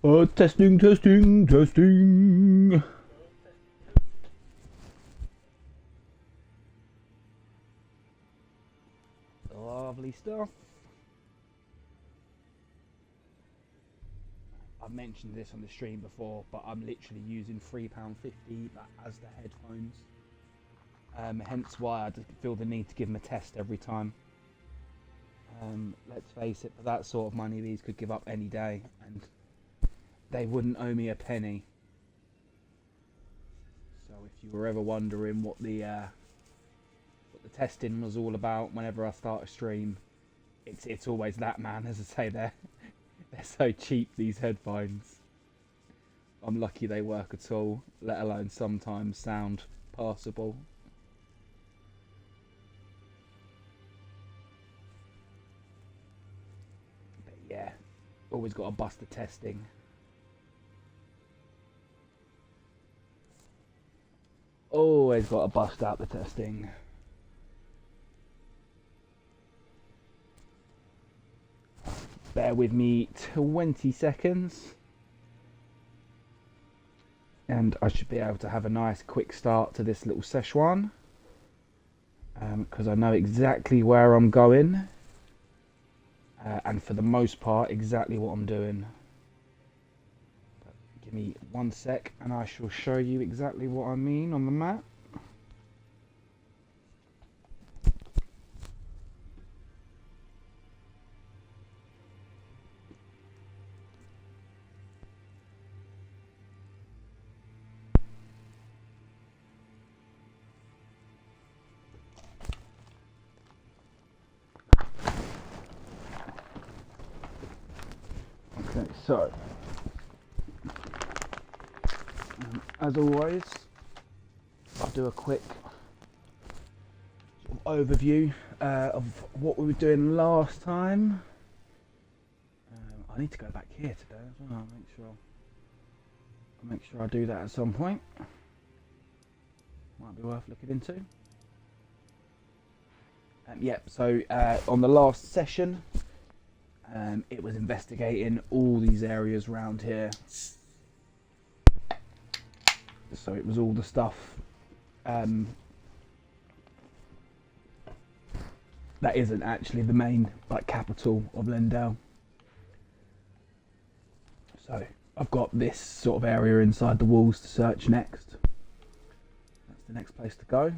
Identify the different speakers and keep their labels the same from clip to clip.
Speaker 1: Testing, testing, testing. Lovely stuff. I've mentioned this on the stream before, but I'm literally using £3.50 as the headphones. Hence why I feel the need to give them a test every time. Let's face it, for that sort of money, these could give up any day, and they wouldn't owe me a penny. So if you were ever wondering what the testing was all about, whenever I start a stream, it's always that, man. As I say, they're so cheap, these headphones. I'm lucky they work at all, let alone sometimes sound passable. But yeah, always got to bust the testing. Always got to bust out the testing. Bear with me 20 seconds. And I should be able to have a nice quick start to this little Szechuan. Because I know exactly where I'm going. And for the most part, exactly what I'm doing. But give me 1 sec and I shall show you exactly what I mean on the map. Okay, so as always, I'll do a quick sort of overview of what we were doing last time. I need to go back here today as well. I'll make sure I do that at some point. Might be worth looking into. So on the last session, it was investigating all these areas around here. So it was all the stuff that isn't actually the main capital of Lendale. So I've got this sort of area inside the walls to search next. That's the next place to go.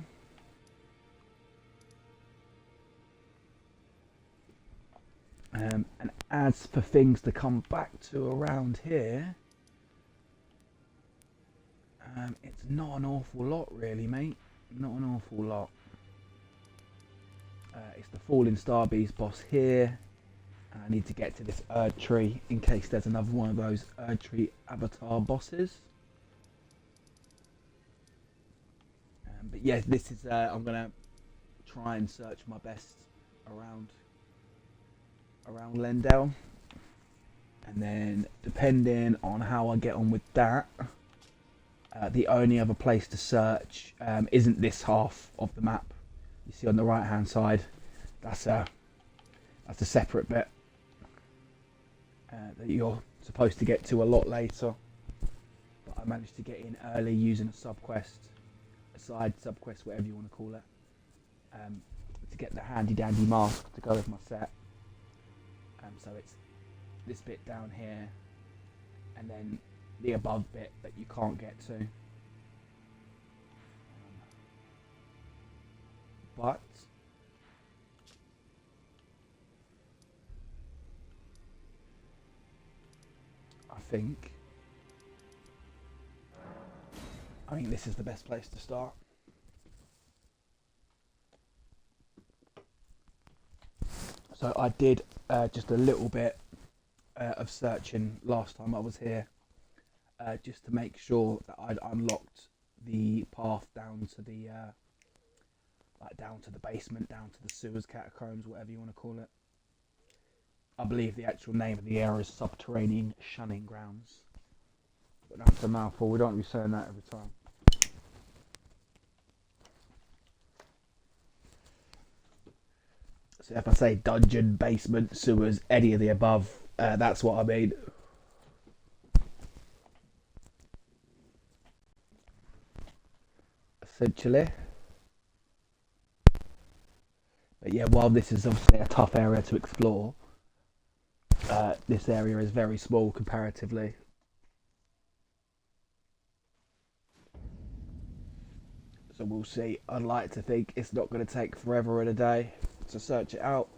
Speaker 1: And as for things to come back to around here, it's not an awful lot really, mate. Not an awful lot. It's the Falling Star Beast boss here. I need to get to this Erd tree in case there's another one of those Erd tree avatar bosses. But yeah, this is I'm gonna try and search my best around Lendale, and then depending on how I get on with that, the only other place to search isn't this half of the map. You see on the right hand side, that's a separate bit that you're supposed to get to a lot later, but I managed to get in early using a side subquest, whatever you want to call it, to get the handy dandy mask to go with my set. So it's this bit down here, and then the above bit that you can't get to. But I think this is the best place to start. So I did just a little bit of searching last time I was here, just to make sure that I'd unlocked the path down to the down to the basement, down to the sewers, catacombs, whatever you want to call it. I believe the actual name of the area is Subterranean Shunning Grounds. But that's a mouthful. We don't be saying that every time. So if I say dungeon, basement, sewers, any of the above, that's what I mean. essentially. But yeah, while this is obviously a tough area to explore, this area is very small comparatively. So we'll see. I'd like to think it's not going to take forever and a day to search it out.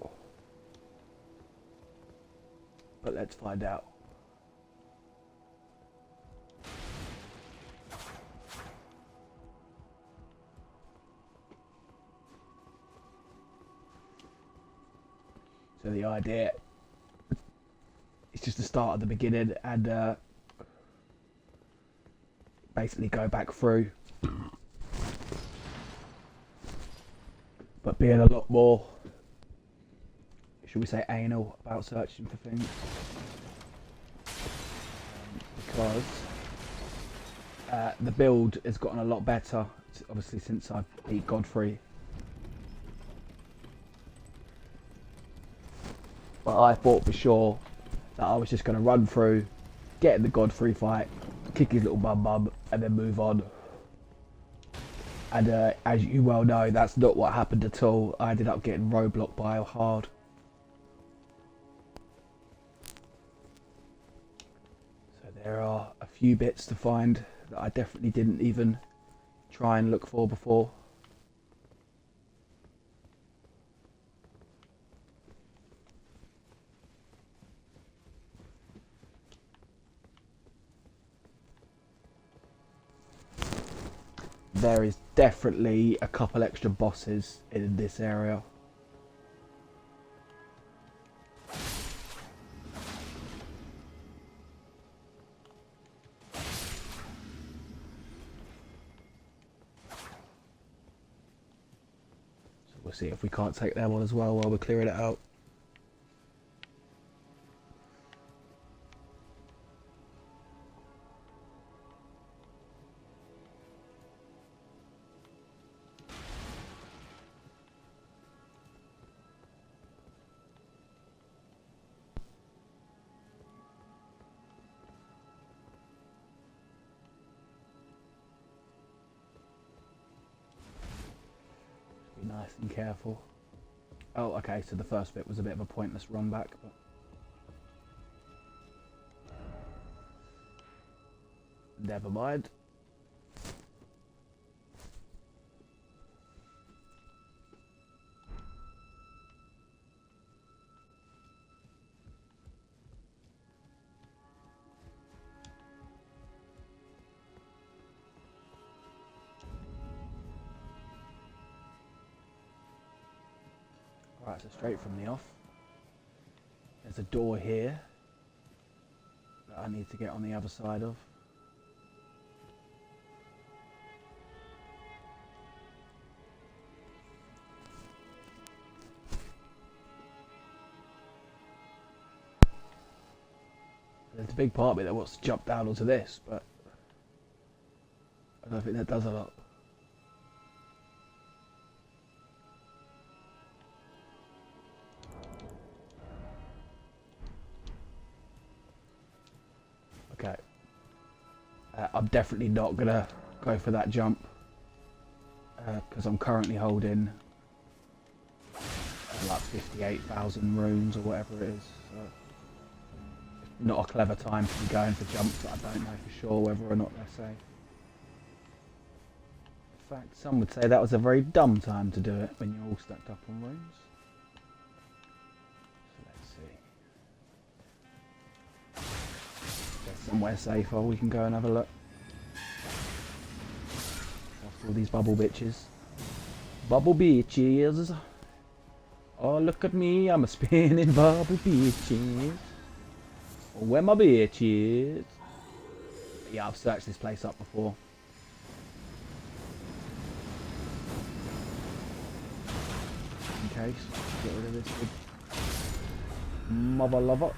Speaker 1: But let's find out. So the idea is just to start at the beginning and basically go back through. But being a lot more, should we say, anal about searching for things. Because the build has gotten a lot better, obviously, since I've beat Godfrey. But I thought for sure that I was just going to run through, get in the Godfrey fight, kick his little bum, and then move on. And as you well know, that's not what happened at all. I ended up getting roadblocked by hard. So there are a few bits to find that I definitely didn't even try and look for before. There is definitely a couple extra bosses in this area. So we'll see if we can't take them on as well while we're clearing it out. Nice and careful. Oh, okay, so the first bit was a bit of a pointless run back, but never mind. Right, so straight from the off, there's a door here that I need to get on the other side of. There's a big part of me that wants to jump down onto this, but I don't think that does a lot. Okay. I'm definitely not going to go for that jump because I'm currently holding like 58,000 runes or whatever it is. So it's not a clever time to be going for jumps that I don't know for sure whether or not they're safe. In fact, some would say that was a very dumb time to do it when you're all stacked up on runes. So let's see. There's somewhere safer we can go and have a look. After all these bubble bitches. Bubble bitches. Oh, look at me, I'm a spinning bubble bitches. Oh, where my bitches? Yeah, I've searched this place up before. In case, get rid of this big mother lover.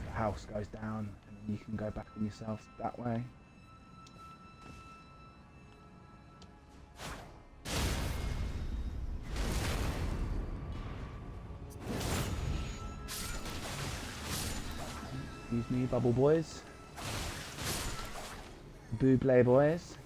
Speaker 1: The house goes down and then you can go back on yourself that way. Excuse me, bubble boys. Buble boys.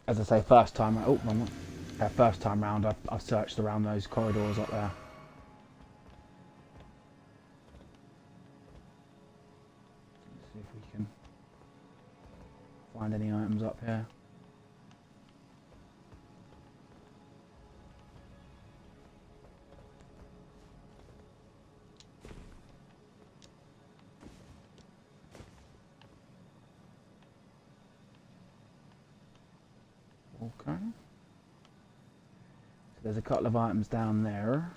Speaker 1: As I say, first time. Oh, wrong one. First time round, I've searched around those corridors up there. Let's see if we can find any items up here. Okay. So there's a couple of items down there.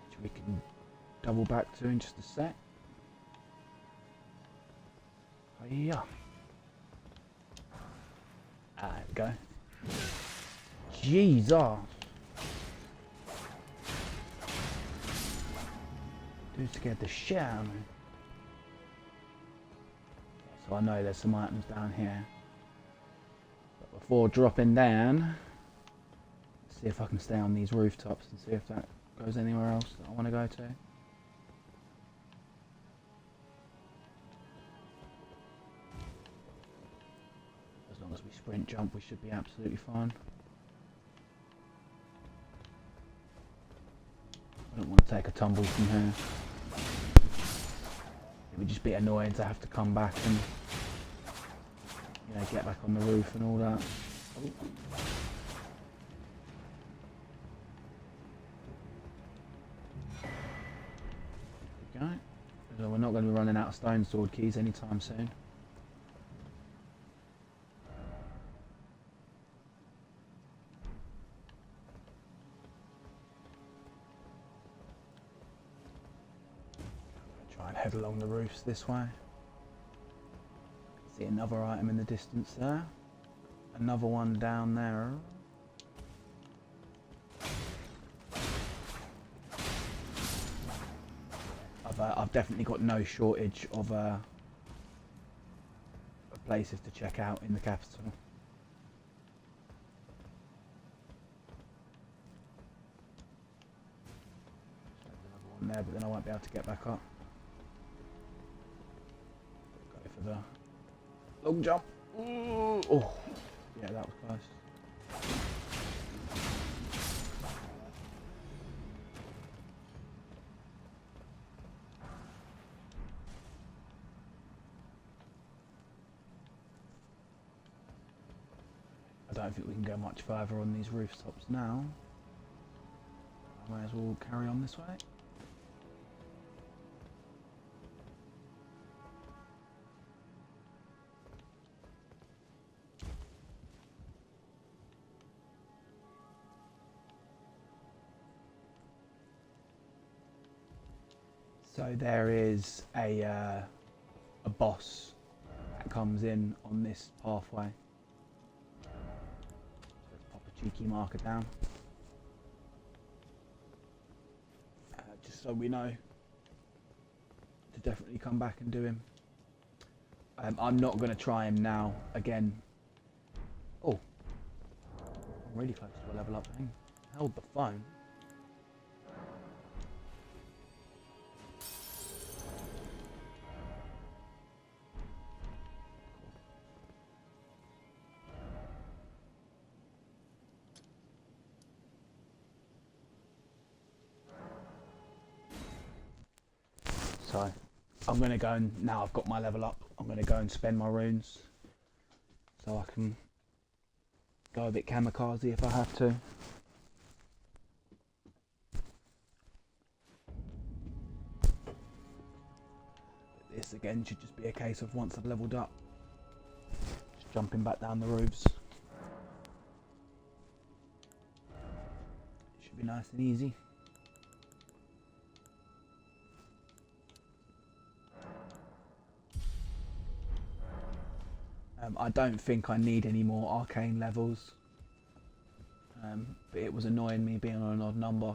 Speaker 1: Which we can double back to in just a sec. Yeah. Ah, there we go. Jesus. Dude scared the shit out of me. So I know there's some items down here. But before dropping down, let's see if I can stay on these rooftops and see if that goes anywhere else that I want to go to. As long as we sprint jump, we should be absolutely fine. I don't want to take a tumble from here. It would just be annoying to have to come back and, you know, get back on the roof and all that. There we go. So we're not going to be running out of stone sword keys anytime soon. Head along the roofs this way. See another item in the distance there. Another one down there. I've definitely got no shortage of places to check out in the capital. There's another one there, but then I won't be able to get back up. The long jump. Ooh. Oh, yeah, that was close. I don't think we can go much further on these rooftops now. I might as well carry on this way. So there is a boss that comes in on this pathway. Let's pop a cheeky marker down, just so we know to definitely come back and do him. I'm not going to try him now again. Oh, I'm really close to a level up. Held the phone. So I'm going to go and, now I've got my level up, I'm going to go and spend my runes so I can go a bit kamikaze if I have to. This again should just be a case of once I've leveled up, just jumping back down the roofs. It should be nice and easy. I don't think I need any more arcane levels, but it was annoying me being on an odd number,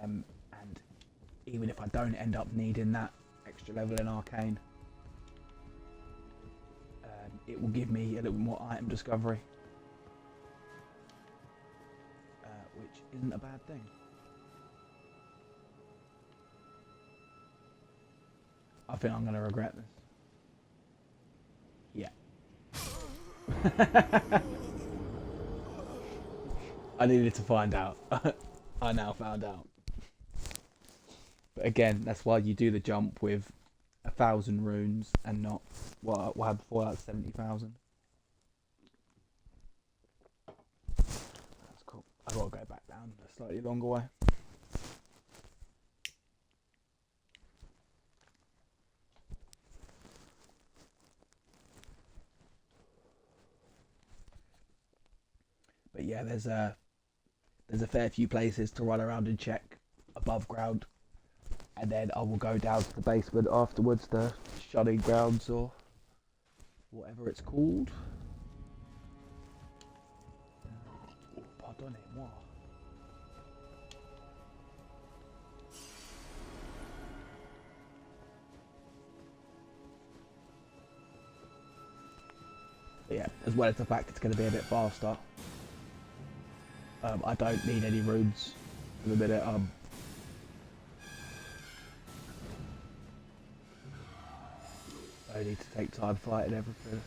Speaker 1: and even if I don't end up needing that extra level in arcane, it will give me a little bit more item discovery, which isn't a bad thing. I think I'm going to regret this. Yeah. I needed to find out. I now found out. But again, that's why you do the jump with 1,000 runes and not what I had before, like 70,000. That's cool. I've got to go back down a slightly longer way. But yeah, there's a fair few places to run around and check above ground, and then I will go down to the basement afterwards, the shunning grounds or whatever it's called. Pardonnez-moi. Yeah, as well as the fact it's going to be a bit faster. I don't need any runes for the minute. I need to take time fighting everything.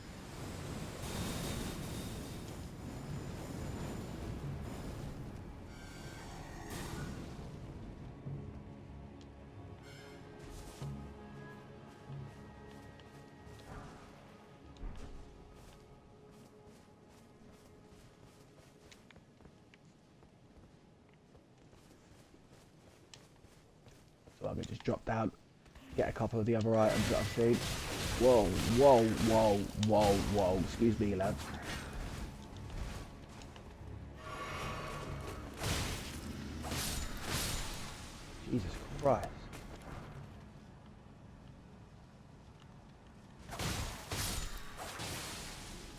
Speaker 1: So I can just drop down, get a couple of the other items that I've seen. Whoa, whoa, whoa, whoa, whoa. Excuse me, lads. Jesus Christ.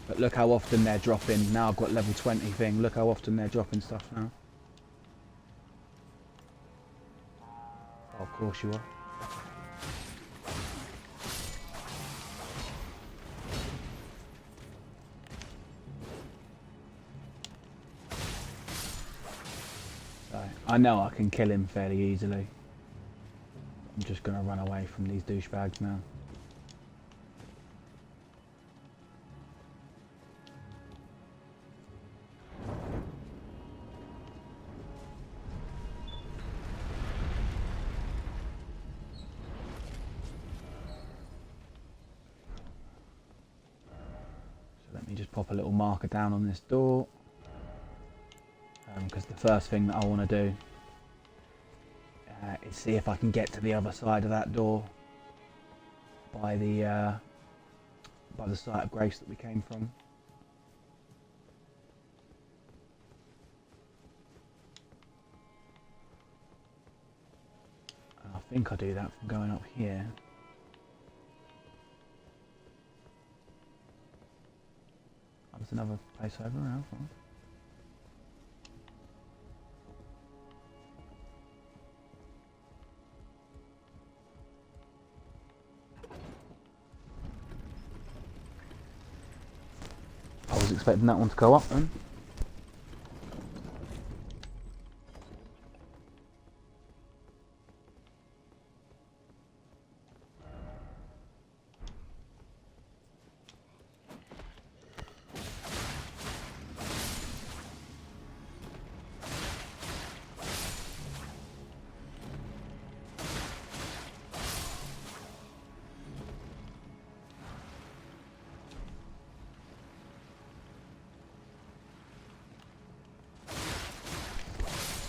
Speaker 1: But look how often they're dropping. Now I've got level 20 thing. Look how often they're dropping stuff now. Oh, of course you are. So, I know I can kill him fairly easily. I'm just going to run away from these douchebags now. Let me just pop a little marker down on this door, because the first thing that I want to do is see if I can get to the other side of that door by the site of grace that we came from. And I think I do that from going up here. There's another place over around. I was expecting that one to go up then.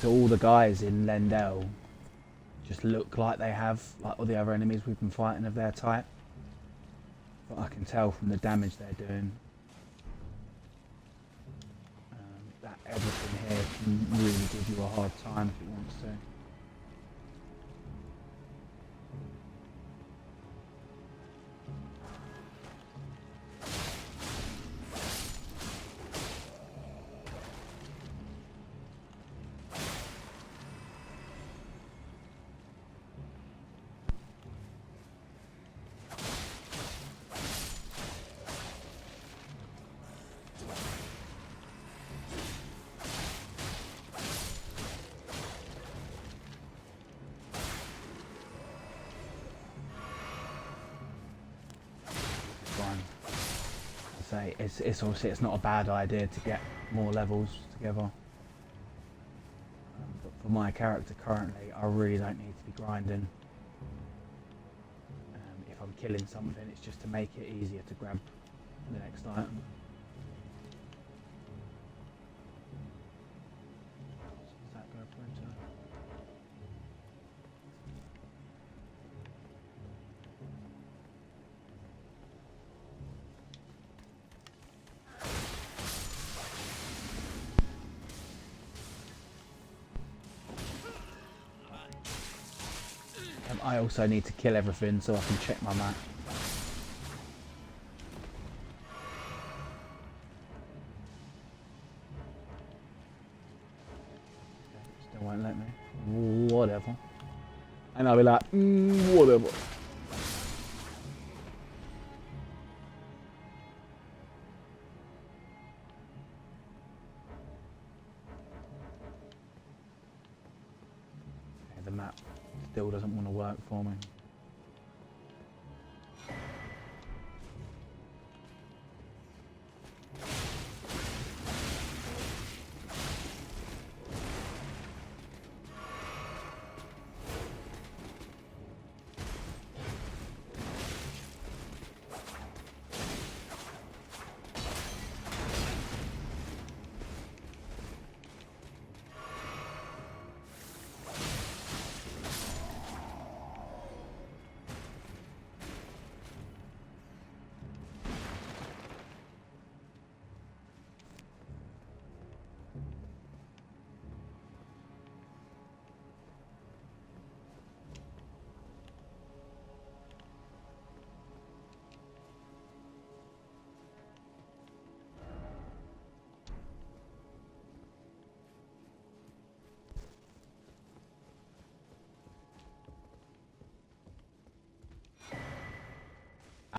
Speaker 1: So all the guys in Lendell just look like they have, like all the other enemies we've been fighting of their type. But I can tell from the damage they're doing that everything here can really give you a hard time if it wants to. say, it's obviously it's not a bad idea to get more levels together. But for my character currently, I really don't need to be grinding. If I'm killing something, it's just to make it easier to grab the next item. Does that go for into? I also need to kill everything so I can check my map. Still won't let me. Whatever. And I'll be like, whatever. Okay, the map still doesn't want to work for me.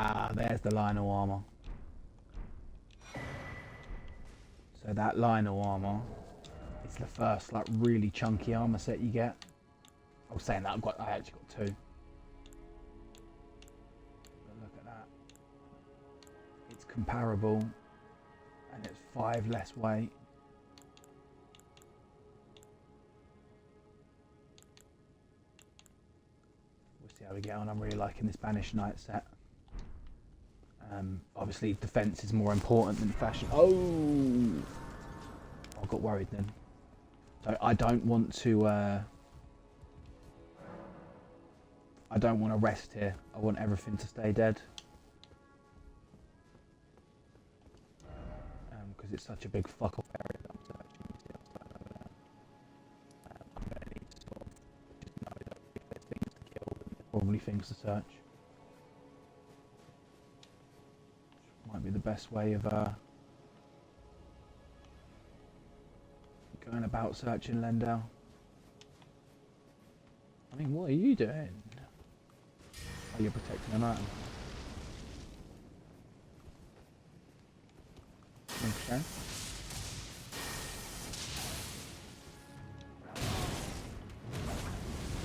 Speaker 1: Ah, there's the line of armor. So that line of armor is the first like really chunky armor set you get. I was saying that I actually got two. But look at that. It's comparable and it's 5 less weight. We'll see how we get on. I'm really liking this Banished Knight set. Obviously defense is more important than fashion. Oh, I got worried then. So I don't want to rest here. I want everything to stay dead. Because it's such a big fuck off area that I'm searching. You see, I'm starting over there. I'm going to need to sort of just know that if there's things to kill, then there's probably things to search. Might be the best way of going about searching Lendau. I mean, what are you doing? Oh, you're protecting an item. Okay.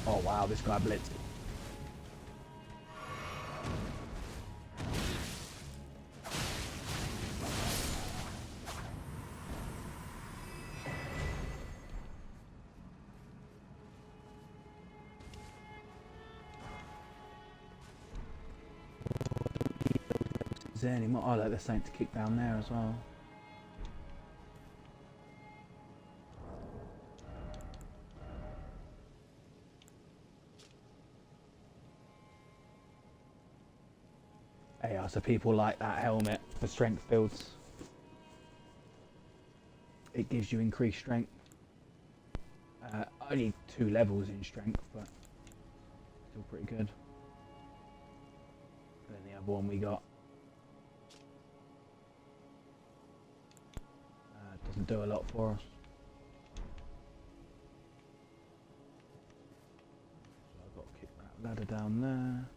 Speaker 1: Oh wow, this guy blitzed. Anymore. Oh, look, there's something to kick down there as well. Yeah, so people like that helmet for strength builds. It gives you increased strength. Only 2 levels in strength, but still pretty good. And then the other one we got doesn't do a lot for us. So I've got to kick that ladder down there.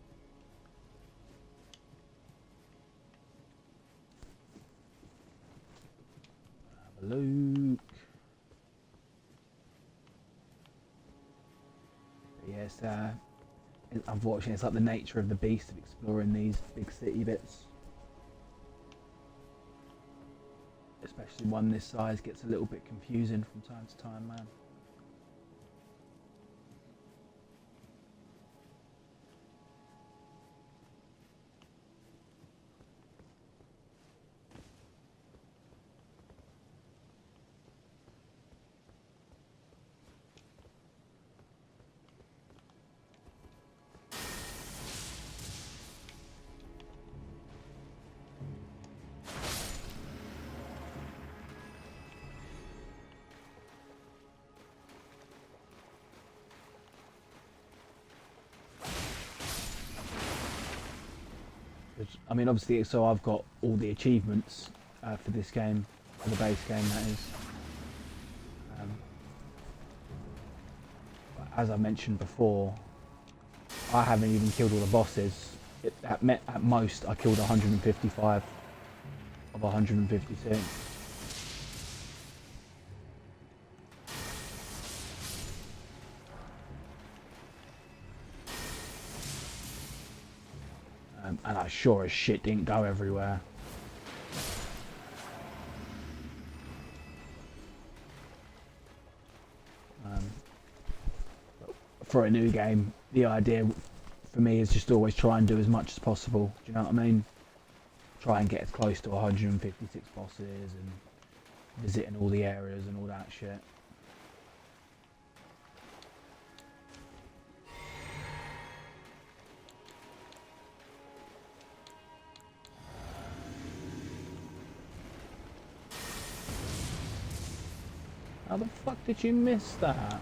Speaker 1: Have a look. But yes, unfortunately it's like the nature of the beast of exploring these big city bits. especially one this size, gets a little bit confusing from time to time, man. I mean, obviously, so I've got all the achievements for this game, for the base game, that is. As I mentioned before, I haven't even killed all the bosses. At most, I killed 155 of 152. And I sure as shit didn't go everywhere. For a new game, the idea for me is just always try and do as much as possible. Do you know what I mean? Try and get as close to 156 bosses and visiting all the areas and all that shit. How the fuck did you miss that?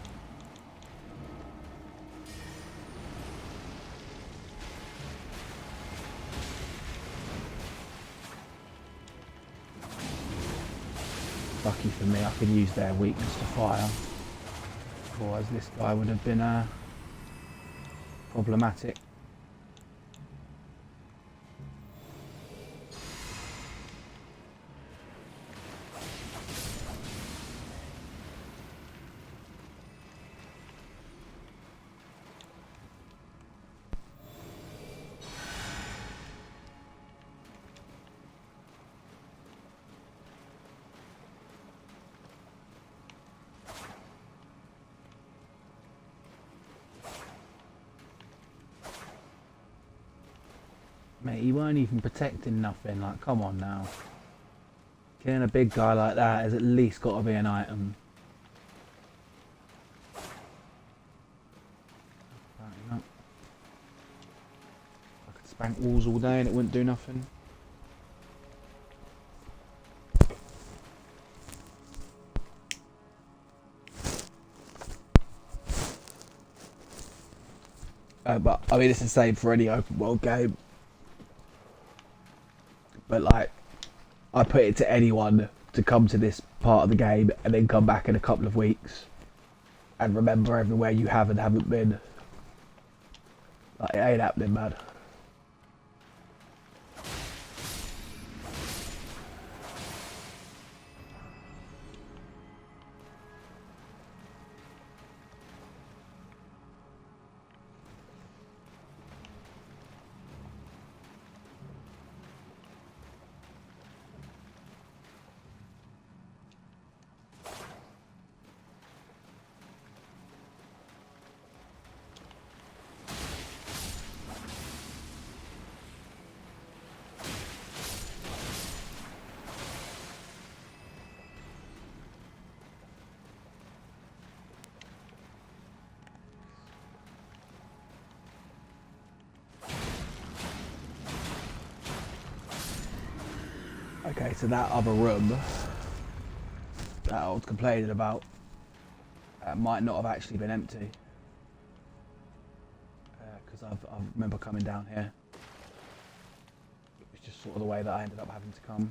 Speaker 1: Lucky for me, I could use their weakness to fire. Otherwise this guy would have been problematic. Mate, you weren't even protecting nothing, like, come on now. Killing a big guy like that has at least got to be an item. I could spank walls all day and it wouldn't do nothing. But, I mean, it's the same for any open world game. But, like, I put it to anyone to come to this part of the game and then come back in a couple of weeks and remember everywhere you have and haven't been. Like, it ain't happening, man. Okay, so that other room that I was complaining about might not have actually been empty. Because I remember coming down here. It was just sort of the way that I ended up having to come.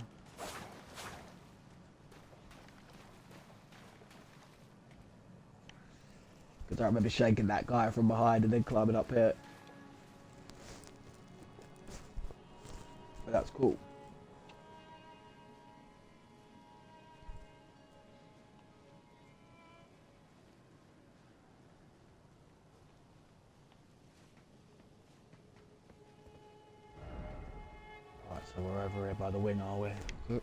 Speaker 1: Because I remember shaking that guy from behind and then climbing up here. But that's cool. Right, so we're over here by the wing, are we? Yep.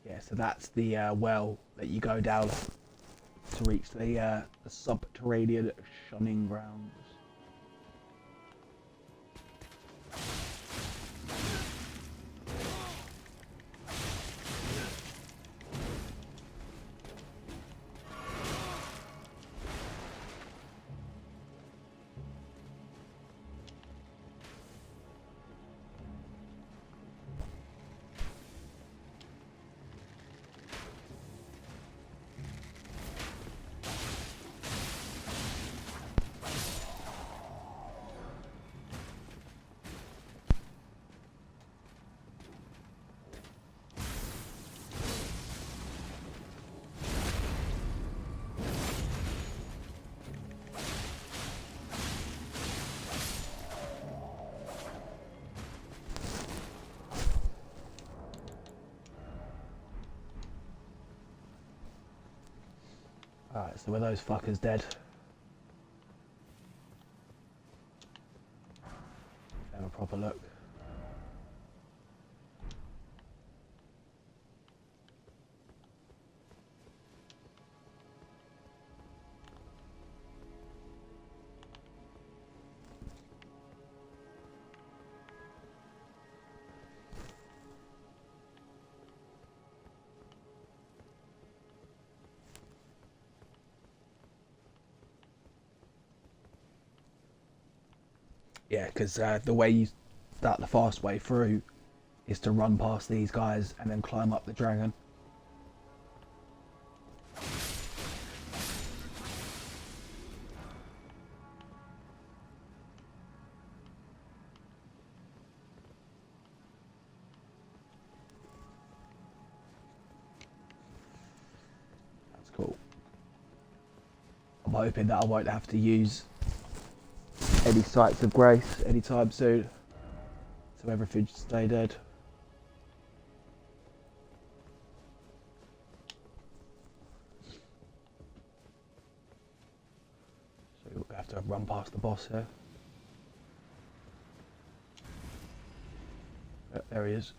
Speaker 1: Yeah, so that's the well that you go down to reach the subterranean shunning grounds. Alright, so were those fuckers dead? Have a proper look. Yeah, because the way you start the fast way through is to run past these guys and then climb up the dragon. That's cool. I'm hoping that I won't have to use any sights of grace anytime soon, so everything should stay dead. So we'll have to run past the boss here. Oh, there he is.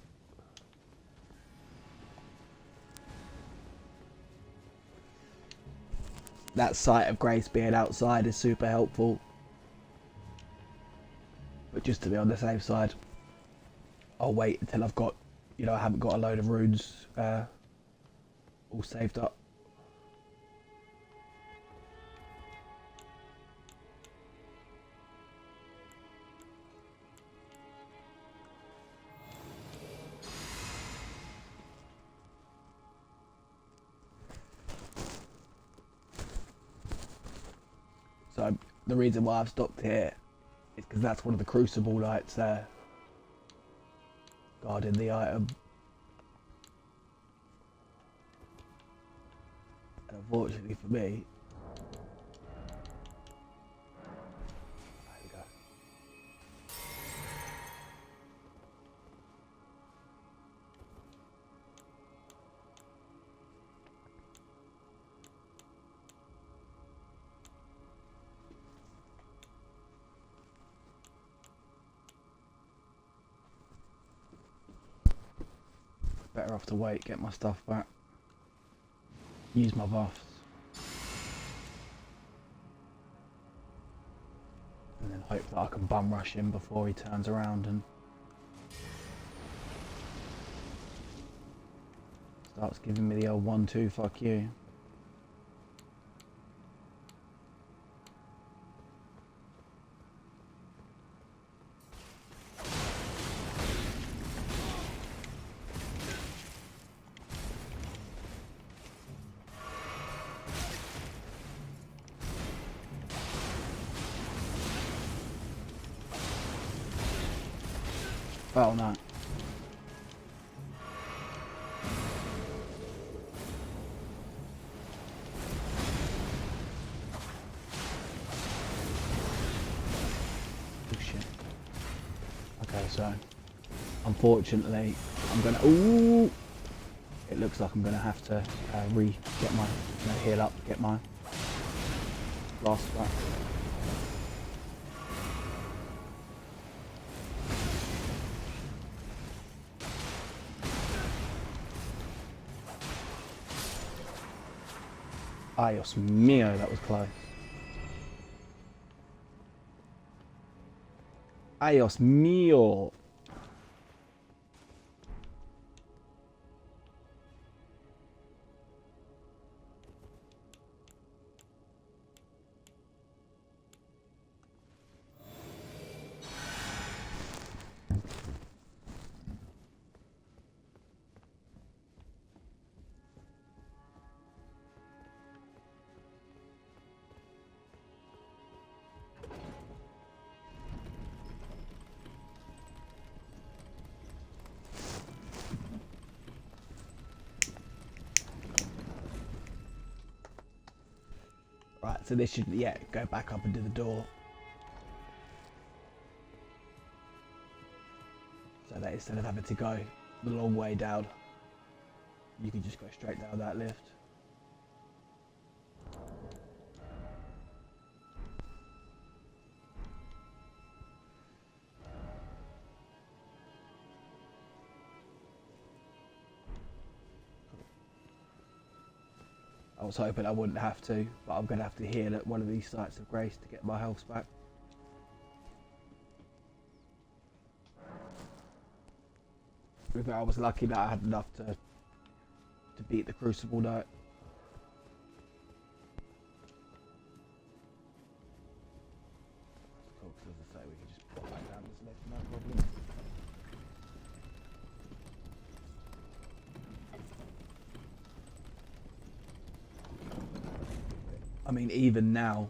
Speaker 1: That sight of grace being outside is super helpful. But just to be on the safe side, I'll wait until I've got, I haven't got a load of runes all saved up. So the reason why I've stopped here is because that's one of the crucible lights there, guarding the item. And unfortunately for me, there we go. Better off to wait, get my stuff back, use my buffs, and then hope that I can bum rush him before he turns around and starts giving me the old 1-2 fuck you. Oh no. Oh shit. Okay, so unfortunately I'm gonna, ooh, it looks like I'm gonna have to get my, heal up, get my blast back. Dios mío, that was close. Dios mío. Right, so this should, yeah, go back up into the door. So that instead of having to go the long way down, you can just go straight down that lift. I was hoping I wouldn't have to, but I'm going to have to heal at one of these sites of grace to get my health back. I was lucky that I had enough to beat the Crucible Knight. Cool, because as I say, we can just pop back down this lift, no problem. I mean, even now,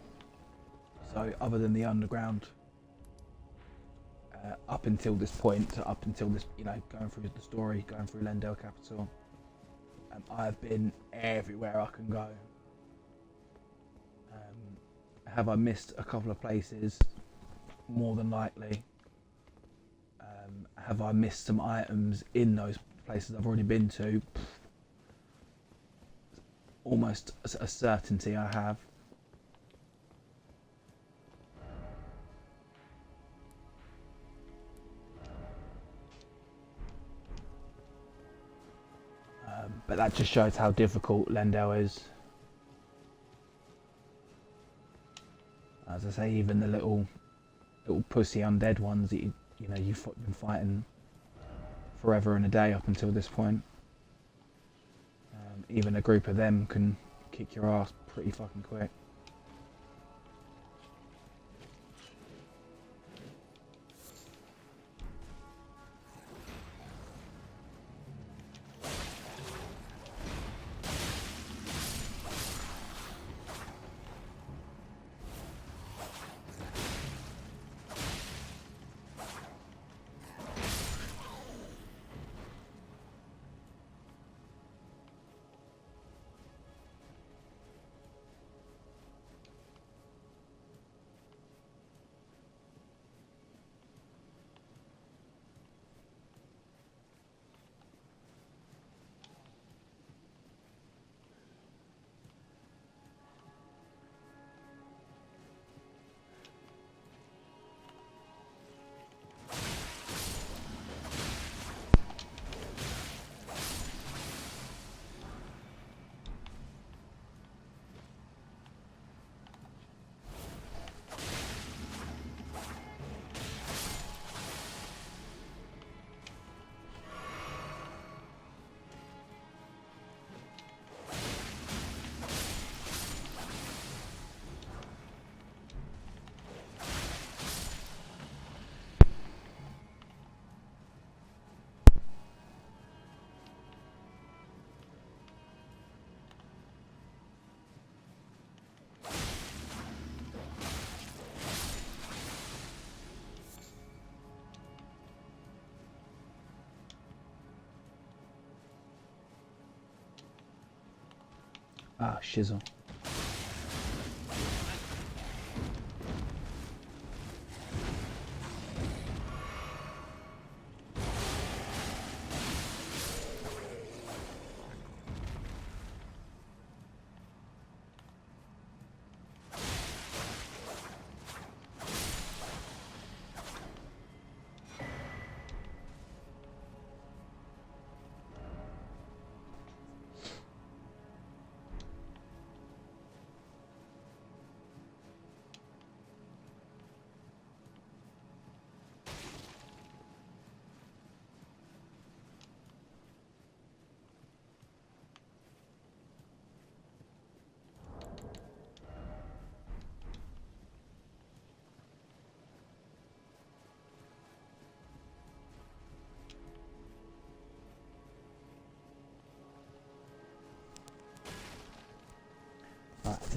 Speaker 1: so other than the underground, up until this point, up until this, you know, going through the story, going through Lendale Capital, I've been everywhere I can go. Have I missed a couple of places? More than likely. Have I missed some items in those places I've already been to? Almost a certainty I have. But that just shows how difficult Lendale is. As I say, even the little pussy undead ones that you know you've been fighting forever and a day up until this point. Even a group of them can kick your ass pretty fucking quick. Ah, shizzle.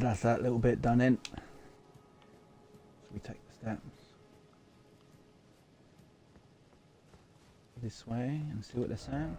Speaker 1: so that's that little bit done in. So we take the steps this way and see what they're saying.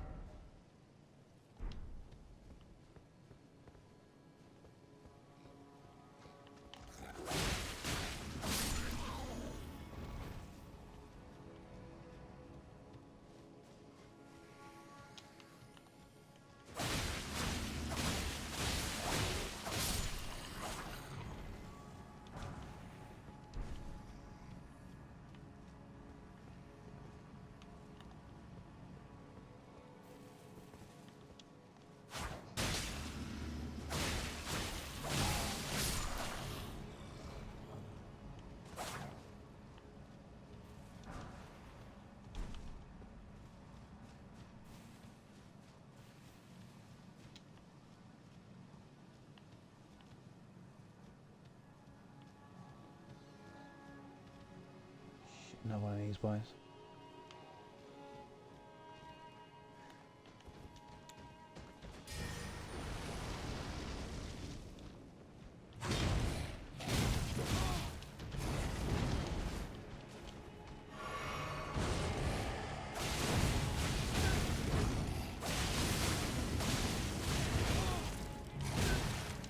Speaker 1: No one of these boys.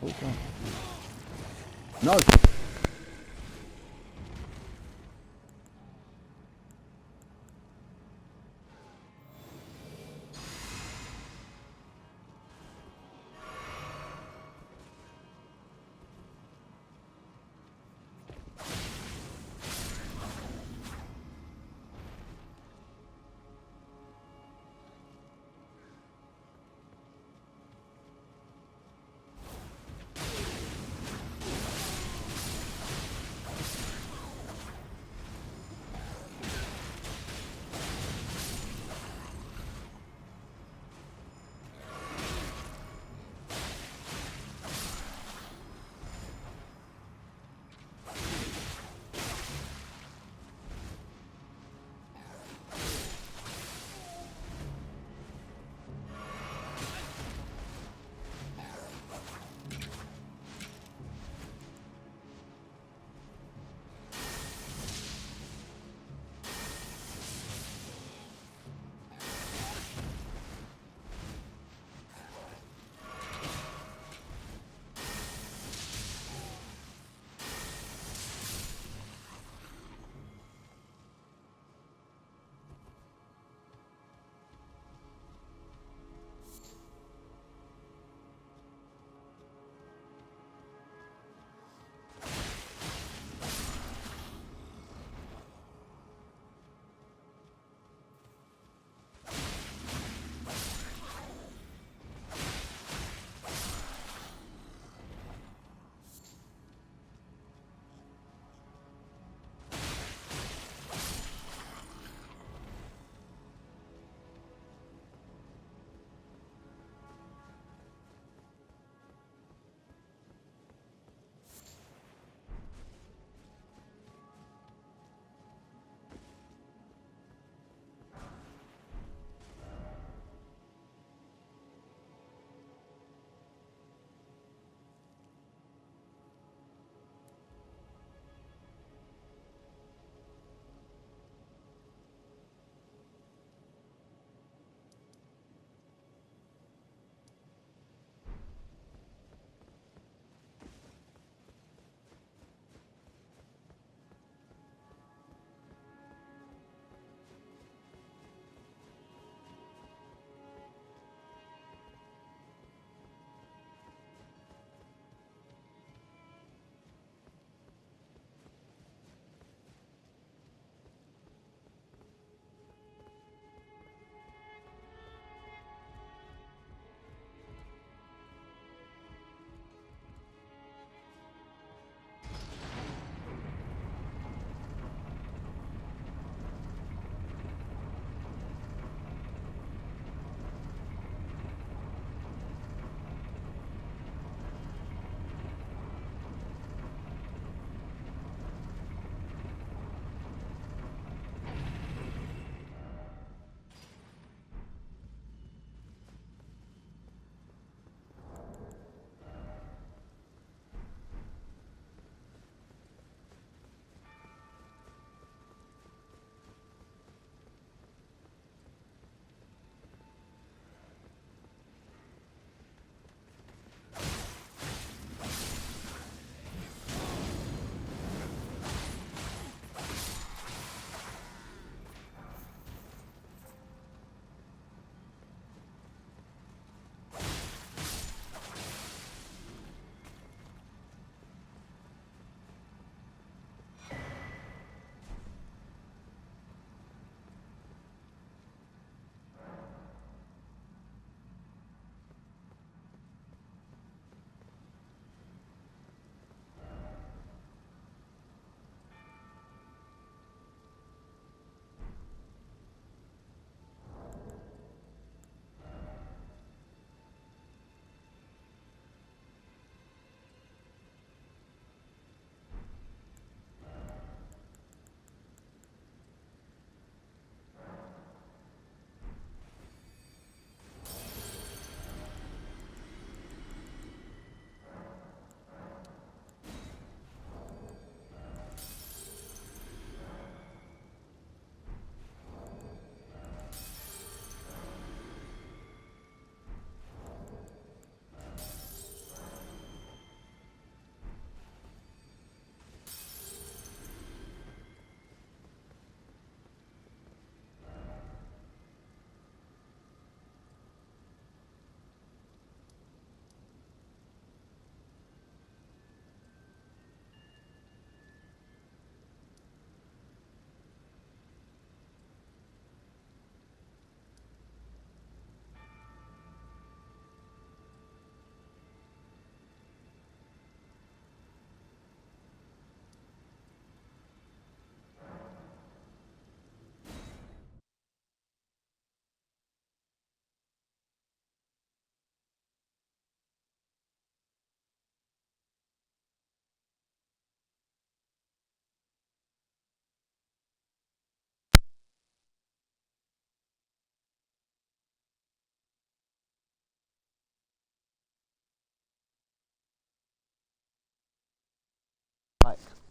Speaker 1: Oh god. No!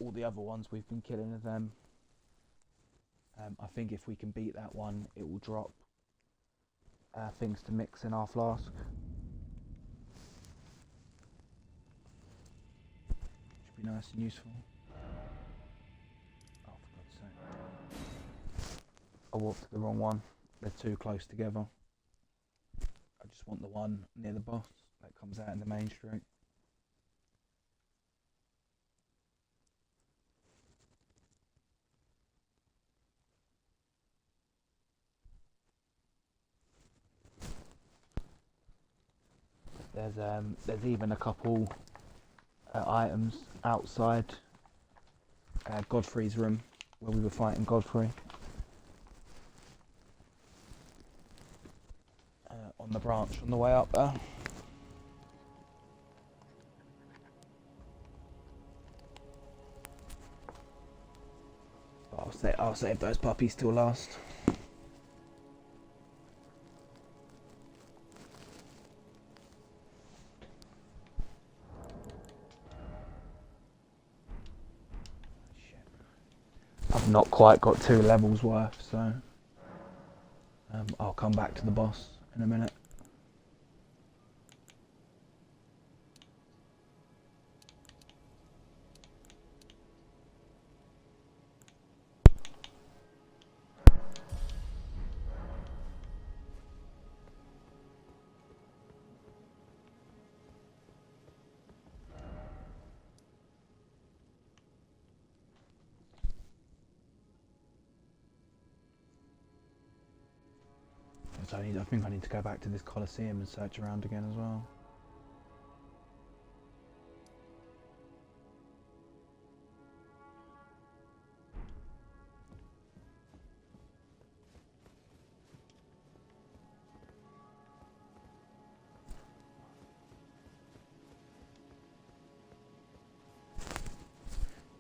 Speaker 1: all the other ones we've been killing of them. I think if we can beat that one, it will drop things to mix in our flask. Should be nice and useful. Oh, for God's sake. I walked to the wrong one. They're too close together. I just want the one near the boss that comes out in the main street. There's even a couple items outside Godfrey's room where we were fighting Godfrey. On the branch on the way up there. But I'll save those puppies till last. I've not quite got 2 levels worth, so I'll come back to the boss in a minute. So I think I need to go back to this Colosseum and search around again as well.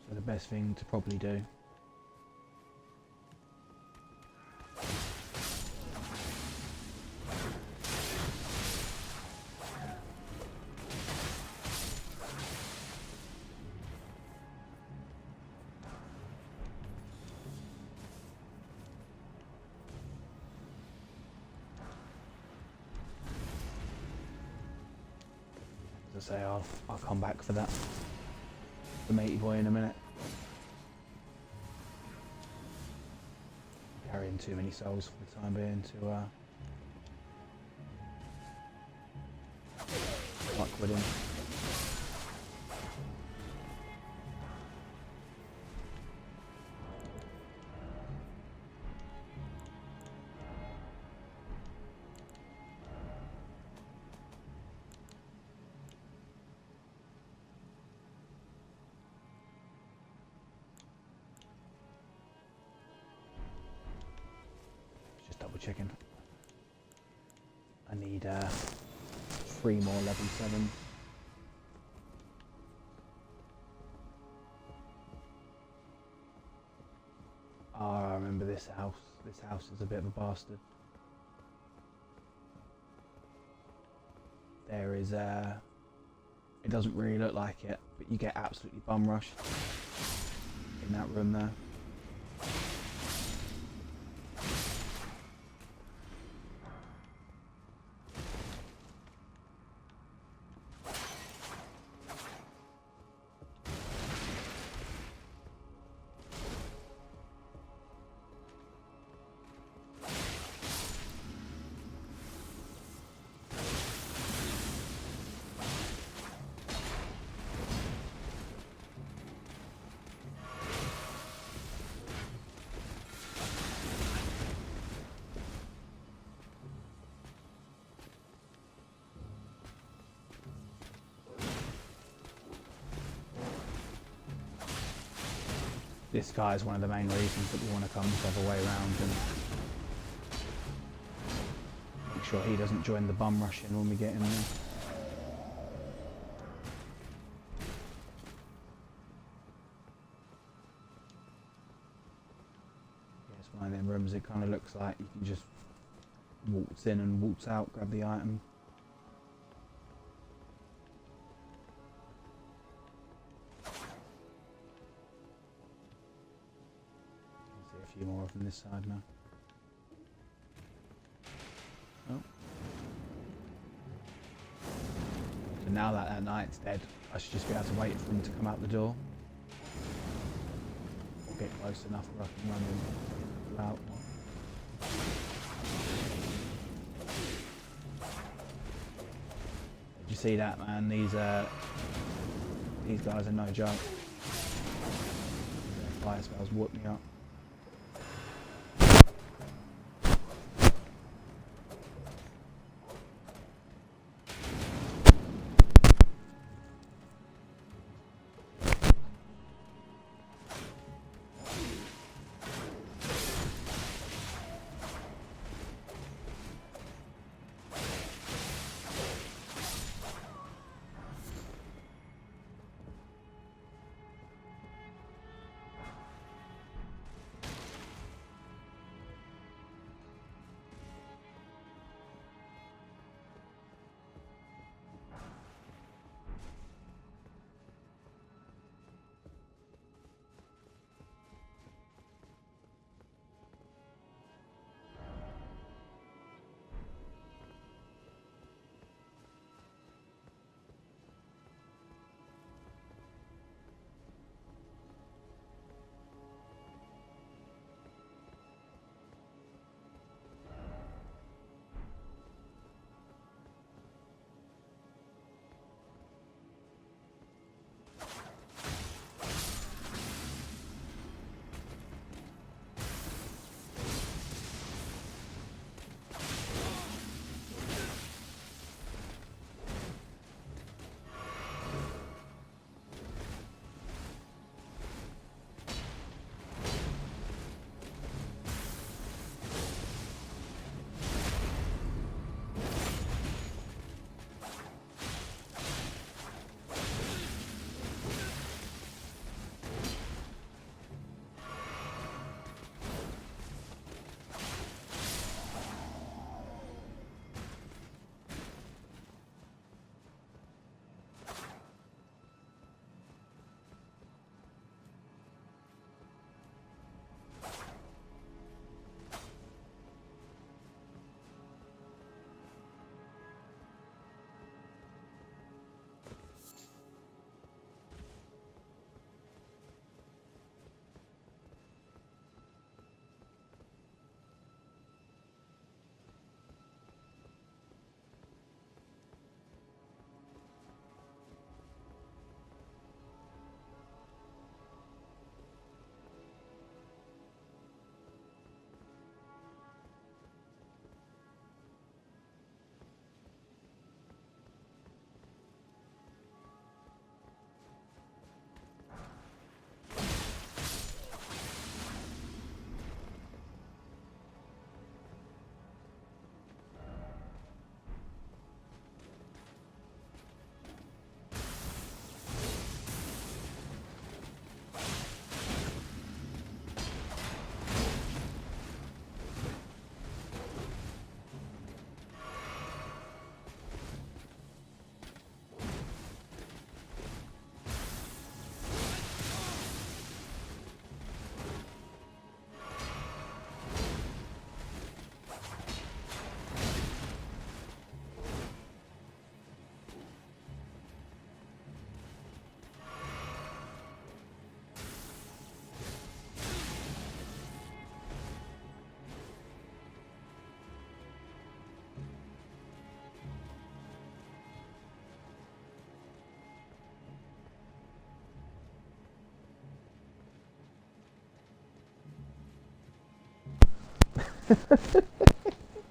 Speaker 1: So the best thing to probably do say I'll come back for that, the matey boy, in a minute. Carrying too many souls for the time being to fuck with him. Chicken. I need 3 more level 7. Oh, I remember this house. This house is a bit of a bastard. There is it doesn't really look like it, but you get absolutely bum rushed in that room there. This guy is one of the main reasons that we want to come this other way around and make sure he doesn't join the bum rushing when we get in there. Yeah, it's one of them rooms it kind of looks like you can just waltz in and waltz out, grab the item. more from this side now. Oh. So now that that knight's dead, I should just be able to wait for him to come out the door. Or get close enough where I can run him out. Did you see that, man? These guys are no joke. Their fire spells whoop me up.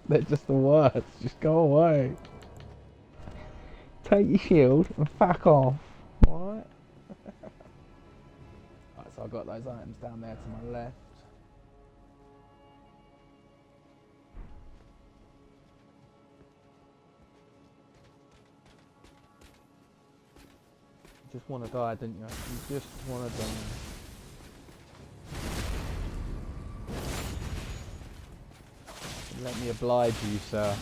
Speaker 1: They're just the worst. Just go away. Take your shield and fuck off. Alright? Right, so I've got those items down there to my left. You just want to die, didn't you? You just want to die. Let me oblige you, sir.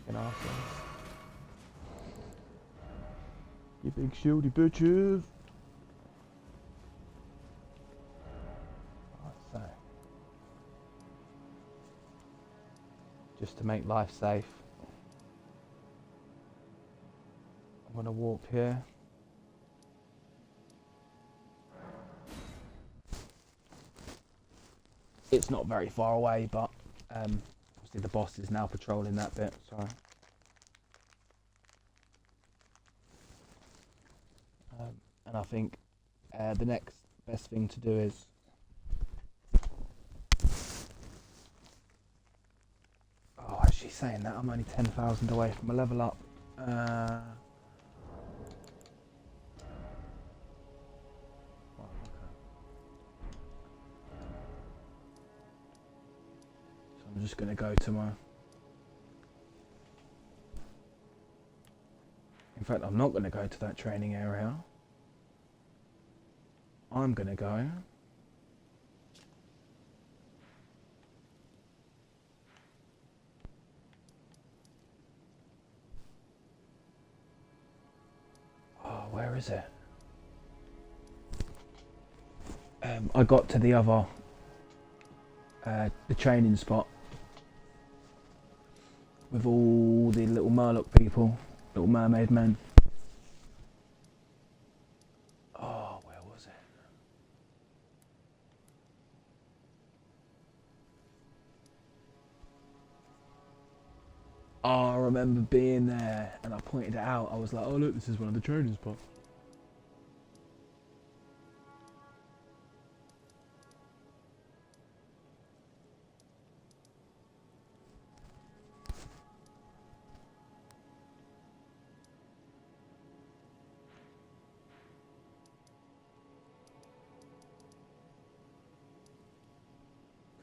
Speaker 1: Fucking arseholes. You big shieldy bitches. just to make life safe. I'm going to warp here. It's not very far away, but obviously the boss is now patrolling that bit, so... and I think the next best thing to do is... Oh, actually saying that, I'm only 10,000 away from a level up. I'm just going to go to my... In fact, I'm not going to go to that training area. I'm going to go... Oh, where is it? I got to the other... the training spot. With all the little Murloc people, little mermaid men. Oh, where was it? Oh, I remember being there and I pointed it out. I was like, oh look, this is one of the training spots.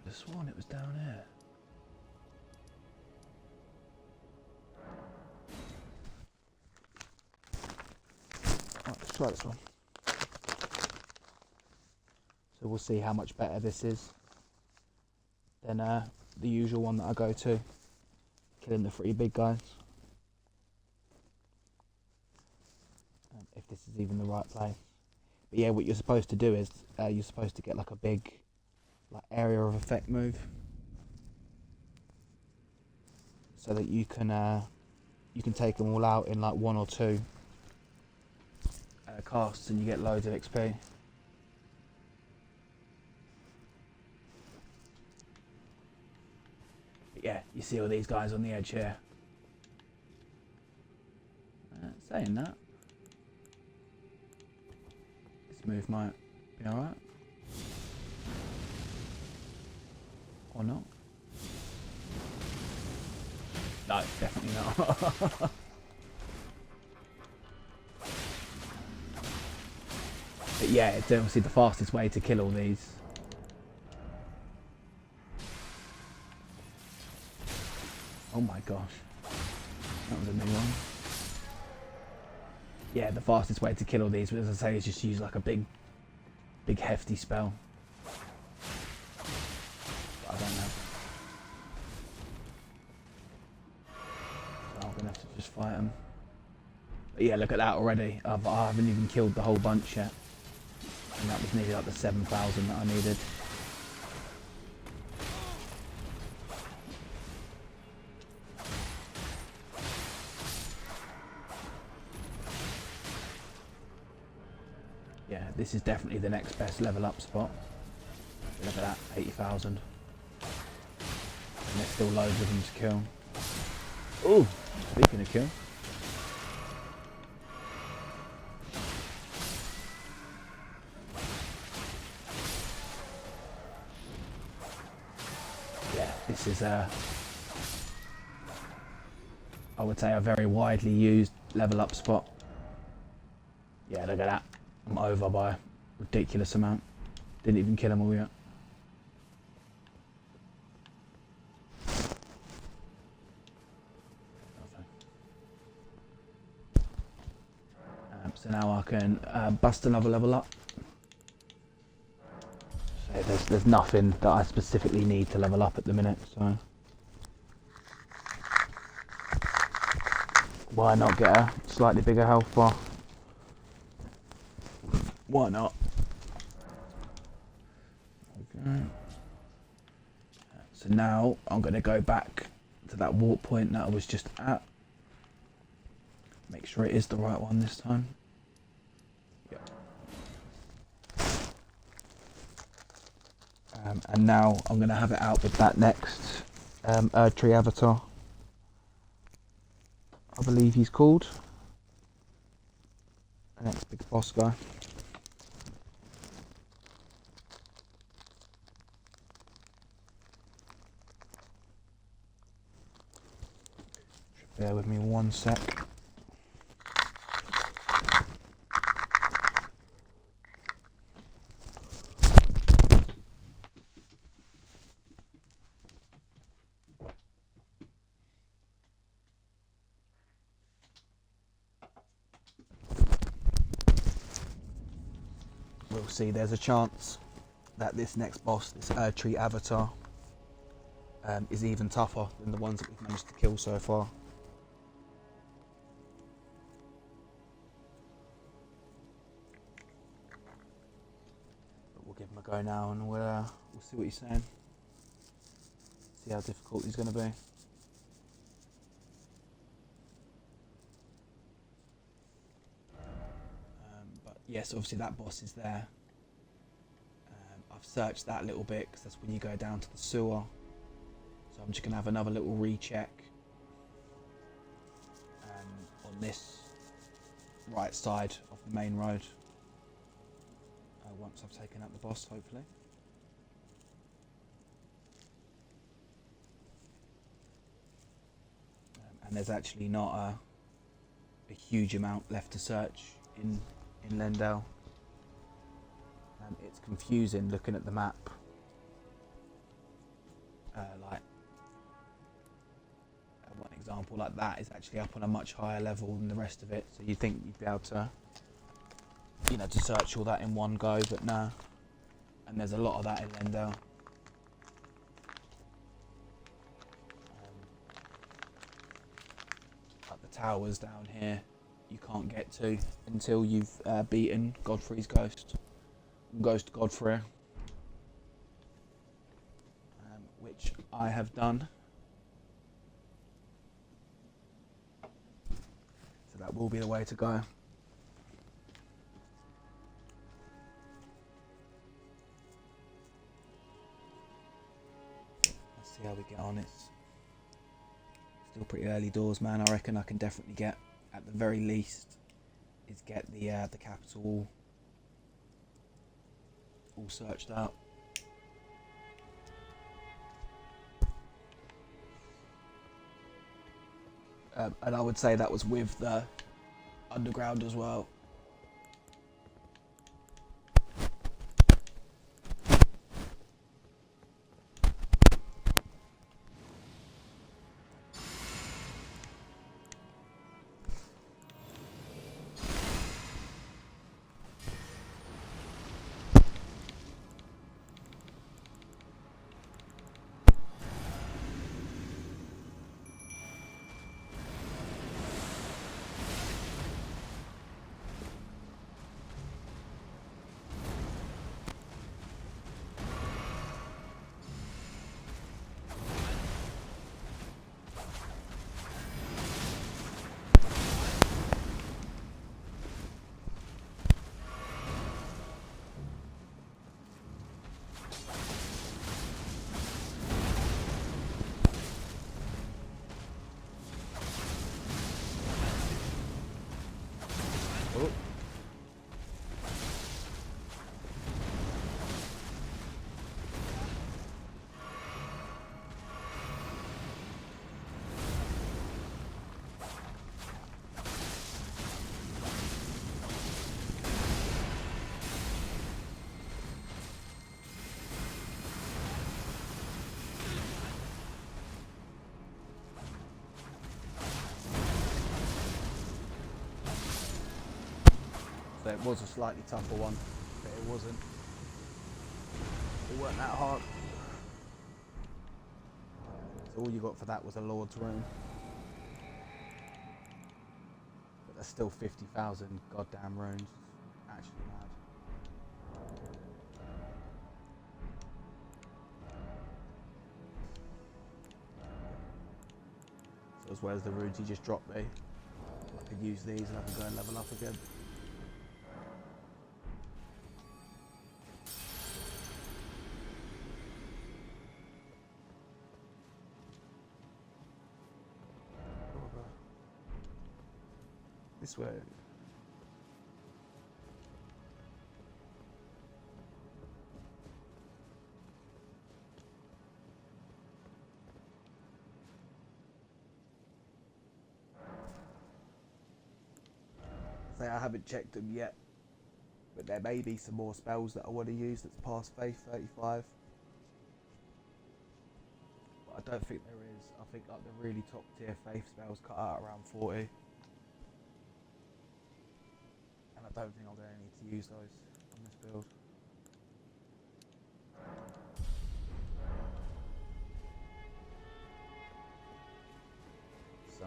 Speaker 1: Could have sworn it was down here. Right, let's try this one. So we'll see how much better this is than the usual one that I go to, killing the 3 big guys. If this is even the right place. But yeah, what you're supposed to do is you're supposed to get like a big area of effect move, so that you can take them all out in like 1 or 2 casts, and you get loads of XP. But yeah, you see all these guys on the edge here. Saying that, this move might be alright. Or not. No, definitely not. But yeah, it's obviously the fastest way to kill all these. Oh my gosh. That was a new one. Yeah, the fastest way to kill all these, as I say, is just use like a big hefty spell. But I don't know. So I'm gonna have to just fight them. But yeah, look at that already. I haven't even killed the whole bunch yet. And that was nearly like the 7,000 that I needed. Yeah, this is definitely the next best level up spot. Look at that, 80,000. And there's still loads of them to kill. Ooh, speaking of kill. Yeah, this is I would say a very widely used level up spot. Yeah, look at that. I'm over by a ridiculous amount. Didn't even kill them all yet. So now I can bust another level up. So there's nothing that I specifically need to level up at the minute, so why not get a slightly bigger health bar? Why not? Okay. So now I'm going to go back to that warp point that I was just at. Make sure it is the right one this time. Yep. And now I'm going to have it out with that next Erdtree avatar. I believe he's called. The next big boss guy. Bear with me 1 sec. We'll see, there's a chance that this next boss, this Erdtree avatar, is even tougher than the ones that we've managed to kill so far. But we'll give him a go now and we'll see what he's saying. See how difficult he's going to be. But yes, obviously that boss is there. I've searched that a little bit because that's when you go down to the sewer. So I'm just going to have another little recheck on this right side of the main road once I've taken out the boss, hopefully. And there's actually not a huge amount left to search in Lendale. It's confusing looking at the map. Like one example like that is actually up on a much higher level than the rest of it, so you'd think you'd be able to, you know, to search all that in one go, but no. And there's a lot of that in Lendale. Like the towers down here, you can't get to until you've beaten Godfrey's ghost. Ghost Godfrey, which I have done. So that will be the way to go. Let's see how we get on. It's still pretty early doors, man. I reckon I can definitely get, at the very least, is get the capital all searched out. And I would say that was with the underground as well. Oh. So it was a slightly tougher one, but it wasn't that hard. So all you got for that was a Lord's Room. But there's still 50,000 goddamn runes. Actually mad. as well as the runes he just dropped me. I could use these and I can go and level up again. This way. Say I haven't checked them yet, but there may be some more spells that I want to use that's past Faith 35. But I don't think there is. I think like the really top tier Faith spells cut out around 40. And I don't think I'm going to need to use those on this build. So,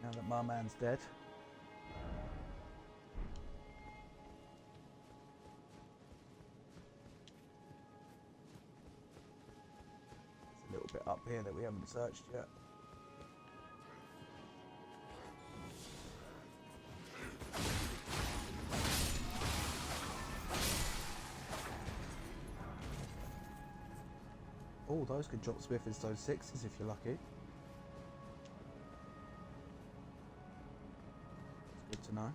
Speaker 1: now that my man's dead, there's a little bit up here that we haven't searched yet. Oh, those could drop Smith in Stone 6s if you're lucky. It's good to know.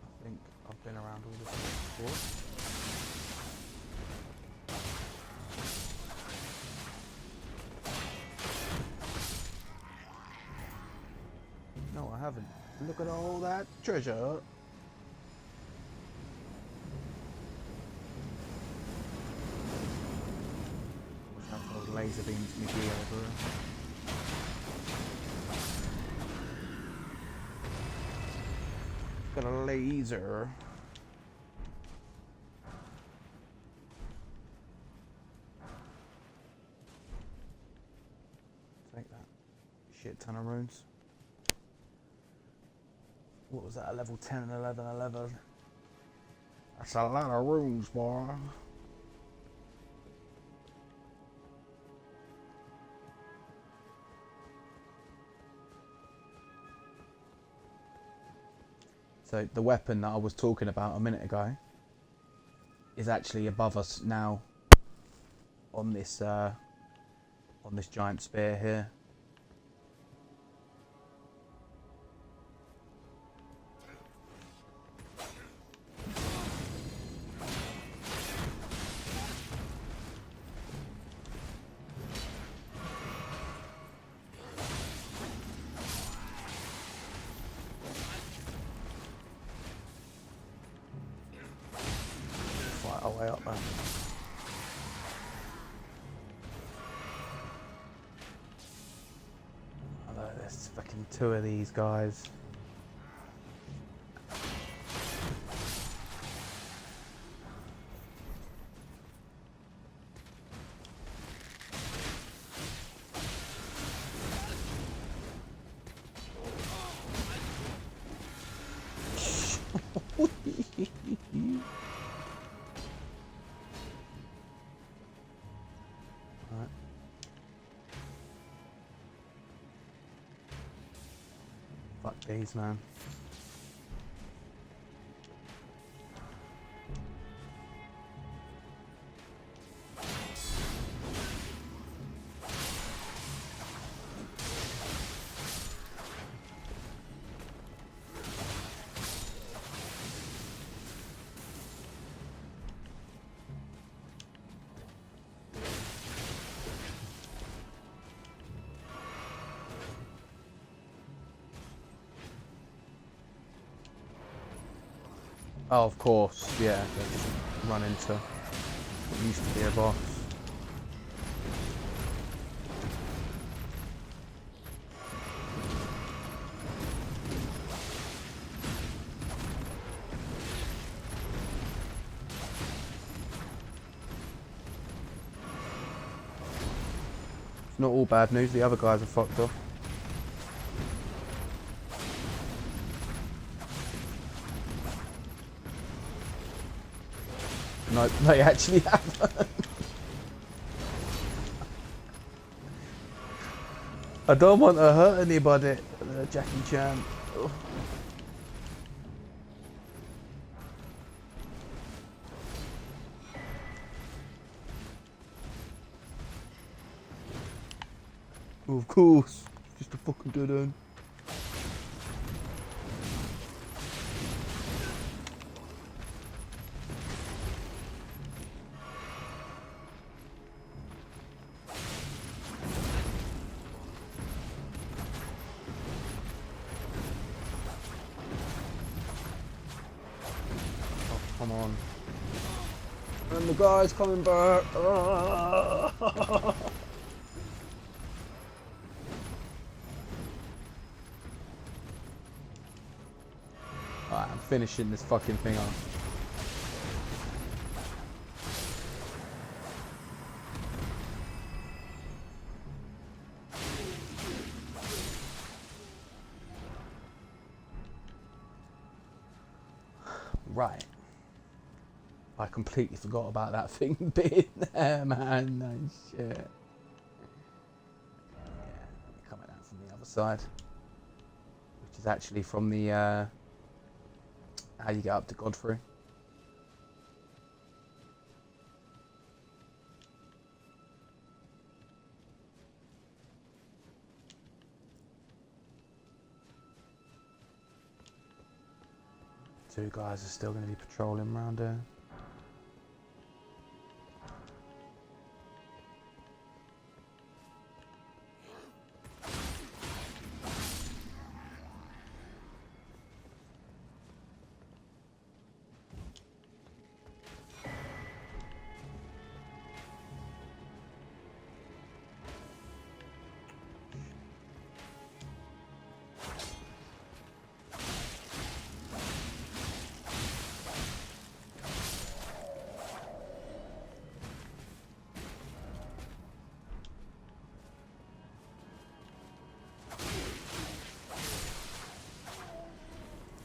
Speaker 1: I think I've been around all this before. No, I haven't. Look at all that treasure. Laser beams McGee over. Got a laser. Take that. Shit ton of runes. What was that? A level 10 and 11, 11. That's a lot of runes, boy. So the weapon that I was talking about a minute ago is actually above us now on this giant spear here. Our way up there. Although there's fucking two of these guys. Fuck these, man. Oh, of course, yeah, they just run into what used to be a boss. It's not all bad news, the other guys are fucked off. Nope, they actually haven't. I don't want to hurt anybody, Jackie Chan. Oh. Of course, just a fucking dead end. Come on. And the guy's coming back. Alright, I'm finishing this fucking thing off. Right. I completely forgot about that thing being there, man. No shit. Yeah, coming out from the other side. Which is actually from the, how you get up to Godfrey. Two guys are still going to be patrolling around here.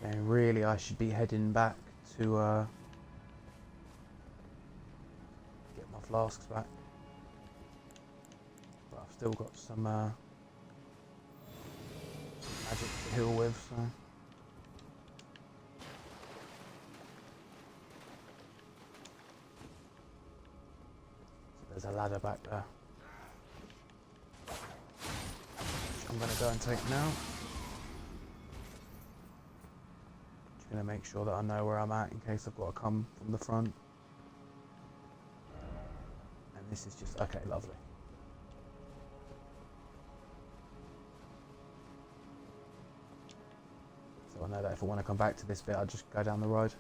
Speaker 1: And really, I should be heading back to get my flasks back. But I've still got some magic to heal with, so. There's a ladder back there. Which I'm going to go and take now. Just going to make sure that I know where I'm at in case I've got to come from the front. And this is just, okay, lovely. So I know that if I want to come back to this bit, I'll just go down the road.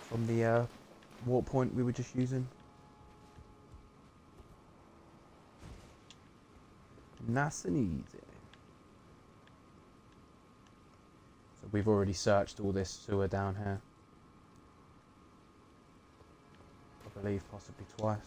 Speaker 1: From the warp point we were just using. Nice and easy. So we've already searched all this sewer down here. I believe possibly twice.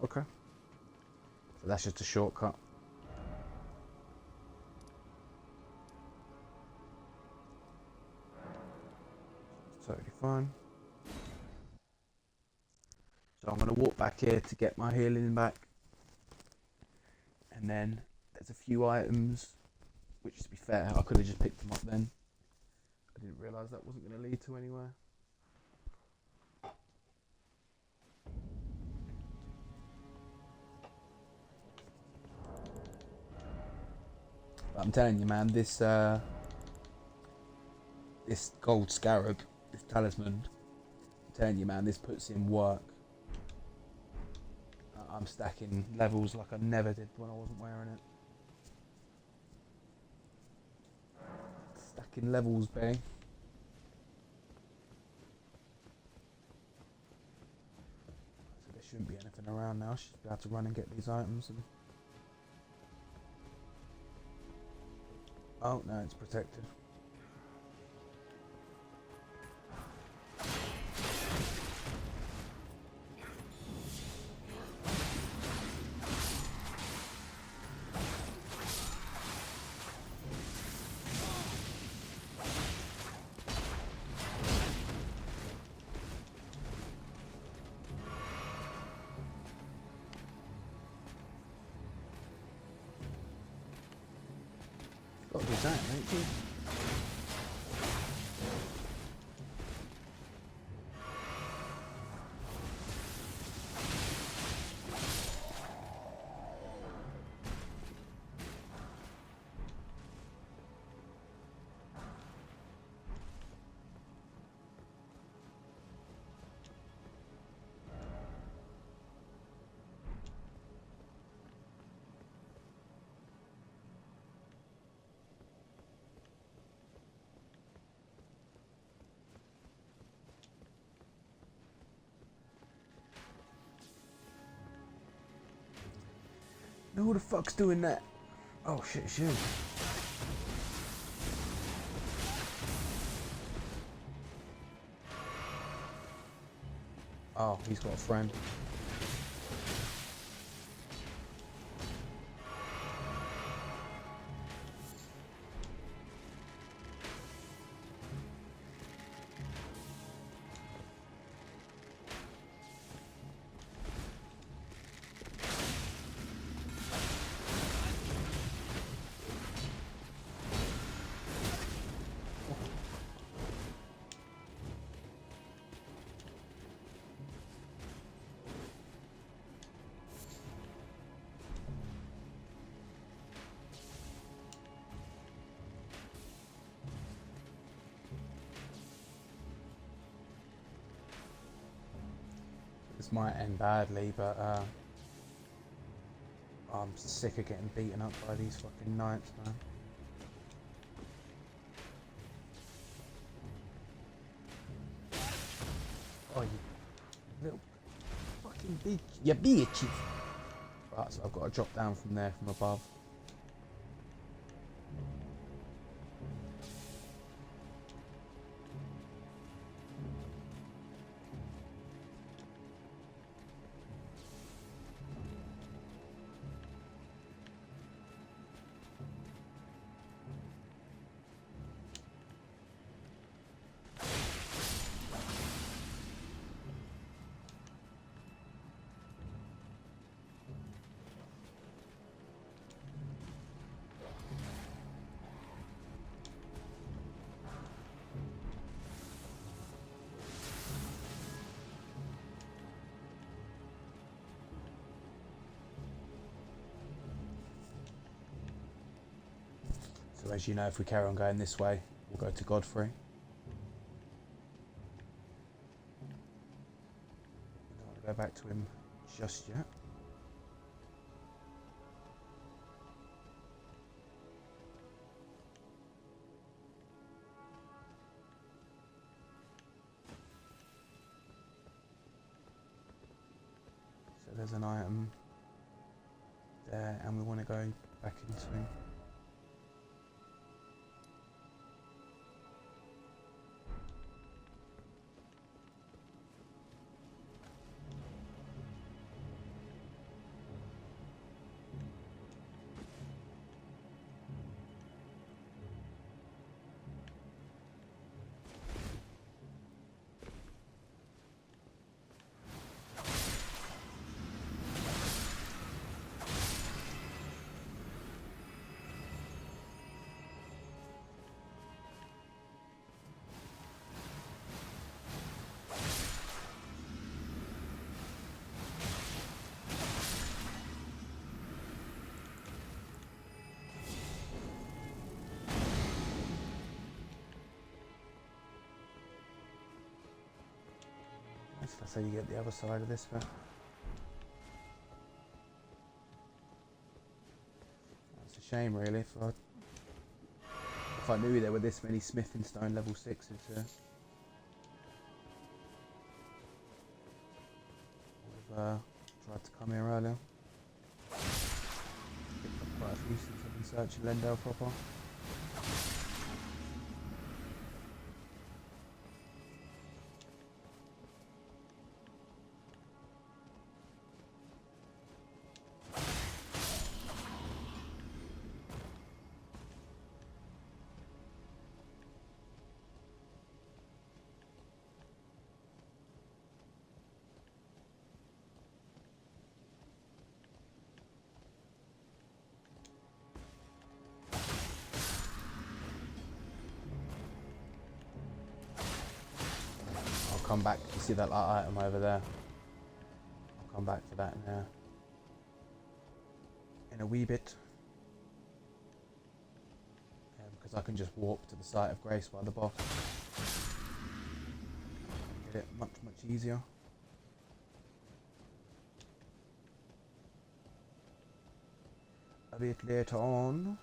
Speaker 1: Okay. So that's just a shortcut. Totally fine. So I'm going to walk back here to get my healing back. And then there's a few items, which to be fair, I could have just picked them up then. I didn't realise that wasn't going to lead to anywhere. But I'm telling you, man, this this gold scarab, this talisman, I'm telling you, man, this puts in work. I'm stacking levels like I never did when I wasn't wearing it. Stacking levels, babe. So there shouldn't be anything around now. I should be able to run and get these items. And Oh no, it's protected. Got to do that, don't you? Who the fuck's doing that? Oh shit, it's you. Oh, he's got a friend. This might end badly, but I'm sick of getting beaten up by these fucking knights, man. Oh, you little fucking bitch. You bitches. Right, so I've got to drop down from there from above. So as you know, if we carry on going this way, we'll go to Godfrey. I don't want to go back to him just yet. So there's an item there, and we want to go back into him. That's how you get the other side of this bit. That's a shame, really. If I knew there were this many smithing stone level 6s here, I would have tried to come here earlier. Picked up quite a few since I've been searching Lendale proper.
Speaker 2: come back. You see that item over there? I'll come back to that now. In a wee bit. Because I can just warp to the site of grace by the boss. Get it much easier. A bit later on.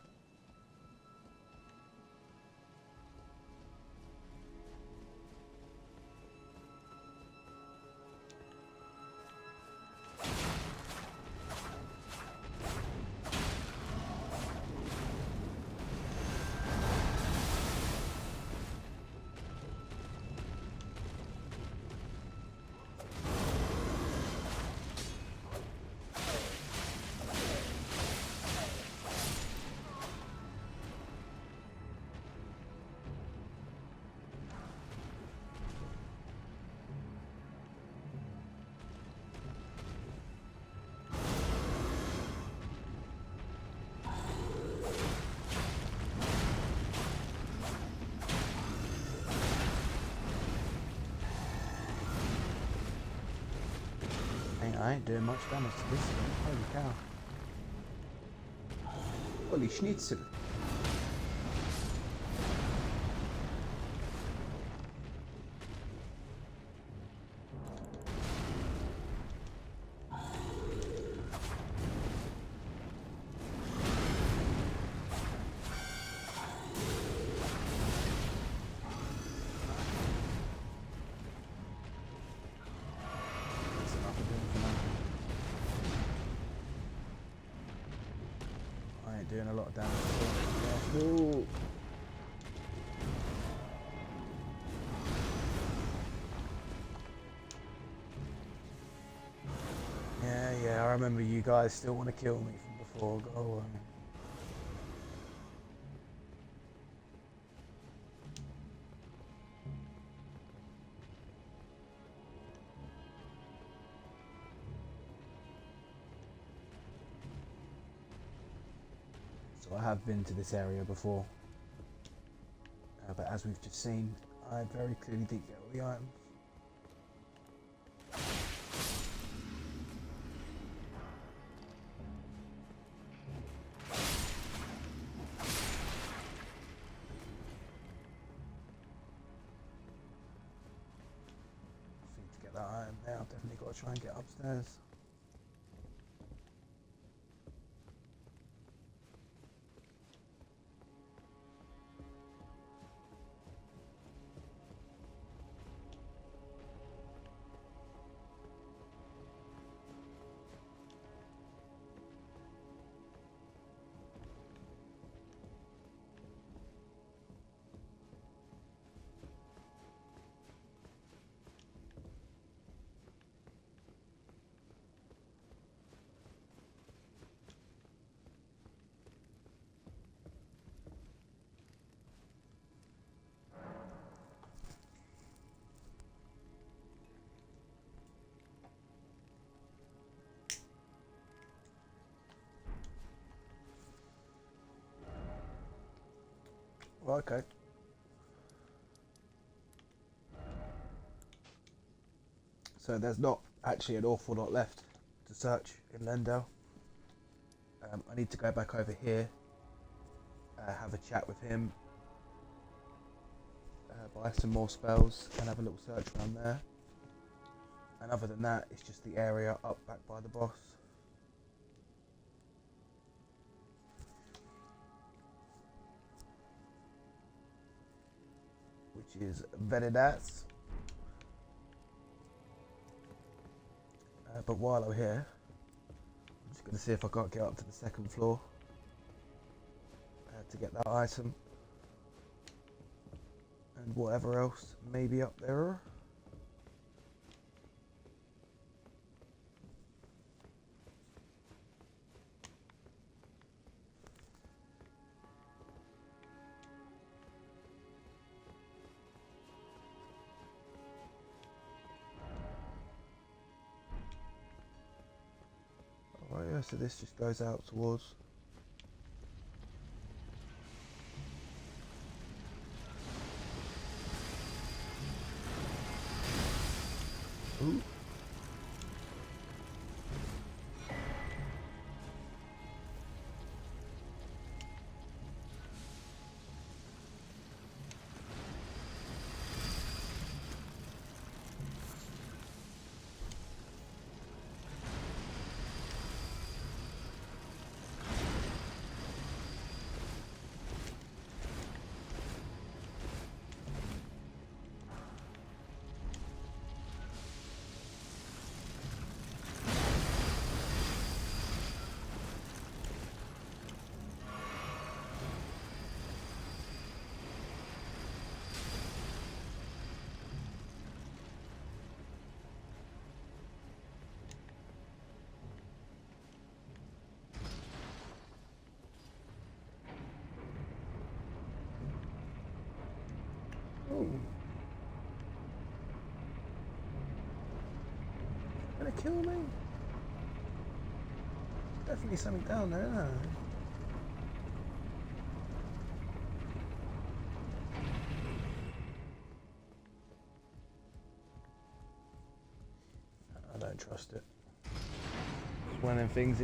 Speaker 2: I ain't doing much damage to this thing. Holy cow. Holy schnitzel. Doing a lot of damage. Ooh. Yeah, I remember you guys still want to kill me from before. Go away. So I have been to this area before, but as we've just seen, I very clearly didn't get all the items. I think to get that item now, I've definitely got to try and get upstairs. Well, okay. So there's not actually an awful lot left to search in Lendell. I need to go back over here, have a chat with him, buy some more spells and have a little search around there. And other than that, it's just the area up back by the boss. Which is very nice. But while I'm here, I'm just going to see if I can't get up to the second floor to get that item. And whatever else may be up there. Alright, yeah, so this just goes out towards Ooh. Ooh. Gonna kill me? Definitely something down there, isn't there? I don't trust it. It's one of them things,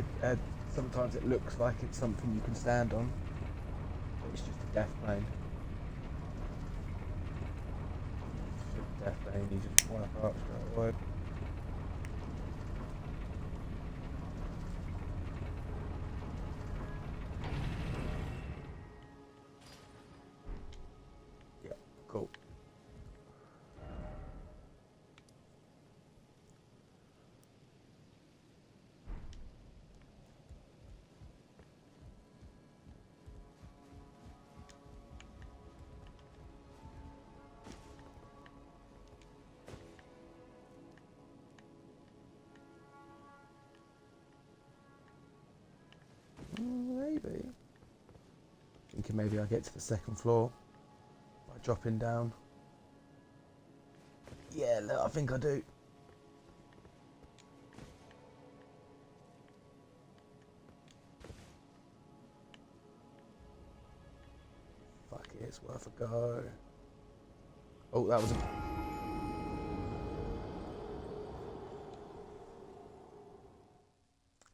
Speaker 2: sometimes it looks like it's something you can stand on, but it's just a death plane. It's just a death plane, you just wipe out straight away. Yeah, cool. Maybe. Thinking maybe I'll get to the second floor by dropping down. Yeah, look, I think I do. Fuck it, it's worth a go. Oh, that was a...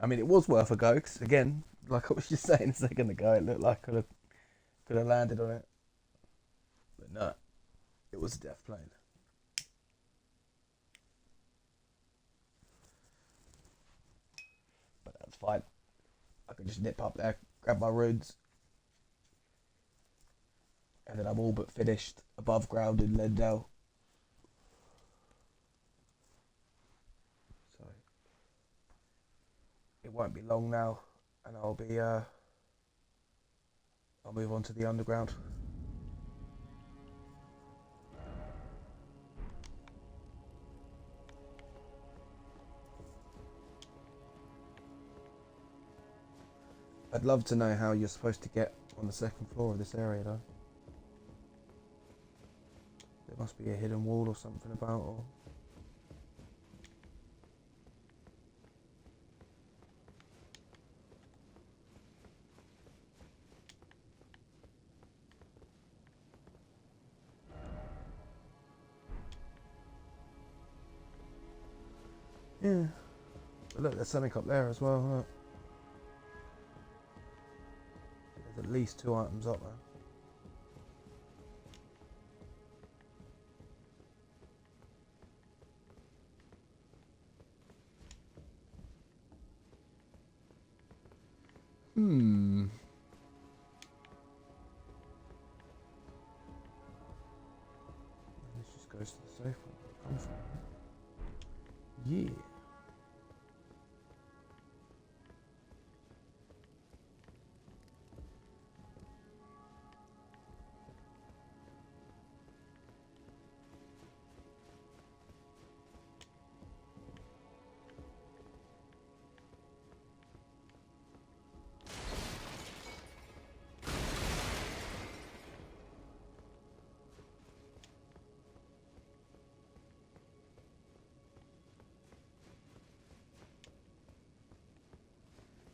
Speaker 2: I mean, it was worth a go, because again, like I was just saying a second ago, it looked like I could have landed on it. But no, it was a death plane. But that's fine. I can just nip up there, grab my runes, and then I'm all but finished above ground in Lendell. So it won't be long now, and I'll move on to the underground. I'd love to know how you're supposed to get on the second floor of this area, though. There must be a hidden wall or something about, or... Yeah. But look, there's something up there as well, look. There's at least 2 items up there. This just goes to the safe one. Come from. Yeah.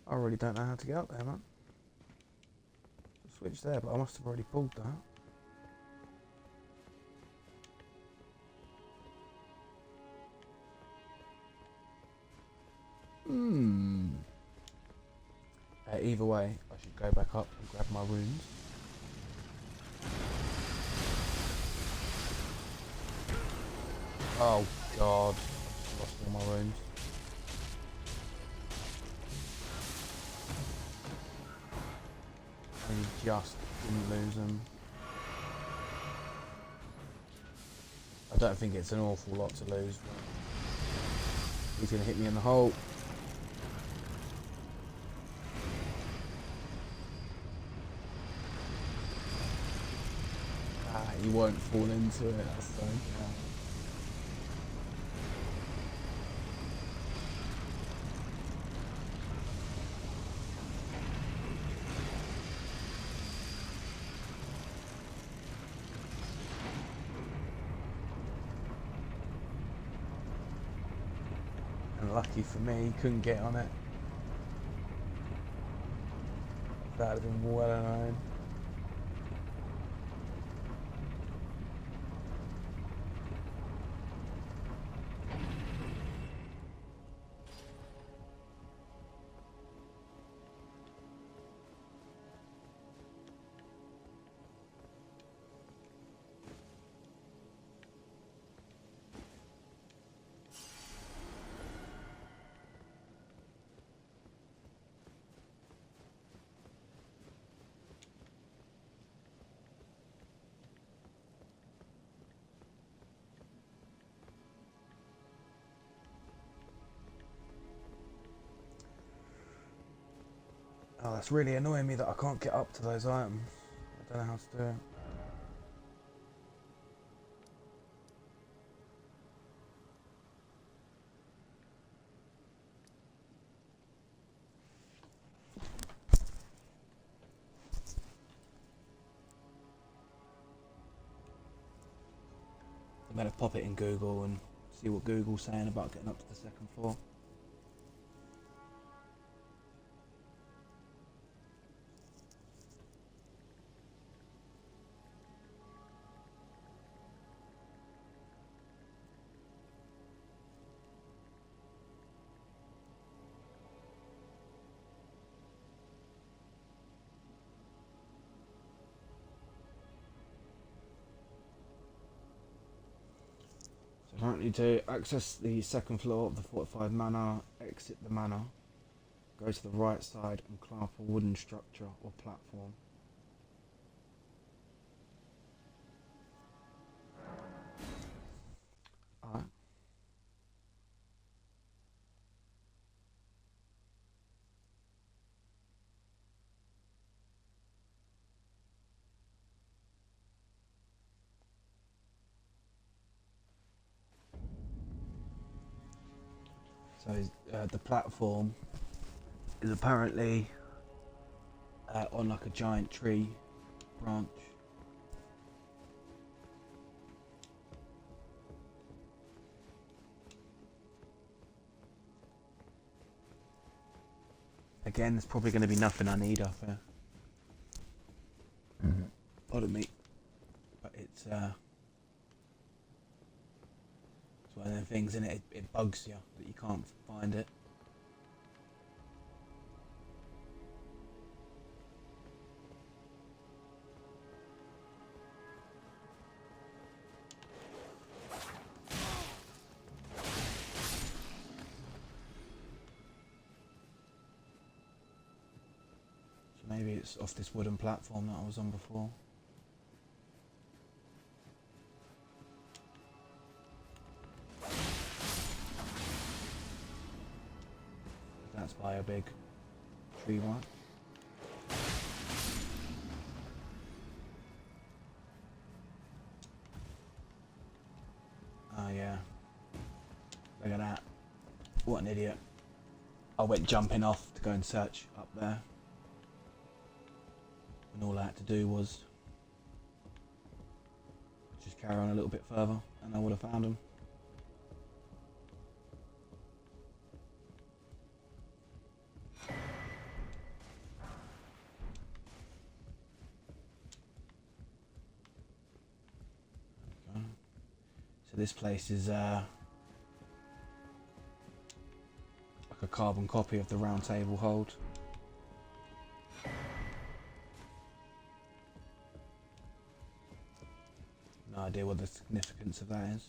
Speaker 2: I really don't know how to get up there, man. Switch there, but I must have already pulled that. Either way, I should go back up and grab my runes. Oh god, I just lost all my runes. And you just didn't lose them. I don't think it's an awful lot to lose. He's going to hit me in the hole. He won't fall into it, that's so yeah. And lucky for me, couldn't get on it. That would have been well annoying. Oh, that's really annoying me that I can't get up to those items. I don't know how to do it. I'm going to pop it in Google and see what Google's saying about getting up to the second floor. Apparently to access the second floor of the fortified manor, exit the manor, go to the right side and climb up a wooden structure or platform. Alright. So the platform is apparently on like a giant tree branch. Again, there's probably going to be nothing I need up here. Pardon me. But it's one of them things, innit? It bugs you that you can't find it. So maybe it's off this wooden platform that I was on before. That's by a big tree one. Oh yeah. Look at that. What an idiot. I went jumping off to go and search up there. And all I had to do was just carry on a little bit further and I would have found them. So this place is like a
Speaker 1: carbon copy of the round table hold. No idea what the significance of that is.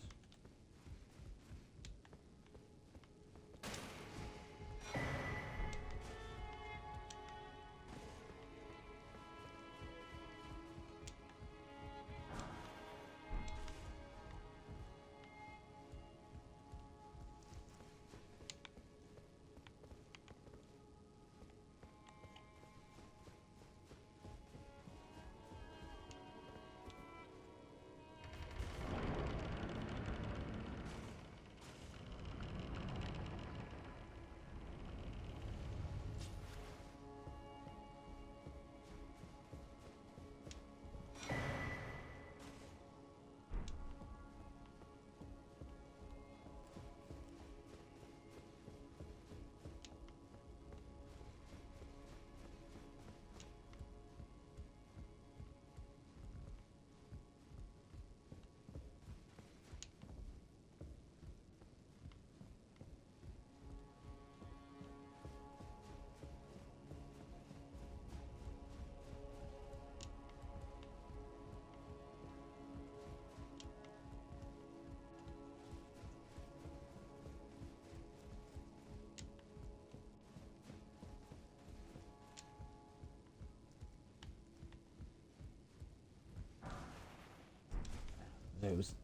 Speaker 1: It was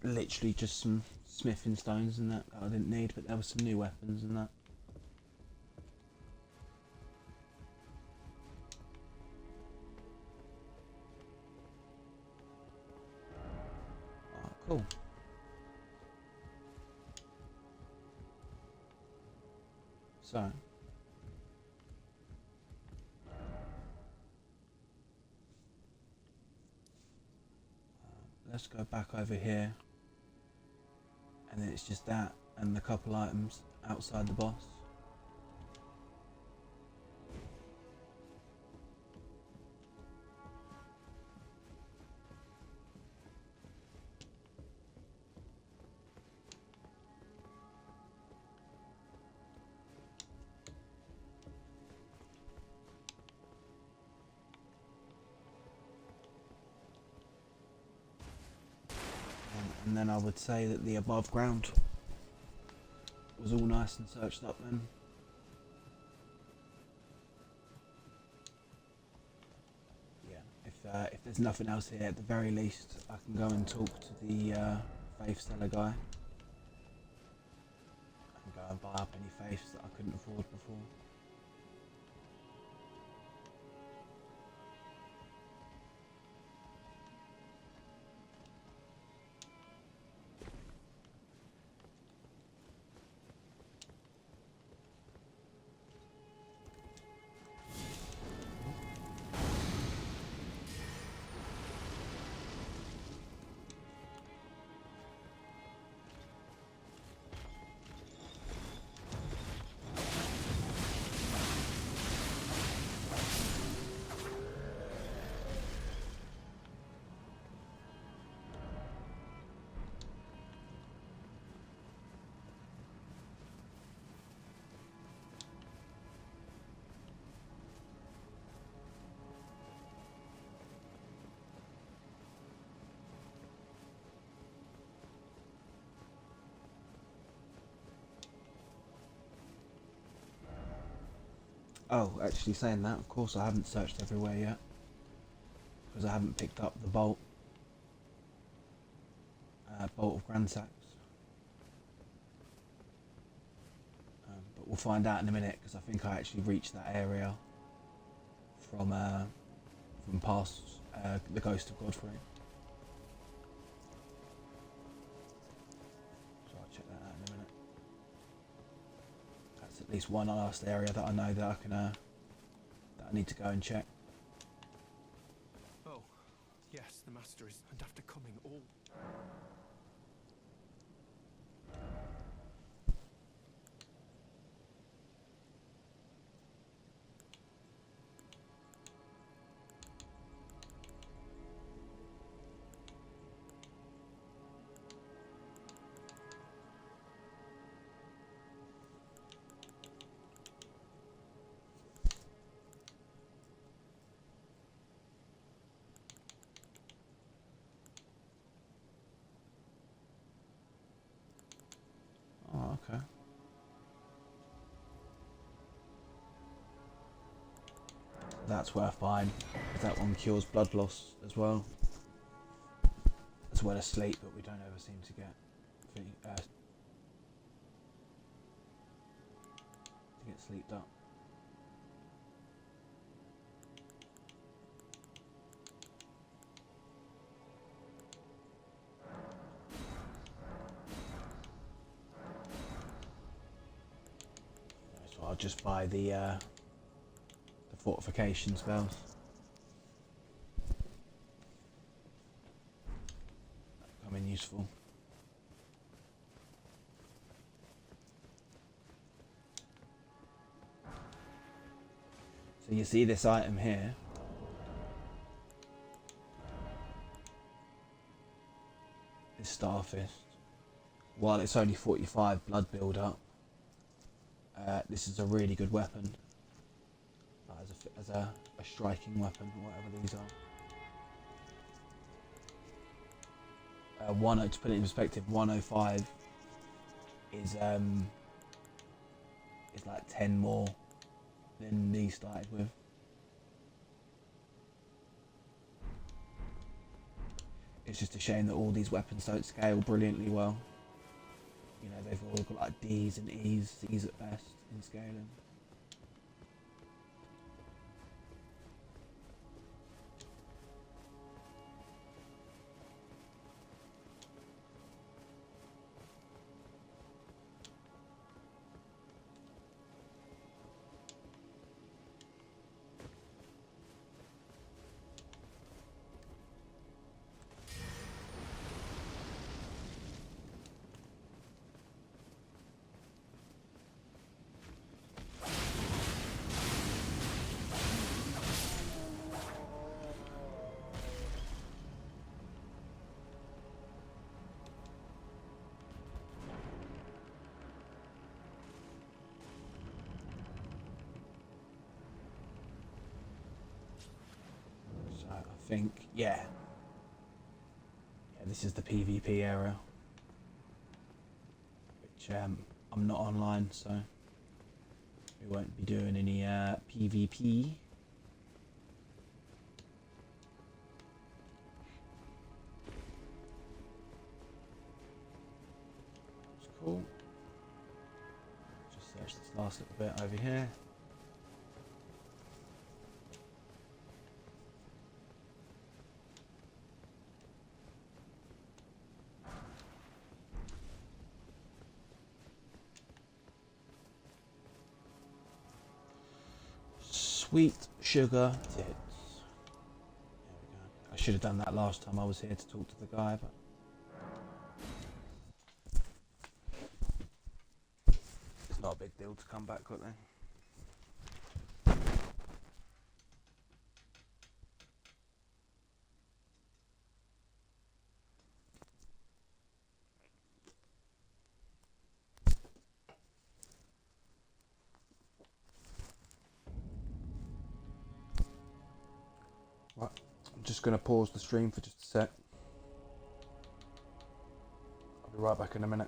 Speaker 1: literally just some smithing stones and that I didn't need, but there were some new weapons and that. Oh, cool. So, let's go back over here, and then it's just that and a couple items outside the boss. And then I would say that the above ground was all nice and searched up then. Yeah, if there's nothing else here, at the very least I can go and talk to the faith seller guy and go and buy up any faiths that I couldn't afford before. Oh, actually saying that, of course I haven't searched everywhere yet, because I haven't picked up the bolt of Gransax. But we'll find out in a minute, because I think I actually reached that area from past the Ghost of Godfrey. So I'll check that out in a minute. That's at least one last area that I know that I can that I need to go and check.
Speaker 3: Oh, yes, the master is, and after coming all.
Speaker 2: That's worth buying, because that one cures blood loss as well. As well as sleep, but we don't ever seem to get sleeped up. So I'll just buy the fortification spells. Come in useful. So you see this item here. This Starfist. While it's only 45 blood build up, this is a really good weapon. As a striking weapon, whatever these are. To put it in perspective, 105 is like 10 more than these started with. It's just a shame that all these weapons don't scale brilliantly well. You know, they've all got like D's and E's, C's at best in scaling. I think, yeah, this is the PvP era, which I'm not online, so we won't be doing any PvP. It's cool. Just search this last little bit over here. Sweet sugar tits. There we go. I should have done that last time I was here to talk to the guy, but it's not a big deal to come back quickly. Right, I'm just going to pause the stream for just a sec. I'll be right back in a minute.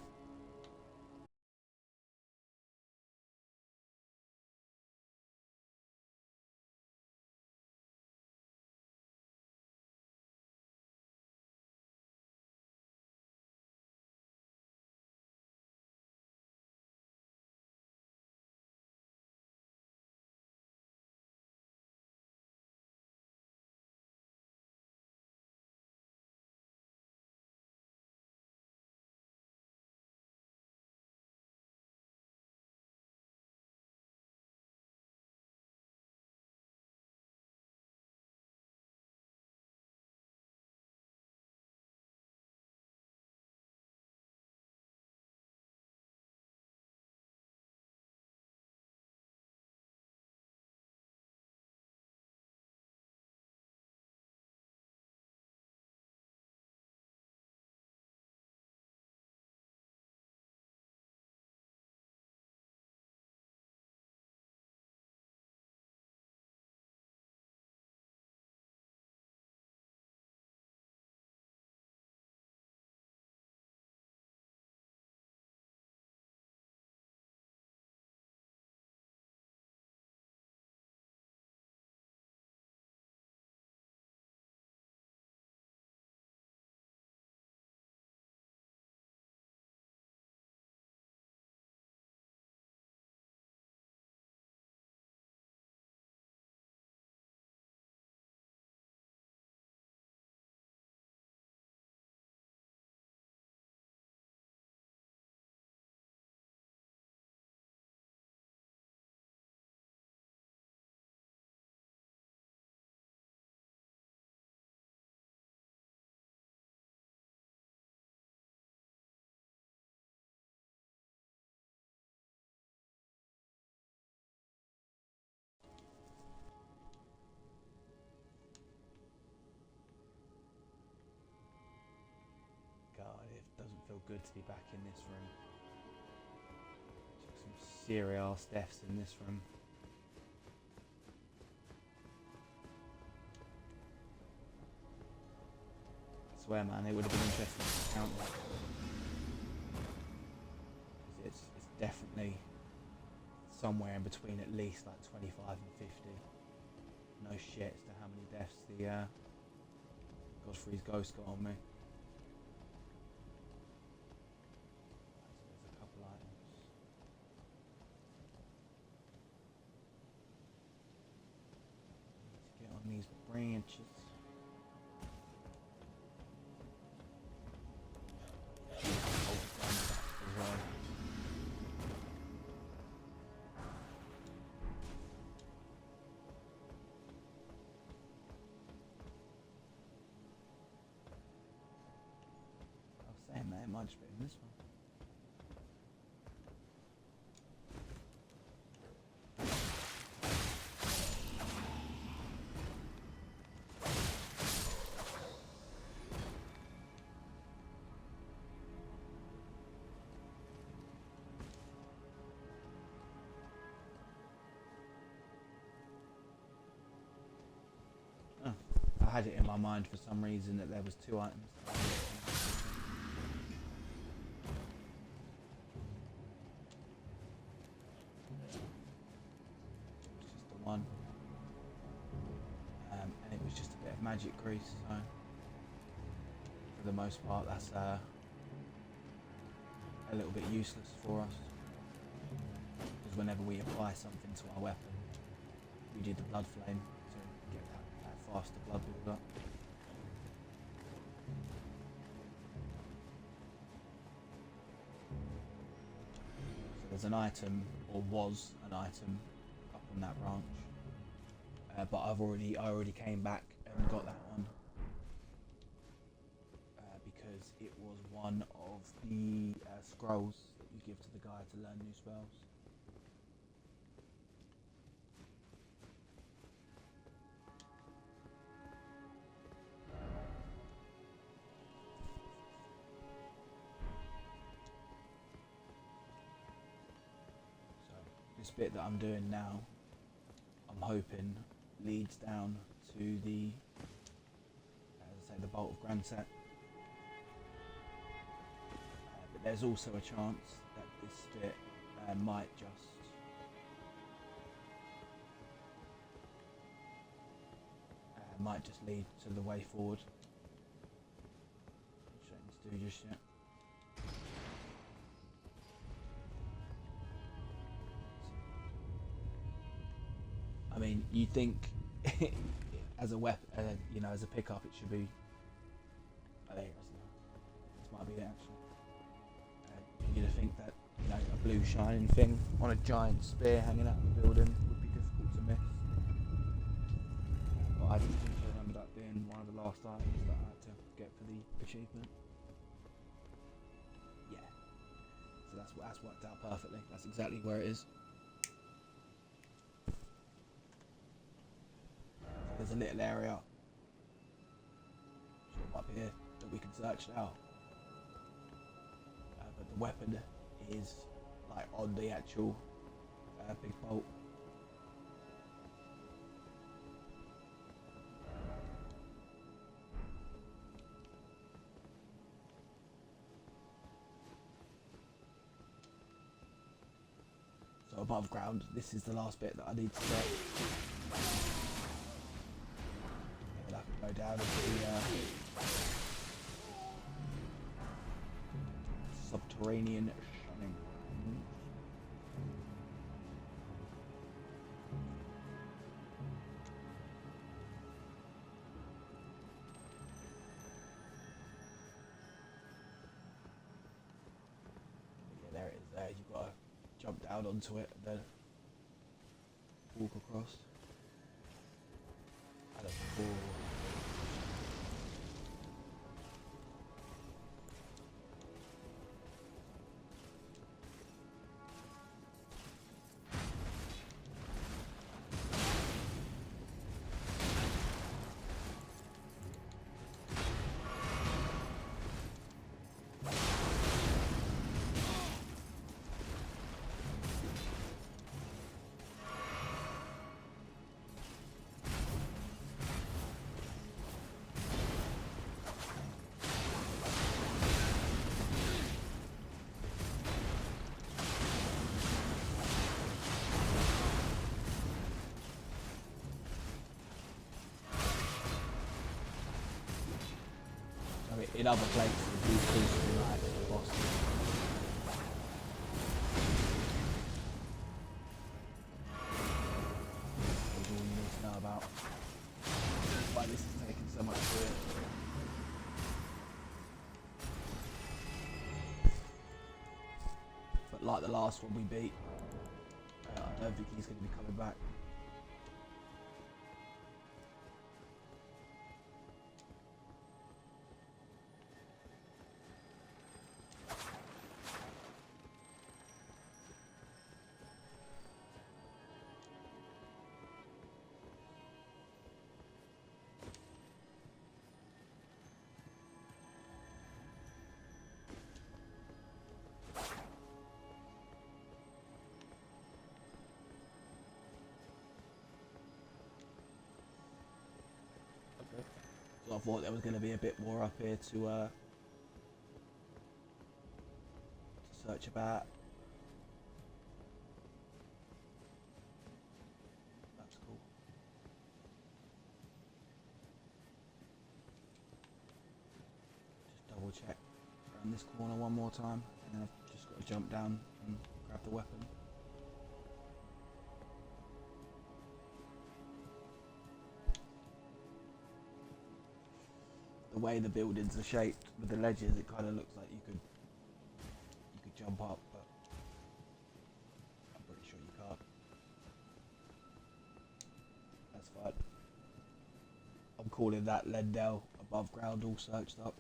Speaker 2: good to be back in this room. Took some serious deaths in this room. I swear, man, it would have been interesting to count that. Because it's definitely somewhere in between at least like 25 and 50. No shit as to how many deaths the Godfrey's ghost got on me. There's a couple items. Need to get on these branches. As well. I was saying that it might just be in this one. I had it in my mind for some reason that there was 2 items. It's just the one. And it was just a bit of magic grease, so for the most part that's a little bit useless for us. Because whenever we apply something to our weapon, we do the blood flame to get that faster blood build up. So there's an item, or was an item, up on that branch, but I already came back and got that one because it was one of the scrolls that you give to the guy to learn new spells. This bit that I'm doing now, I'm hoping leads down to the, as I say, the Bolt of Granset. But there's also a chance that this bit might just lead to the way forward. Which I need to do just yet. I mean, you think as a weapon, as a pickup, it should be. Oh, there it is. This might be it actually. You'd think that a blue shining thing on a giant spear hanging out of the building would be difficult to miss. But I just think I remember that being one of the last items that I had to get for the achievement. Yeah. So that's worked out perfectly. That's exactly where it is. There's a little area, sort of up here, that we can search now. But the weapon is like on the actual big bolt. So above ground, this is the last bit that I need to get. And I can go down into the subterranean shunning. Yeah, there it is. There, you've got to jump down onto it and then walk across. And a cool. in other places, these beasts are like the bosses. That's all you need to know about why this is taking so much to it. But like the last one we beat, I don't think he's going to be coming back. So I thought there was going to be a bit more up here to search about. That's cool. Just double check around this corner one more time, and then I've just got to jump down and grab the weapon. The way the buildings are shaped with the ledges, it kind of looks like you could jump up, but I'm pretty sure you can't. That's fine. I'm calling that Lendell above ground all searched up.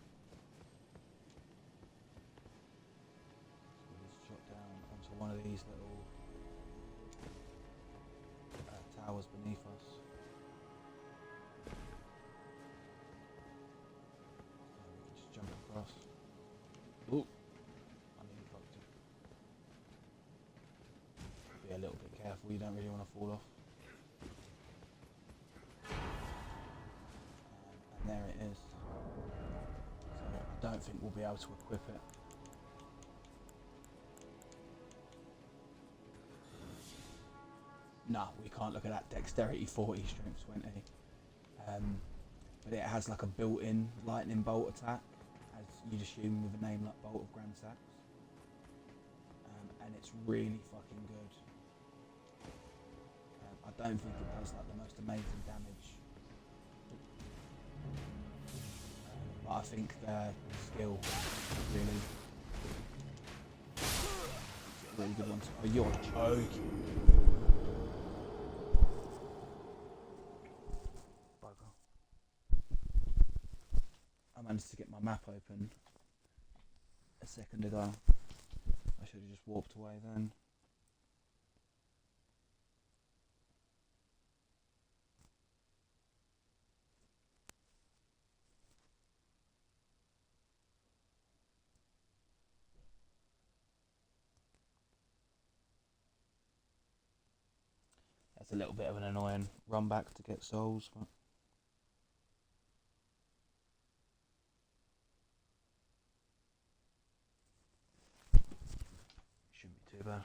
Speaker 2: So we just shot down onto one of these little towers beneath us. Jump across. Ooh, I nearly fucked it. Be a little bit careful, you don't really want to fall off. And there it is. So I don't think we'll be able to equip it. Nah, we can't look at that. Dexterity 40, strength 20. But it has like a built-in lightning bolt attack, as you'd assume with a name like Bolt of Grand Sax. And it's really fucking good. I don't think it does like the most amazing damage. But I think the skill is really good one. Oh, you're joking. Bugger. I managed to get my map open a second ago. I should have just warped away then. That's a little bit of an annoying run back to get souls, but shouldn't be too bad.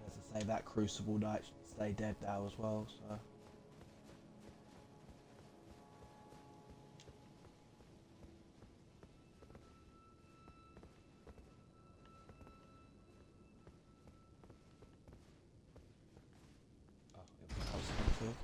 Speaker 2: As I say, that Crucible Knight should stay dead now as well, so. Oh, it was outside too.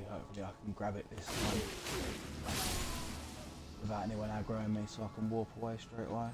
Speaker 2: Hopefully I can grab it this time without anyone aggroing me, so I can warp away straight away.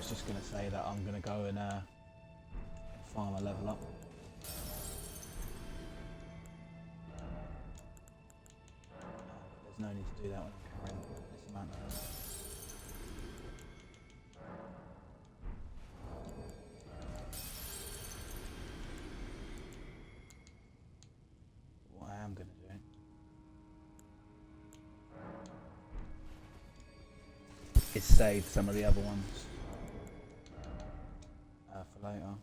Speaker 2: was just going to say that I'm going to go and farm a level up. But there's no need to do that when I'm carrying this amount of them. What I am going to do is save some of the other ones for later.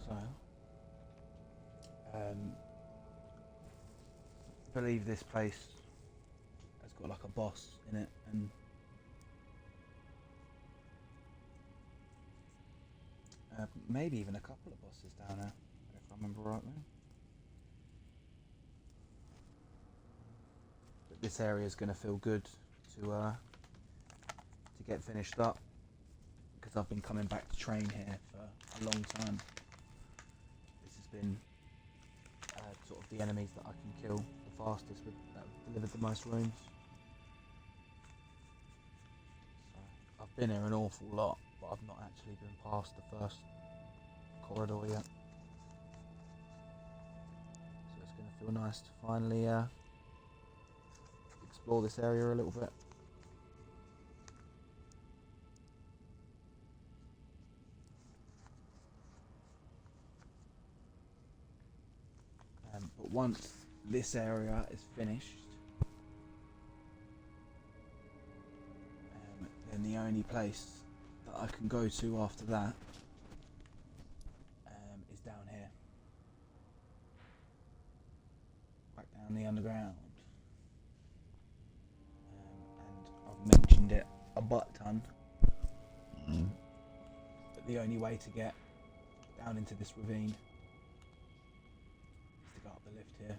Speaker 2: So, I believe this place has got like a boss in it, and maybe even a couple of bosses down there, if I remember rightly. But this area is going to feel good to get finished up, because I've been coming back to train here for a long time. This has been sort of the enemies that I can kill the fastest with, that have delivered the most rooms. So I've been here an awful lot, but I've not actually been past the first corridor yet. So it's going to feel nice to finally explore this area a little bit. But once this area is finished, then the only place that I can go to after that is down here, back down the underground. And I've mentioned it a butt ton, but the only way to get down into this ravine is to go up the lift here.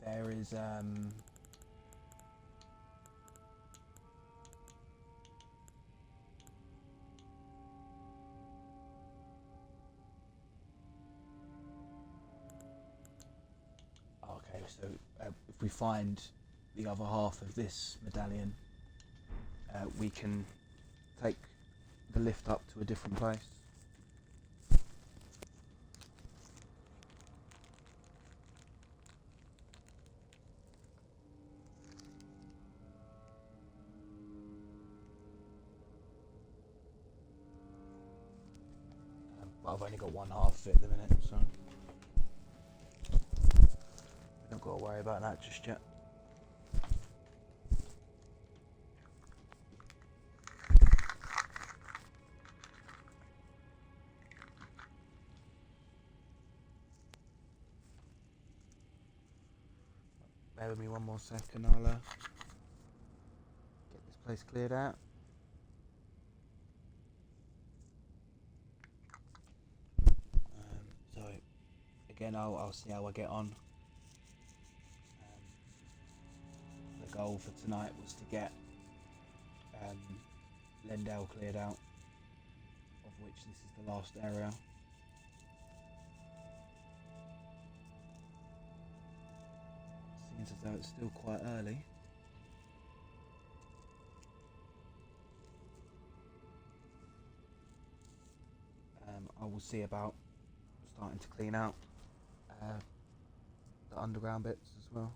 Speaker 2: There is okay, so if we find the other half of this medallion, we can take the lift up to a different place. But I've only got one half of it at the minute, so we don't got to worry about that just yet. Bear with me one more second, I'll get this place cleared out. So again, I'll see how I get on. The goal for tonight was to get Lendale cleared out, of which this is the last area. Seems as though it's still quite early. I will see about starting to clean out the underground bits as well.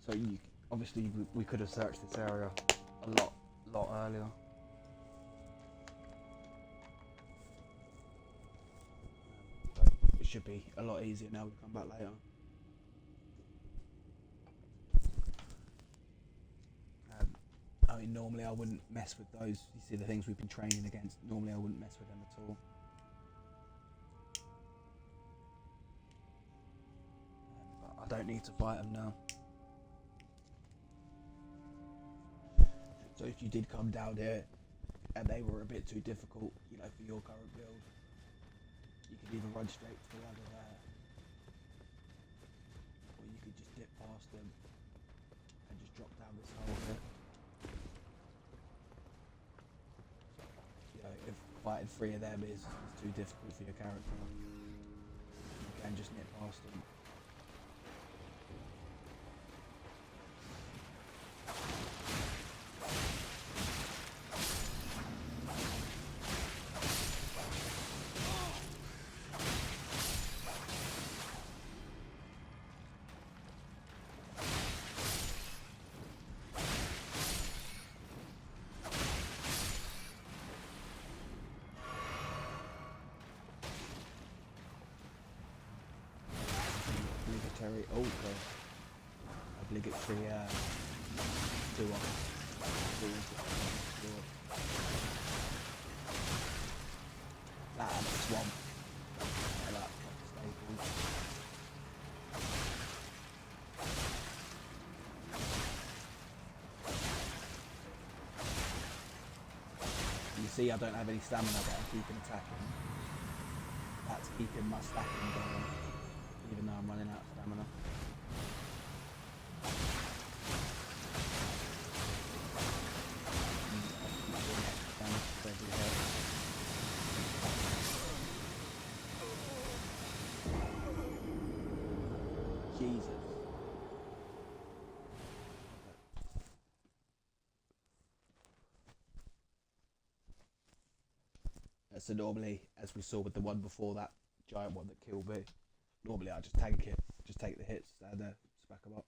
Speaker 2: So obviously we could have searched this area a lot earlier. But it should be a lot easier now we come back later. I mean, normally I wouldn't mess with those. You see the things we've been training against. Normally I wouldn't mess with them at all. But I don't need to fight them now. So if you did come down here and they were a bit too difficult, you know, for your current build, you could either run straight to the ladder there, or you could just dip past them and just drop down this hole here. You know, if fighting 3 of them is too difficult for your character, you can just nip past them. Obligatory do that and a swamp. I like staples. You see I don't have any stamina, but I'm keeping attacking. That's keeping my stacking going, even though I'm running out of stamina. Jesus. So normally, as we saw with the one before that giant one that killed me, normally I just tank it, just take the hits, stand there, smack them up.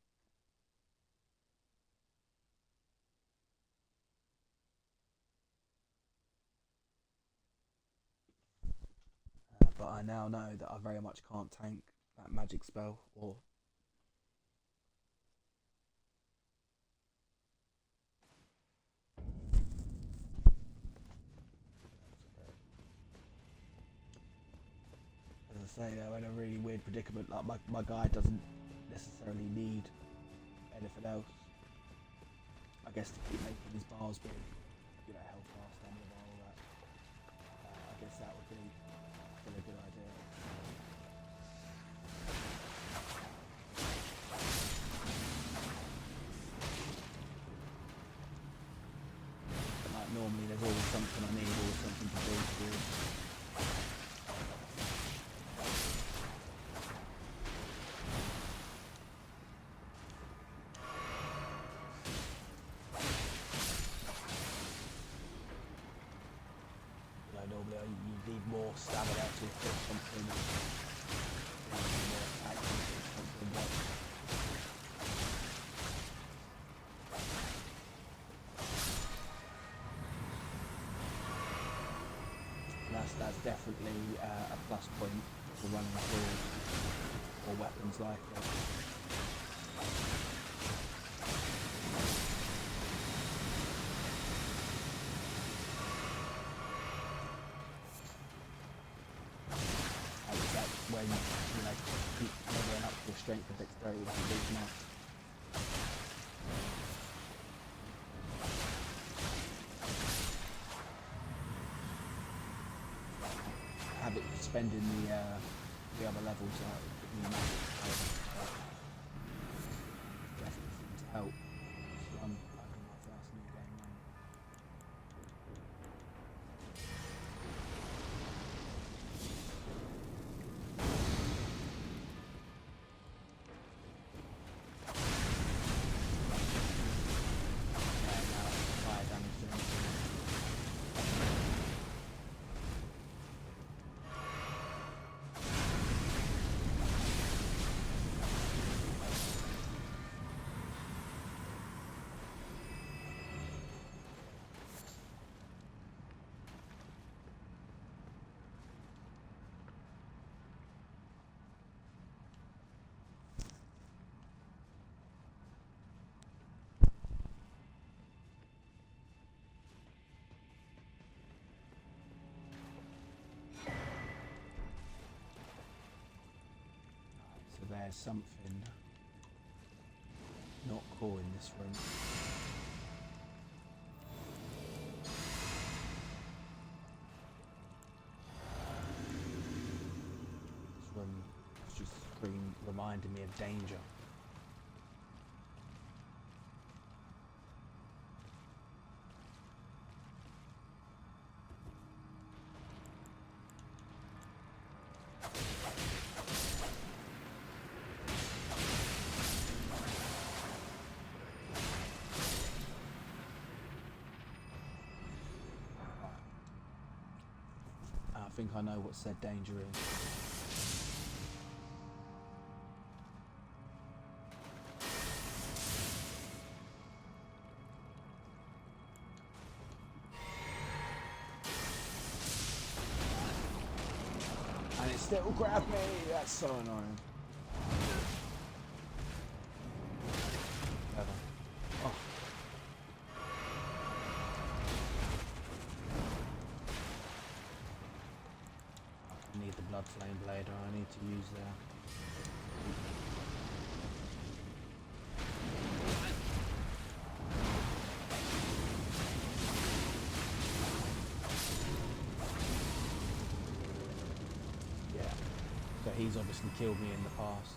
Speaker 2: But I now know that I very much can't tank that magic spell or as I say, they're in a really weird predicament. Like my guy doesn't necessarily need anything else. I guess to keep making his bars big, you know, health bar, stamina bar, all that. I guess that would be still a good idea. But like normally there's always something I need, always something to do. Normally you need more stamina to hit something, more attack to hit something, but that's definitely a plus point for running swords or weapons like it. When you know keep leveling up your strength and dexterity with a big mouth. Have it spending the other levels out in the magic definitely seems to help this run over my first new game run. There's something not cool in this room. This room has just reminded me of danger. I think I know what said danger is. And it still grabbed me! That's so annoying. Clever. Oh. I need the blood flame blade, or I need to use yeah. So he's obviously killed me in the past.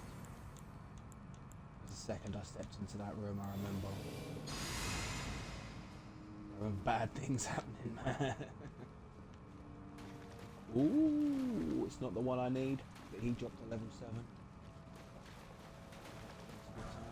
Speaker 2: The second I stepped into that room, I remember. There were bad things happening, man. Ooh, it's not the one I need, but he dropped to level 7. That's a good sign.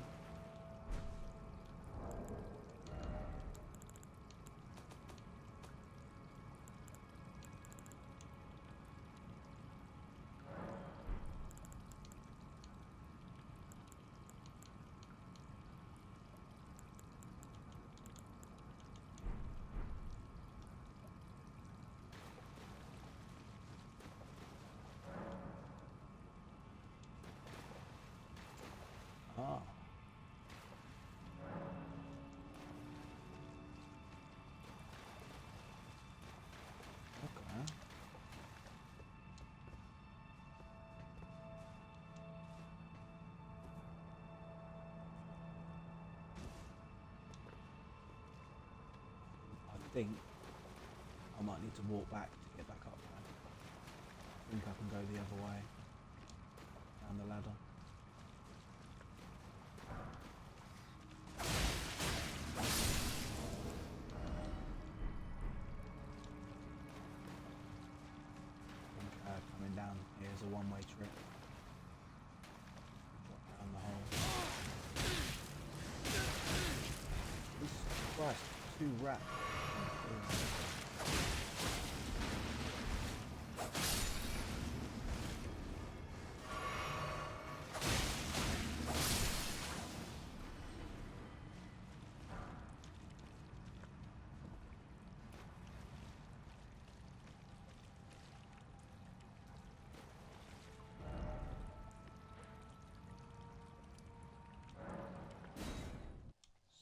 Speaker 2: Ah. Okay. I think I might need to walk back to get back up there. I think I can go the other way. Down the ladder. Coming down here is a one-way trip. Drop down the hole. Jesus Christ, 2 rats.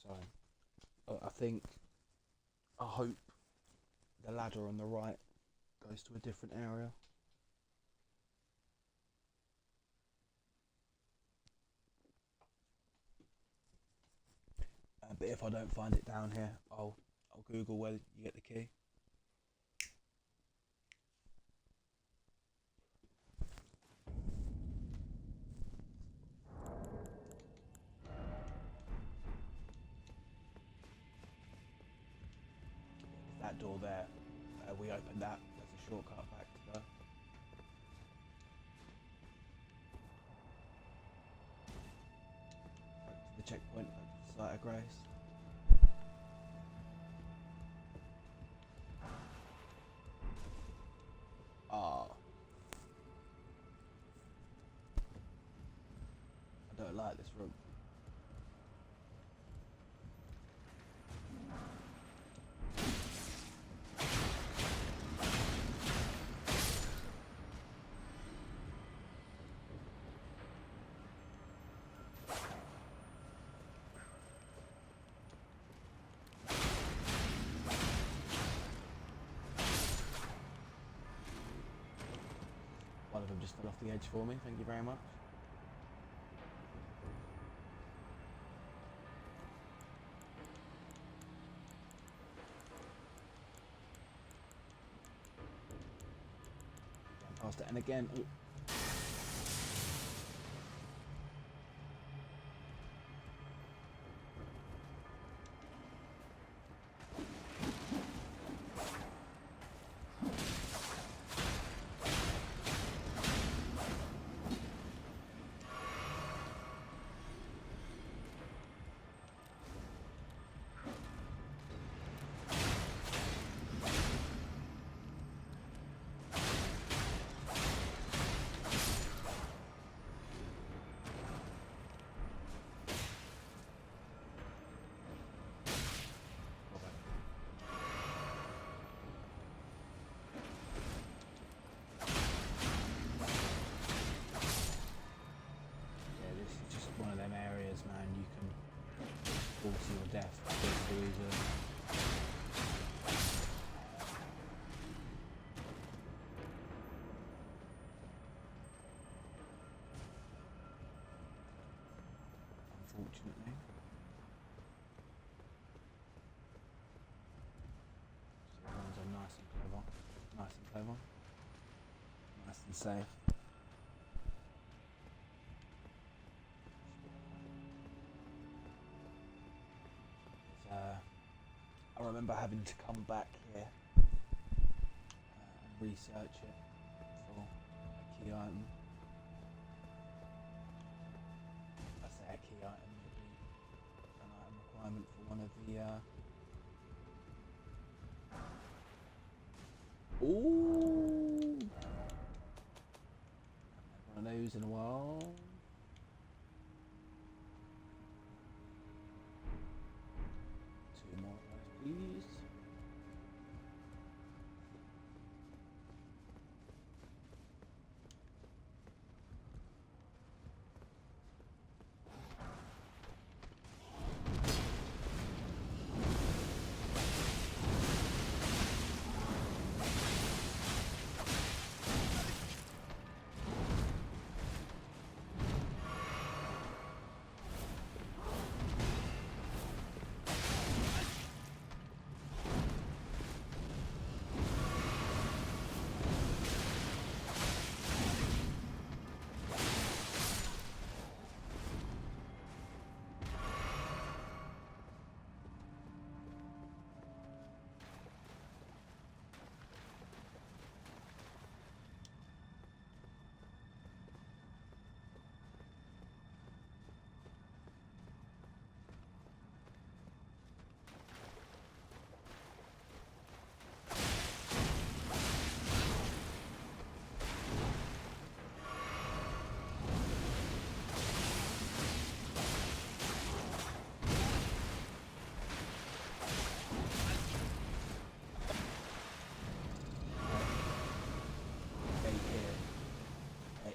Speaker 2: So, I hope the ladder on the right goes to a different area. But if I don't find it down here, I'll Google where you get the key. That door there, we opened that. There's a shortcut back to the checkpoint at the site of grace. Ah. I don't like this room. One of them just fell off the edge for me, thank you very much. faster. And again, oh, yeah, this is just one of them areas, man. You can fall to your death too easily. Unfortunately. So the ones are nice and clever. Nice and clever. Nice and safe. I remember having to come back here and research it for a key item. I say a key item, it'd be an item requirement for one of the ooh, haven't had one of those in a while. Two more of those, please.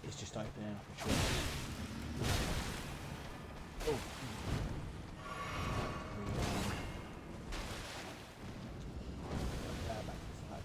Speaker 2: It's just opening up a tree. Oh. Back to the side.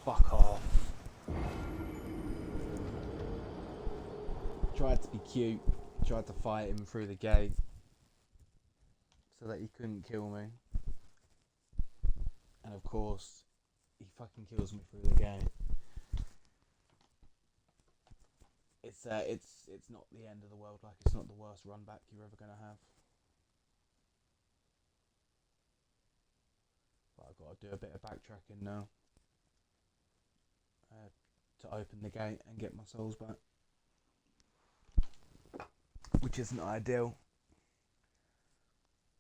Speaker 2: Fuck off. Tried to be cute, tried to fight him through the gate so that he couldn't kill me. And of course, he fucking kills me through the gate. It's not the end of the world, like it's not the worst run back you're ever gonna have. But I've got to do a bit of backtracking now. To open the gate and get my souls back, which isn't ideal.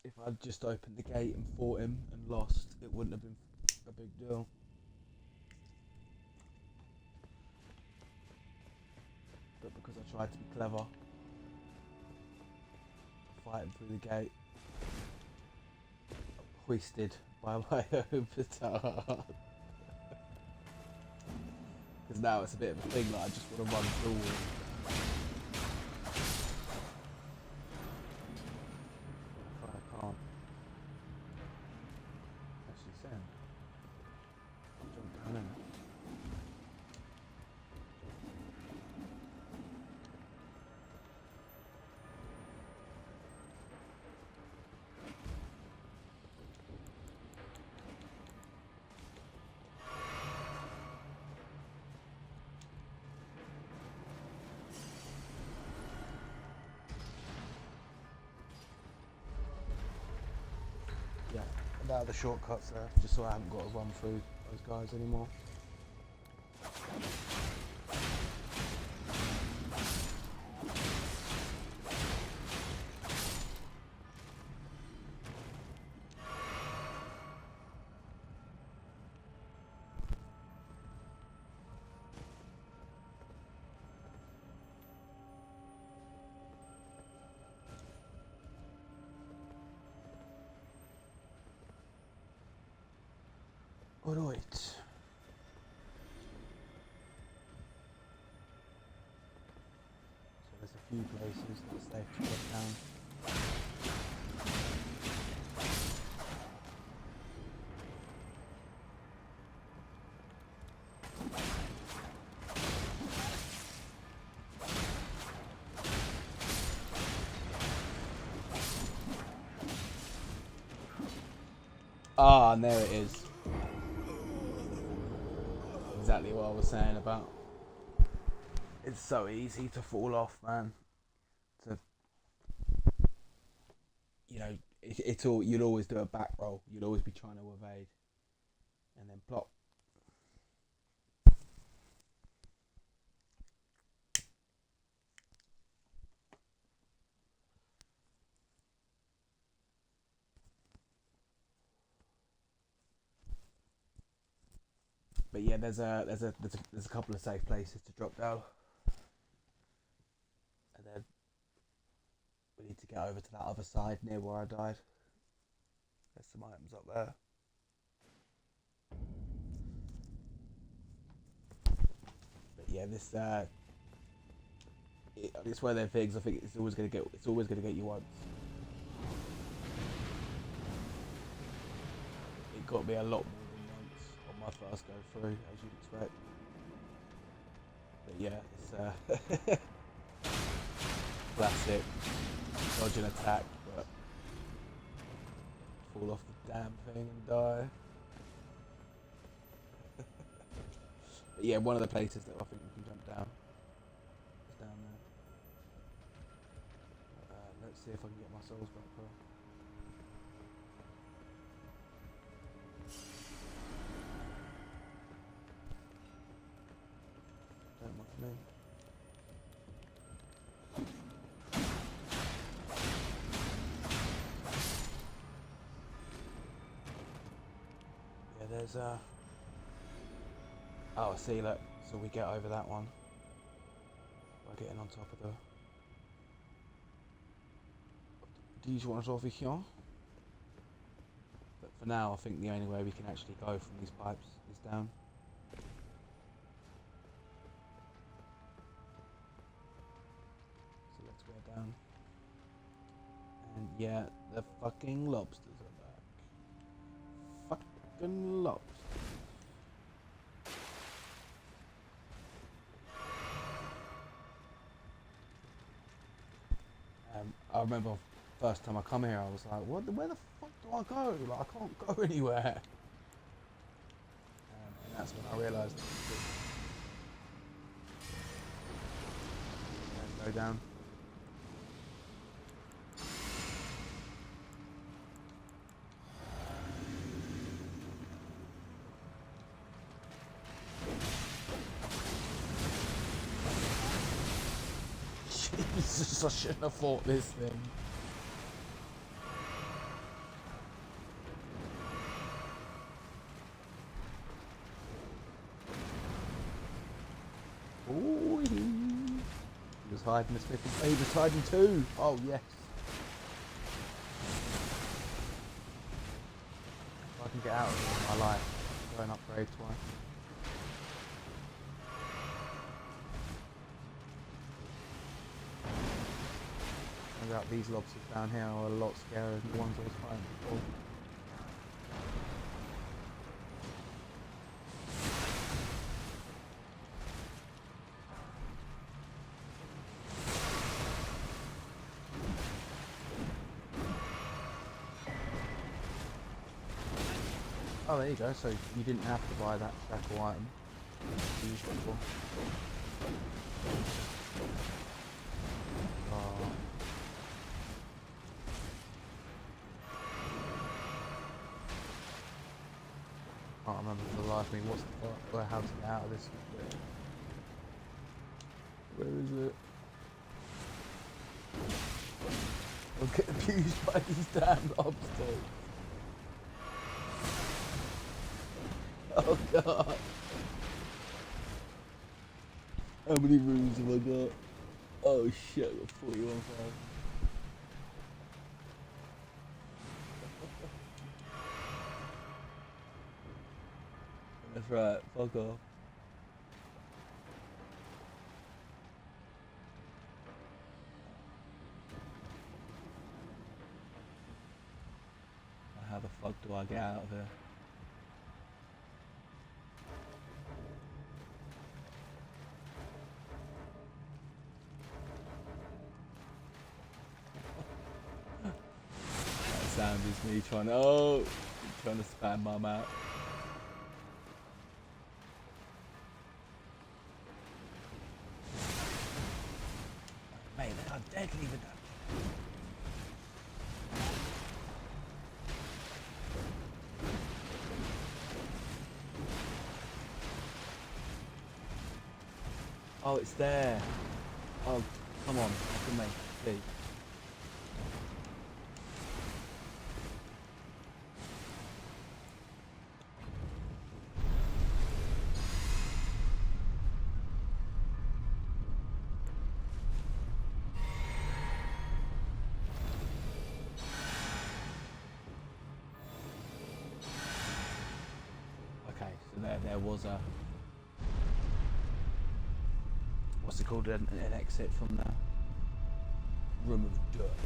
Speaker 2: If I'd just opened the gate and fought him and lost, it wouldn't have been a big deal. But because I tried to be clever, fighting through the gate. Hoisted by my own petard. Because now it's a bit of a thing that I just want to run through. I can't. Actually, Sam. Jump down in it. Yeah, now the shortcuts there, just so I haven't got to run through those guys anymore. Alright. So there's a few places that are safe to get down. Ah, and there it is. Exactly what I was saying about. It's so easy to fall off, man. It's all. You'd always do a back roll. You'd always be trying to evade, and then plop. But yeah, there's a couple of safe places to drop down, and then we need to get over to that other side near where I died. There's some items up there. But yeah, it's one of them things. I think it's always gonna get you once. It got me a lot more than once on my first go through, as you'd expect. But yeah, it's classic dodge and attack, but fall off the damn thing and die. But yeah, one of the places that I think we can jump down is down there. Let's see if I can get my souls back for. Don't mind me. Yeah, there's oh, I see, look. So we get over that one by getting on top of the. These ones over here. But for now, I think the only way we can actually go from these pipes is down. So let's go down. And yeah, the fucking lobsters are back. Fucking lobsters. I remember first time I come here, I was like, where the fuck do I go? Like, I can't go anywhere. And that's when I realised that go down. Jesus, I shouldn't have fought this thing. Ooh, he was hiding the Smith. He was hiding too. Oh yes. can get out of it in my life. Go and upgrade twice. Turns out these lobsters down here are a lot scarier than the ones I was fighting before. Oh, there you go. So you didn't have to buy that shackle item. You used it for. Oh. Can't remember for the life of me what's the how to get out of this bit. Where is it? I'll get abused by these damn lobsters. Oh god. How many rooms have I got? Oh shit, I've got 41,000. That's right, fuck off. How the fuck do I get out of here? That sound is me trying to spam my map. Mate, they are deadly with that. Oh, it's there. Oh, come on, I can make it, please. Okay, so there was a, what's it called, an exit from the room of dirt.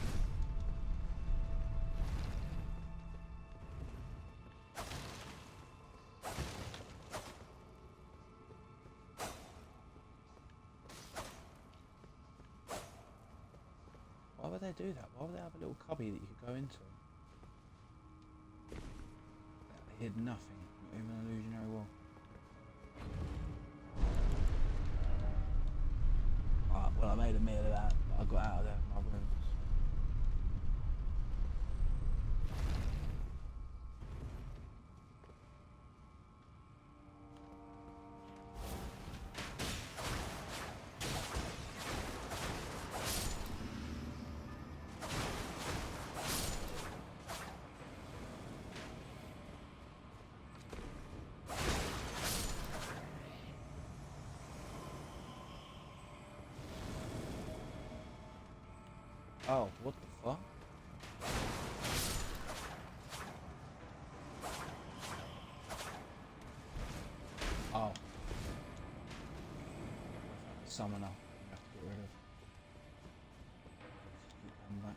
Speaker 2: Why would they do that? Why would they have a little cubby that you could go into? They hid nothing, not even an illusionary wall. Well, I made a meal of that, but I got out of there with my rooms. Oh, what the fuck? Oh. Summoner. I have to get rid of. Keep coming back.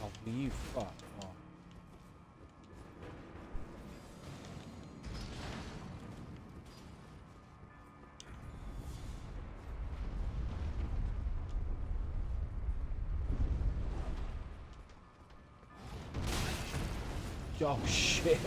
Speaker 2: Oh, you fuck off. Oh shit!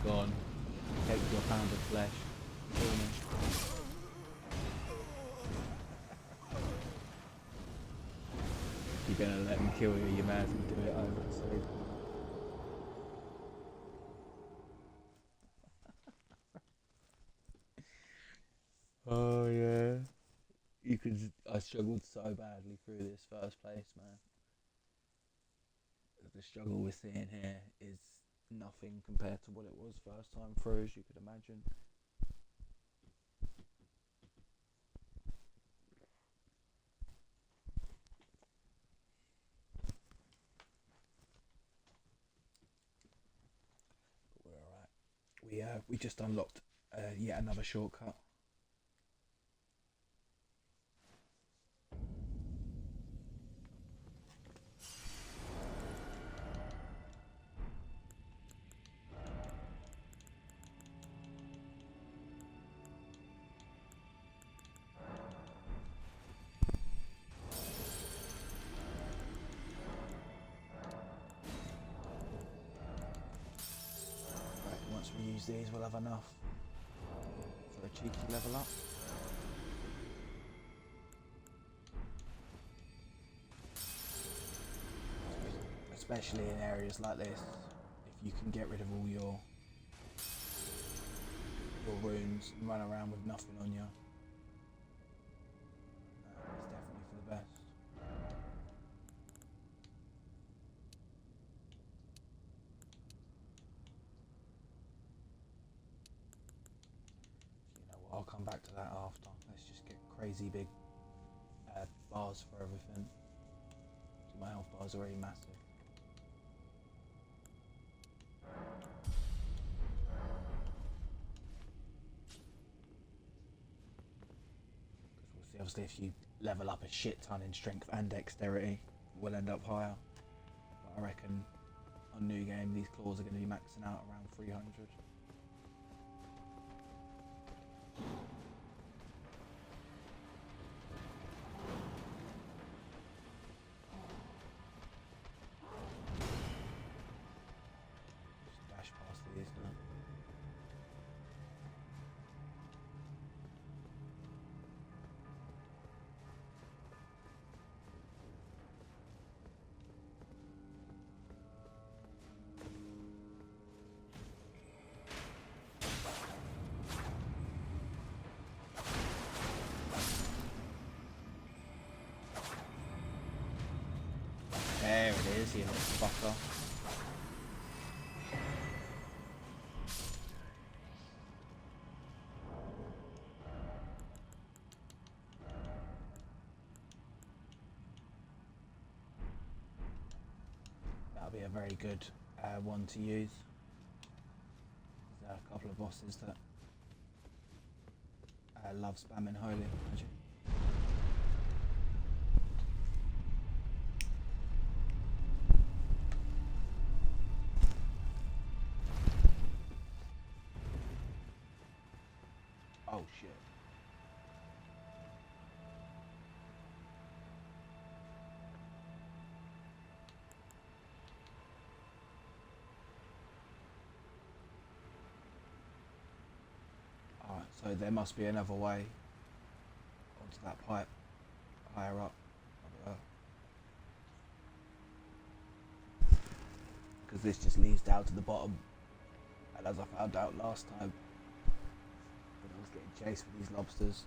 Speaker 2: gone. Take your pound of flesh. Kill me. If you're gonna let me kill you, you may as well do it over the sleep. Oh yeah. I struggled so badly through this first place, man. The struggle we're seeing here is nothing compared to what it was first time through, as you could imagine. But we're alright. We just unlocked yet another shortcut. Once we use these, we'll have enough for a cheeky level up. Especially in areas like this, if you can get rid of all your runes and run around with nothing on you, it's definitely for the best. You know what, I'll come back to that after. Let's just get crazy big bars for everything. So my health bars are already massive. Because we'll see, obviously if you level up a shit ton in strength and dexterity, we'll end up higher. But I reckon on new game these claws are going to be maxing out around 300. There it is, you little fucker. That'll be a very good one to use. There's a couple of bosses that love spamming holy magic. Oh shit. Alright, so there must be another way onto that pipe higher up. Because this just leads down to the bottom. And as I found out last time, when I was getting chased with these lobsters,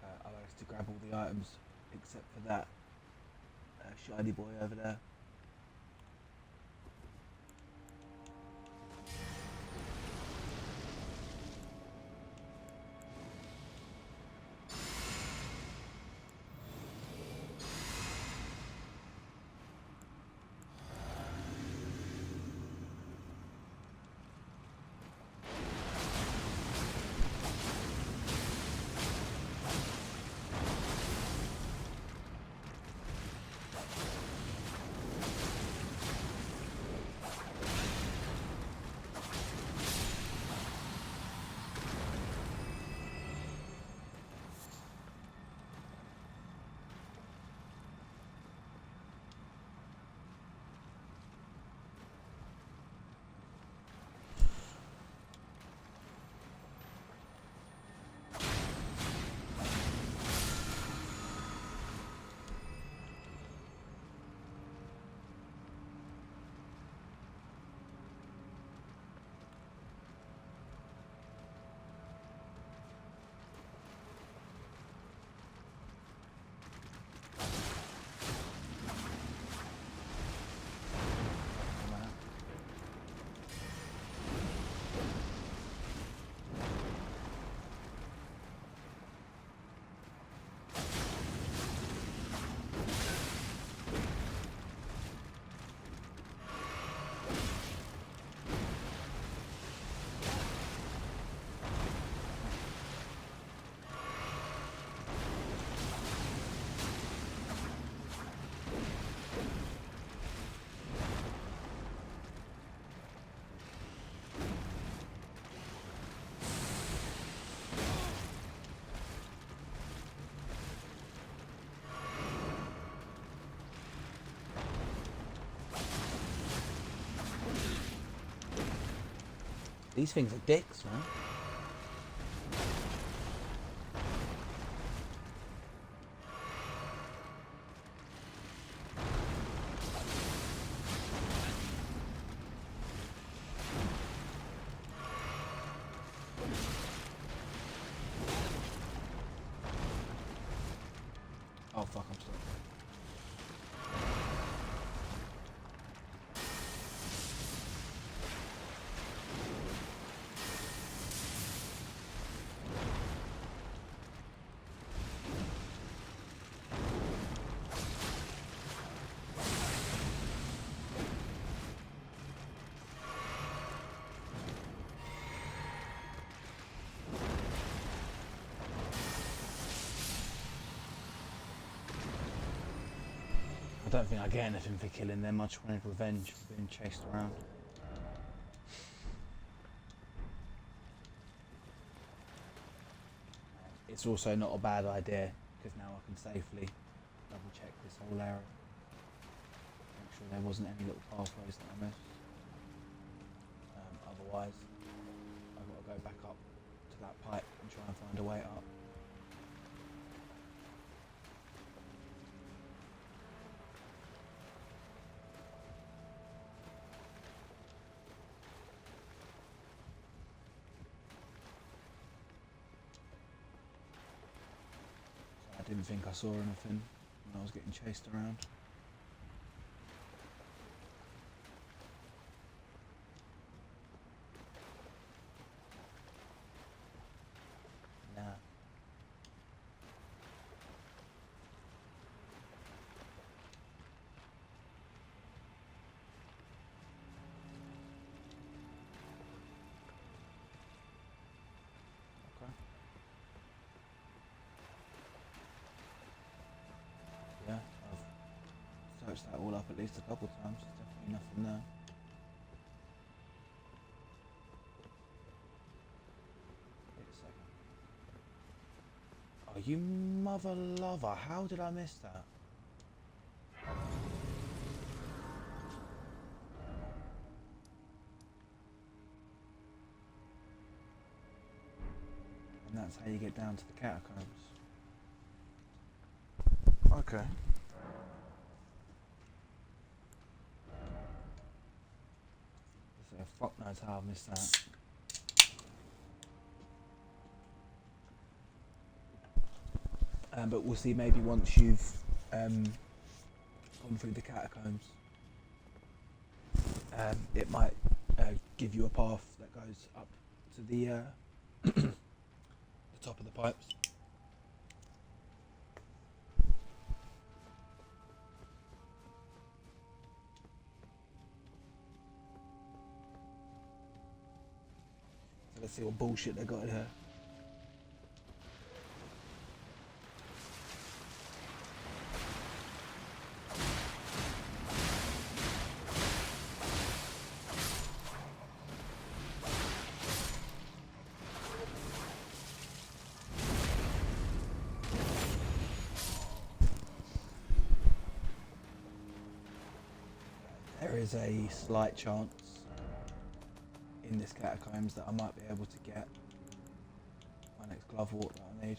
Speaker 2: I managed to grab all the items except for that shiny boy over there. These things are dicks, man. Oh fuck, I'm stuck. I don't think I get anything for killing them. I just wanted revenge for being chased around. It's also not a bad idea because now I can safely double check this whole area. Make sure there wasn't any little pathways that I missed. Otherwise, I've got to go back up to that pipe and try and find a way up. I didn't think I saw anything when I was getting chased around. Nah. Okay. Yeah, I've searched that all up at least a couple of times. There's definitely nothing there. Wait a second. Oh, you mother lover! How did I miss that? And that's how you get down to the catacombs. Okay. So fuck knows how I missed that. But we'll see maybe once you've gone through the catacombs, it might give you a path that goes up to the the top of the pipes. So let's see what bullshit they got in here. There is a slight chance in this catacombs that I might be able to get my next glove wart that I need.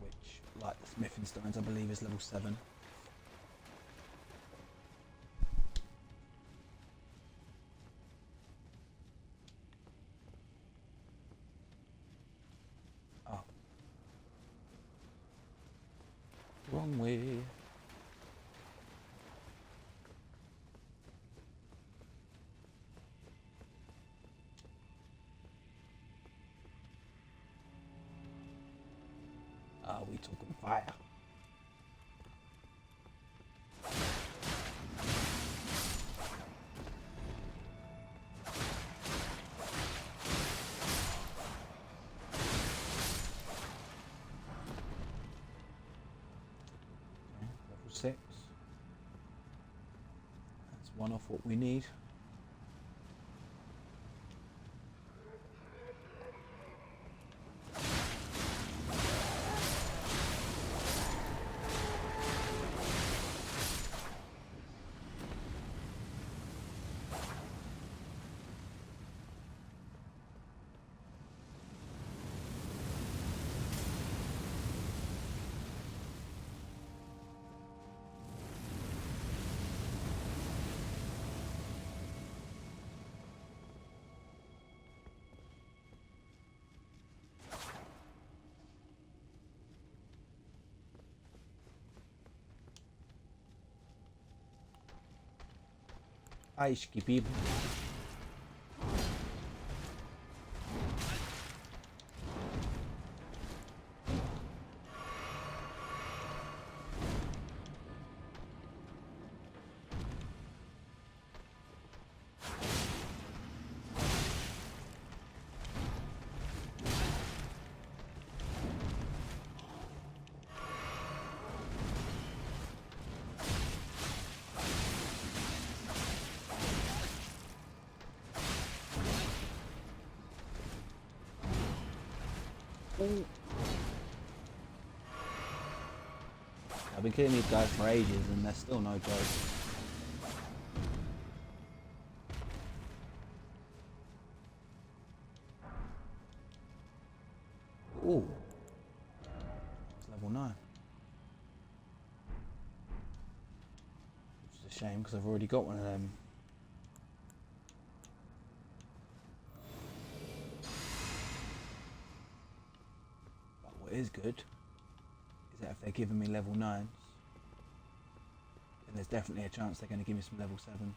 Speaker 2: Which, like the smithing stones, I believe is level 7. Oh. Wrong way. Are we talking fire? Level 6. That's one off what we need. Ice keep. I've been killing these guys for ages and they're still no joke. Ooh. It's level 9. Which is a shame because I've already got one of them. But what is good is that if they're giving me level 9s, then there's definitely a chance they're going to give me some level 7s.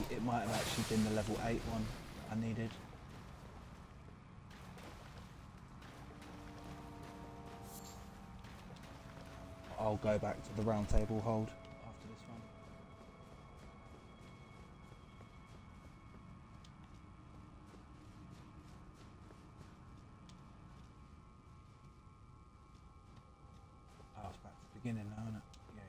Speaker 2: It might have actually been the level 8 one I needed. I'll go back to the round table hold after this one. Oh, it's back to the beginning now, isn't it? Yeah.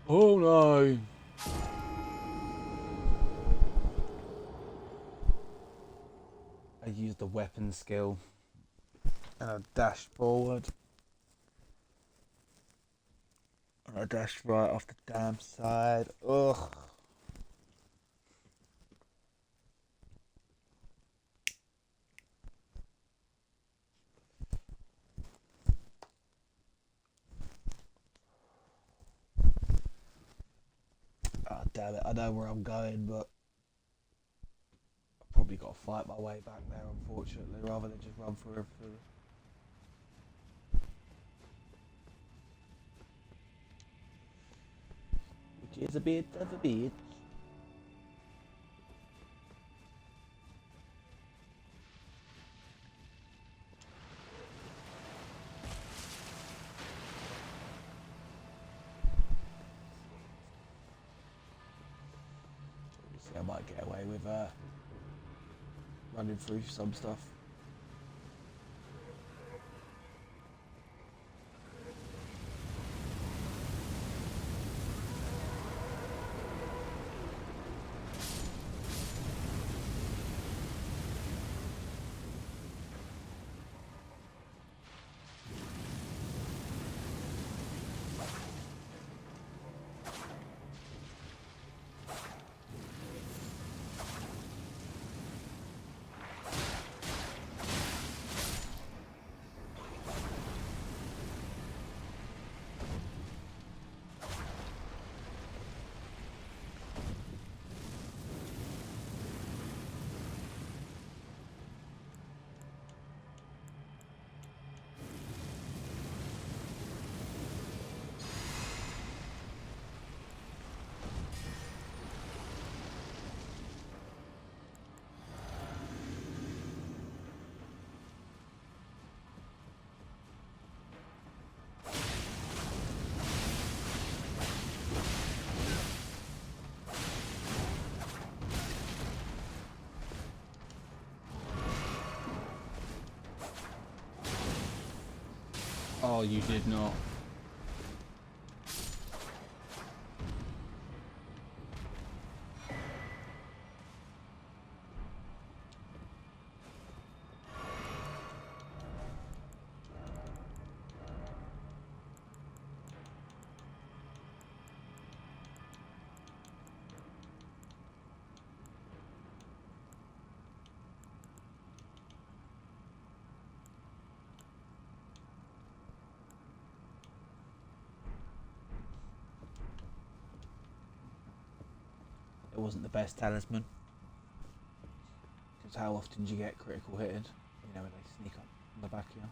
Speaker 2: Oh no! I used the weapon skill and I dashed forward. And I dashed right off the damn side. Ugh. Ah, damn it, I know where I'm going, but I've probably got to fight my way back there, unfortunately, rather than just run through everything. Which is a bit of a bitch. I might get away with running through some stuff. Oh, you did not. It wasn't the best talisman. Because how often do you get critical hitted? You know, when they sneak up on the back of you.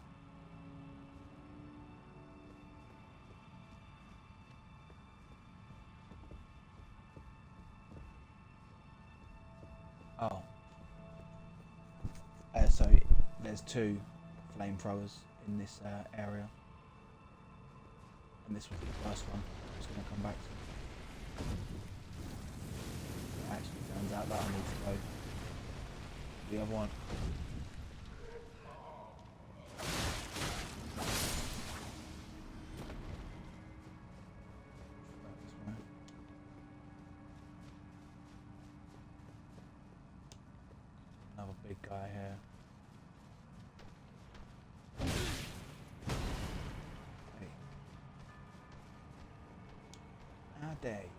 Speaker 2: Oh. So there's 2 flamethrowers in this area. And this was the first one I was going to come back to. It actually turns out that I need to go to the other one. This way. Another big guy here. Hey. How dare you?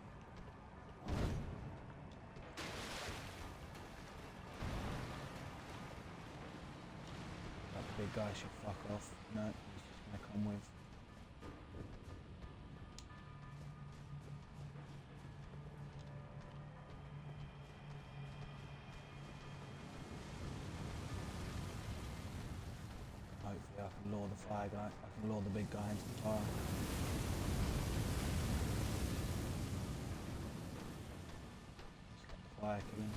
Speaker 2: That big guy should fuck off. No, he's just gonna come with. Hopefully I can lure the fire guy, I can lure the big guy into the fire. Stop the fire killing.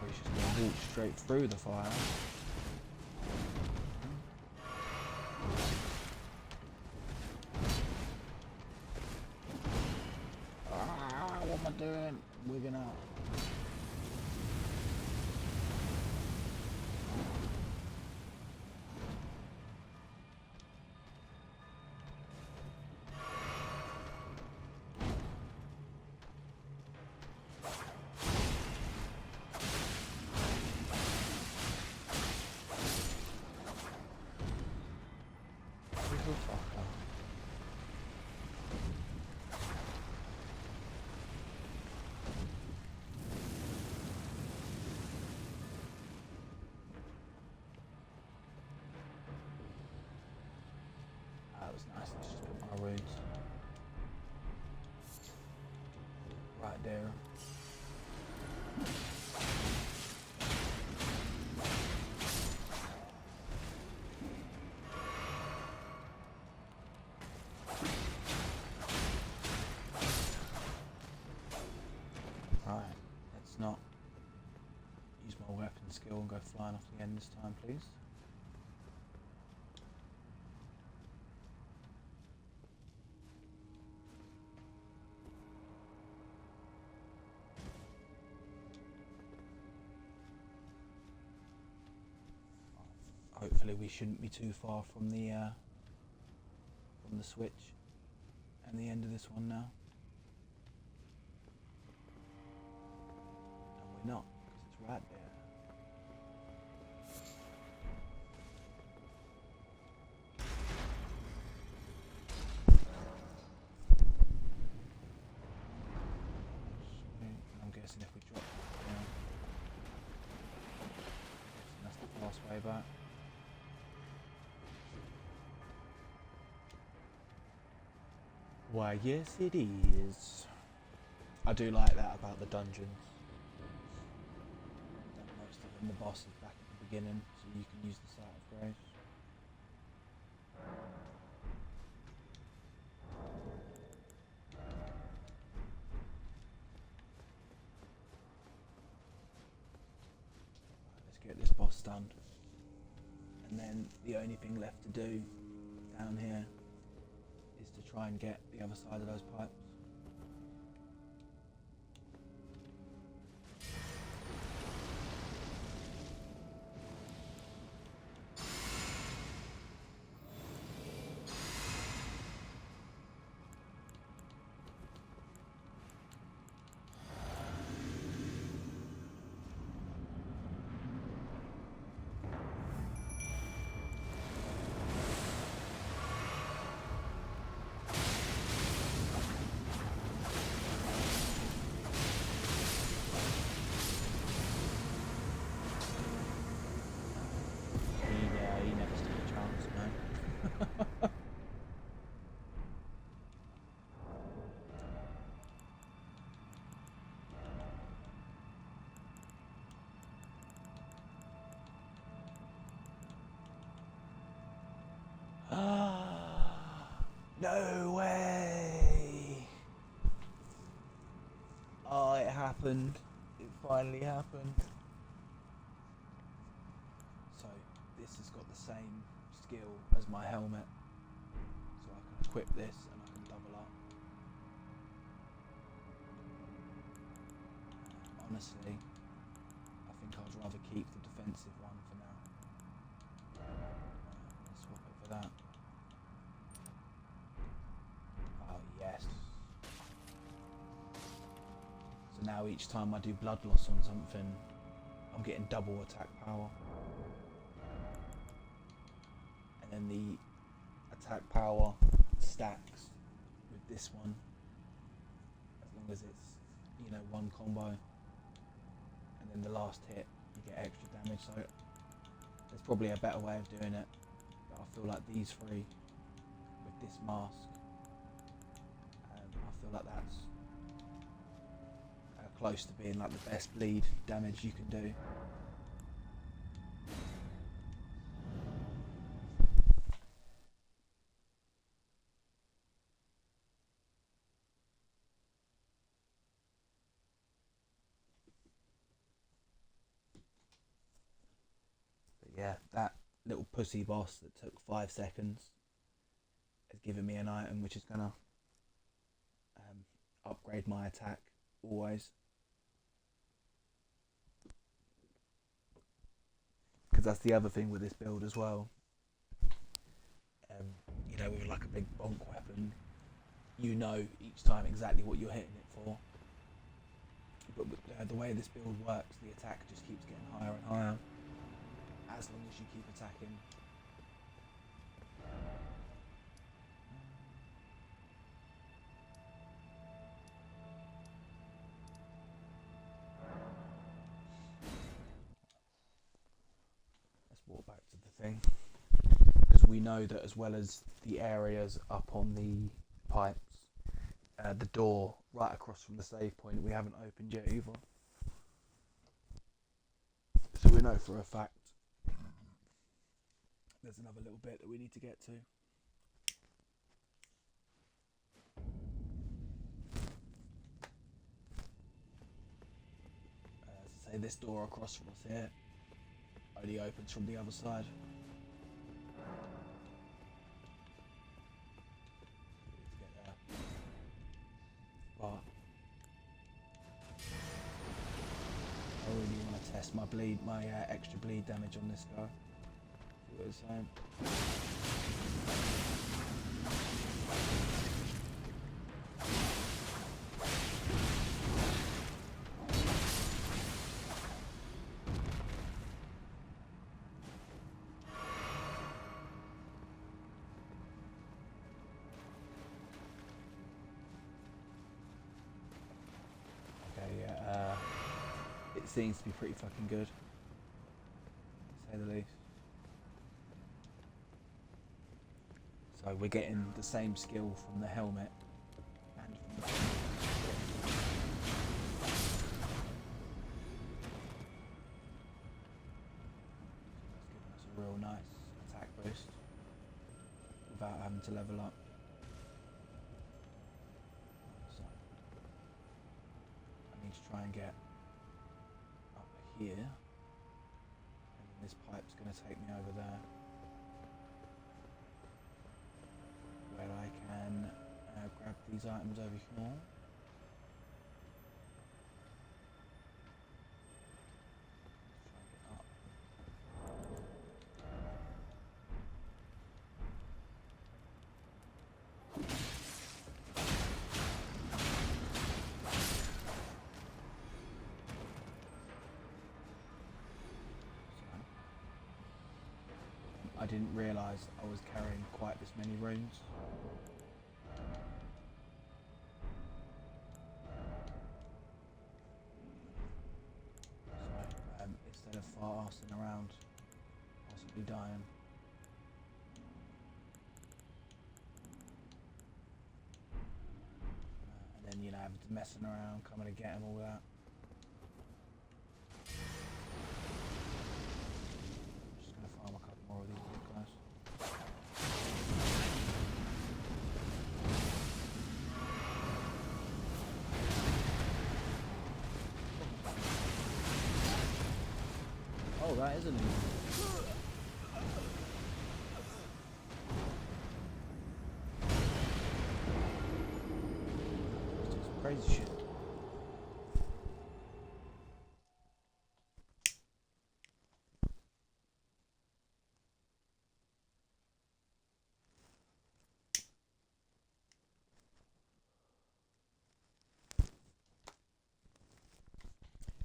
Speaker 2: Or he's just going to walk straight through the fire. Ah, what am I doing? Wigging out. That was nice. Let's just put my wounds right there. Right, let's not use my weapon skill and go flying off the end this time, please. Hopefully we shouldn't be too far from the switch and the end of this one now. And we're not, because it's right there. Sweet. I'm guessing if we drop down, that's the fast way back. Why, yes it is. I do like that about the dungeons. That most of them, the boss is back at the beginning, so you can use the Sight of Grace. Right, let's get this boss done. And then the only thing left to do down here is to try and get the other side of those pipes. No way! Oh, it happened. It finally happened. So, this has got the same skill as my helmet. So I can equip this and I can double up. Honestly, I think I'd rather keep the defensive one for now. Let's swap it for that. Oh yes. So now each time I do blood loss on something, I'm getting double attack power. And then the attack power stacks with this one, as long as it's, you know, one combo. And then the last hit, you get extra damage. So there's probably a better way of doing it. But I feel like these three, with this mask, I feel like that's close to being like the best bleed damage you can do. But yeah, that little pussy boss that took 5 seconds has given me an item which is gonna upgrade my attack always. Because that's the other thing with this build as well. You know, with like a big bonk weapon, you know each time exactly what you're hitting it for. But with, the way this build works, the attack just keeps getting higher and higher as long as you keep attacking. Let's walk back to the thing, because we know that as well as the areas up on the pipes, the door right across from the save point we haven't opened yet either. So we know for a fact there's another little bit that we need to get to. As I say, this door across from us here only opens from the other side. Let's get there. But I really want to test my extra bleed damage on this guy. See what it's saying. It seems to be pretty fucking good, to say the least. So we're getting the same skill from the helmet and from the... That's giving us a real nice attack boost without having to level up. So I need to try and get here, and then this pipe's going to take me over there, where I can grab these items over here. I didn't realise I was carrying quite this many runes. So instead of arsing around, possibly dying, and then, you know, having to messing around, coming to get them, all that. Just gonna farm a couple more of these big guys. that, isn't he? He's doing some crazy shit.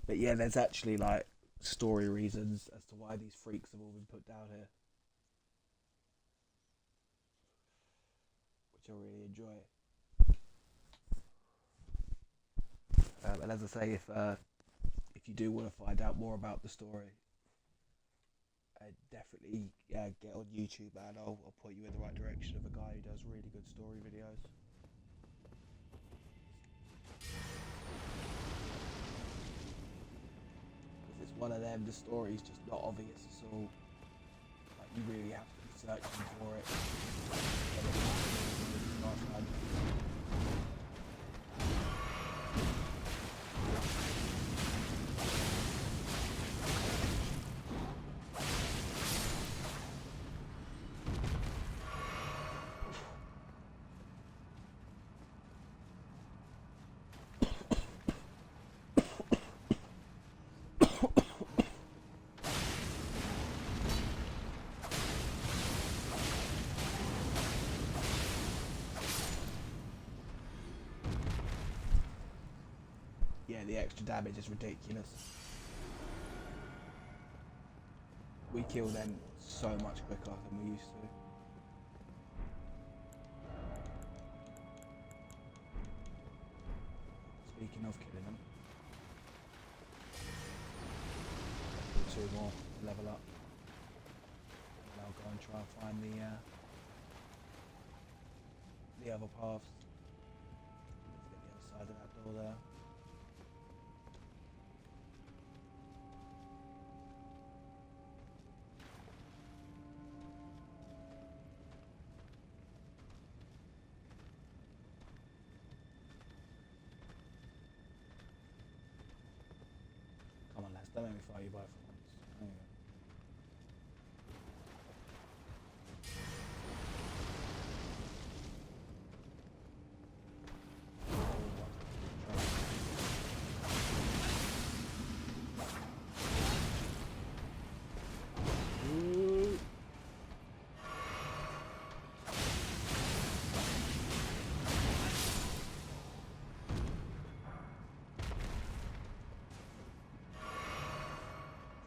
Speaker 2: But yeah, there's actually like story reasons as to why these freaks have all been put down here, which I really enjoy. And as I say, if you do want to find out more about the story, definitely get on YouTube, and I'll point you in the right direction of a guy who does really good story videos. Because it's one of them, the story's just not obvious at all. Like, you really have to be searching for it. Yeah, the extra damage is ridiculous. We kill them so much quicker than we used to. Speaking of killing them, do 2 more to level up. And I'll go and try and find the other paths. Let's get the other side of that door there. Come on, lads, don't make me fight you both at once. There you go.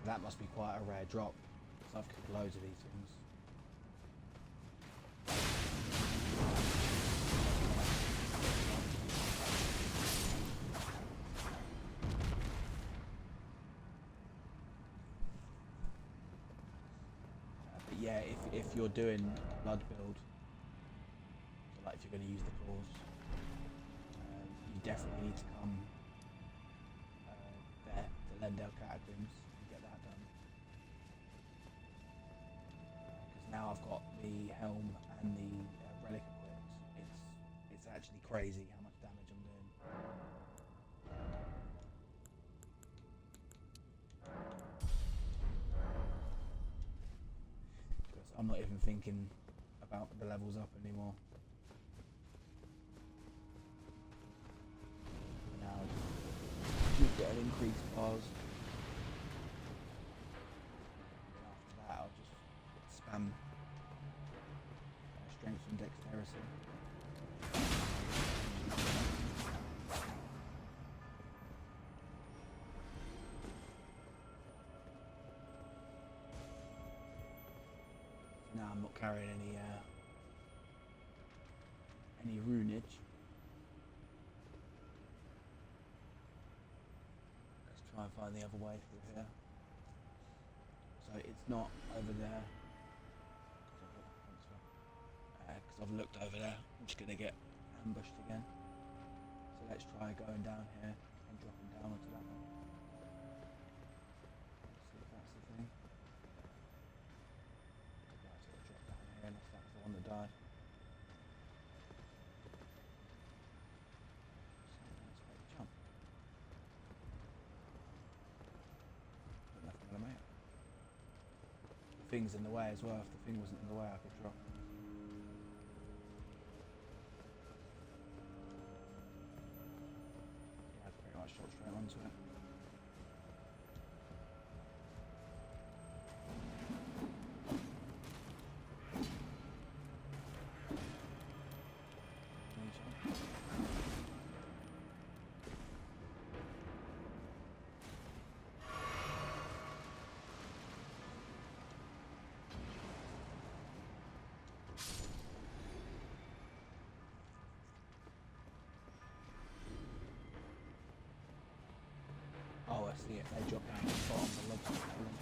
Speaker 2: That must be quite a rare drop, because I've killed loads of these things. But yeah, if you're doing blood build, so like if you're going to use the claws, you definitely need to come there to Lendale Catacombs and get that done. Because now I've got the helm and the relic equipped, it's actually crazy how much damage I'm doing. Because I'm not even thinking about the levels up anymore. Now you get an increased bars. After that, I'll just spam strength and dexterity. So now I'm not carrying any runage. Let's try and find the other way through here. So it's not over there. Because I've looked over there. I'm just going to get ambushed again. So let's try going down here and dropping down onto that one. See if that's the thing. Right, so I'll drop down here unless that was the one that died. So let's wait, jump. Don't know if I'm going to make it. thing's in the way as well. If the thing wasn't in the way, I could drop. Yeah, I pretty much shot straight onto it. Oh, I see it. They drop down to the bottom. The logs are killing.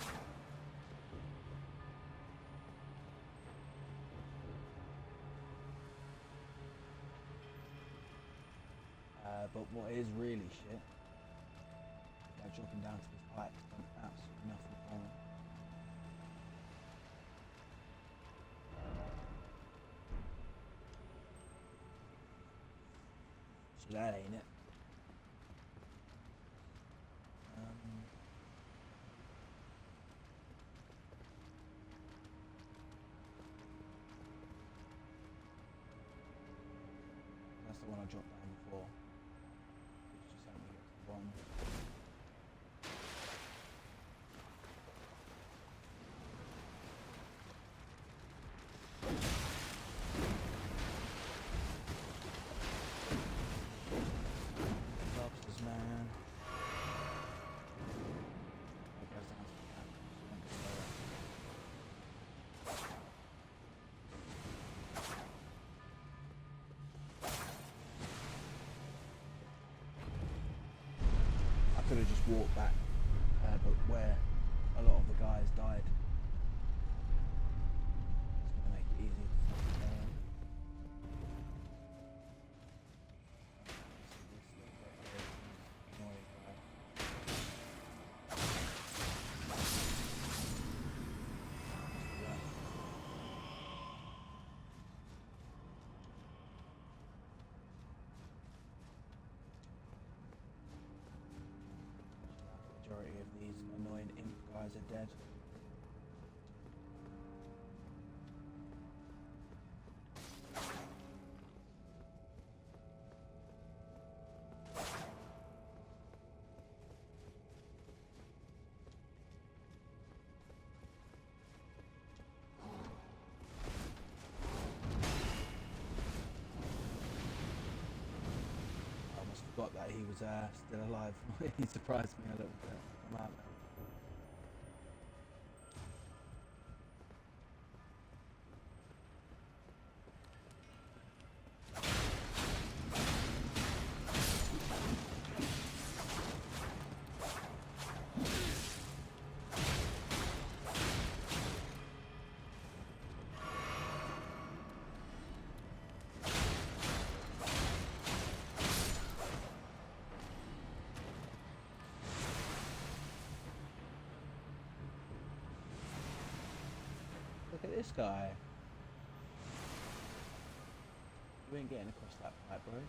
Speaker 2: But what is really shit, they're dropping down to this pipe. Done absolutely nothing for them. So that ain't it. That's the one I dropped down before. Which just helped me get to the bottom. Lobsters, man. That goes down to the cap. So don't go lower. I could have just walked back, but where a lot of the guys died, it's going to make it easier to fucking go on. This little bit here is annoying, right? The majority of these annoying imp guys are dead. I almost forgot that he was still alive. He surprised me a little bit. I'm out there. Look at this guy. You ain't getting across that pipe, bro. Yeah.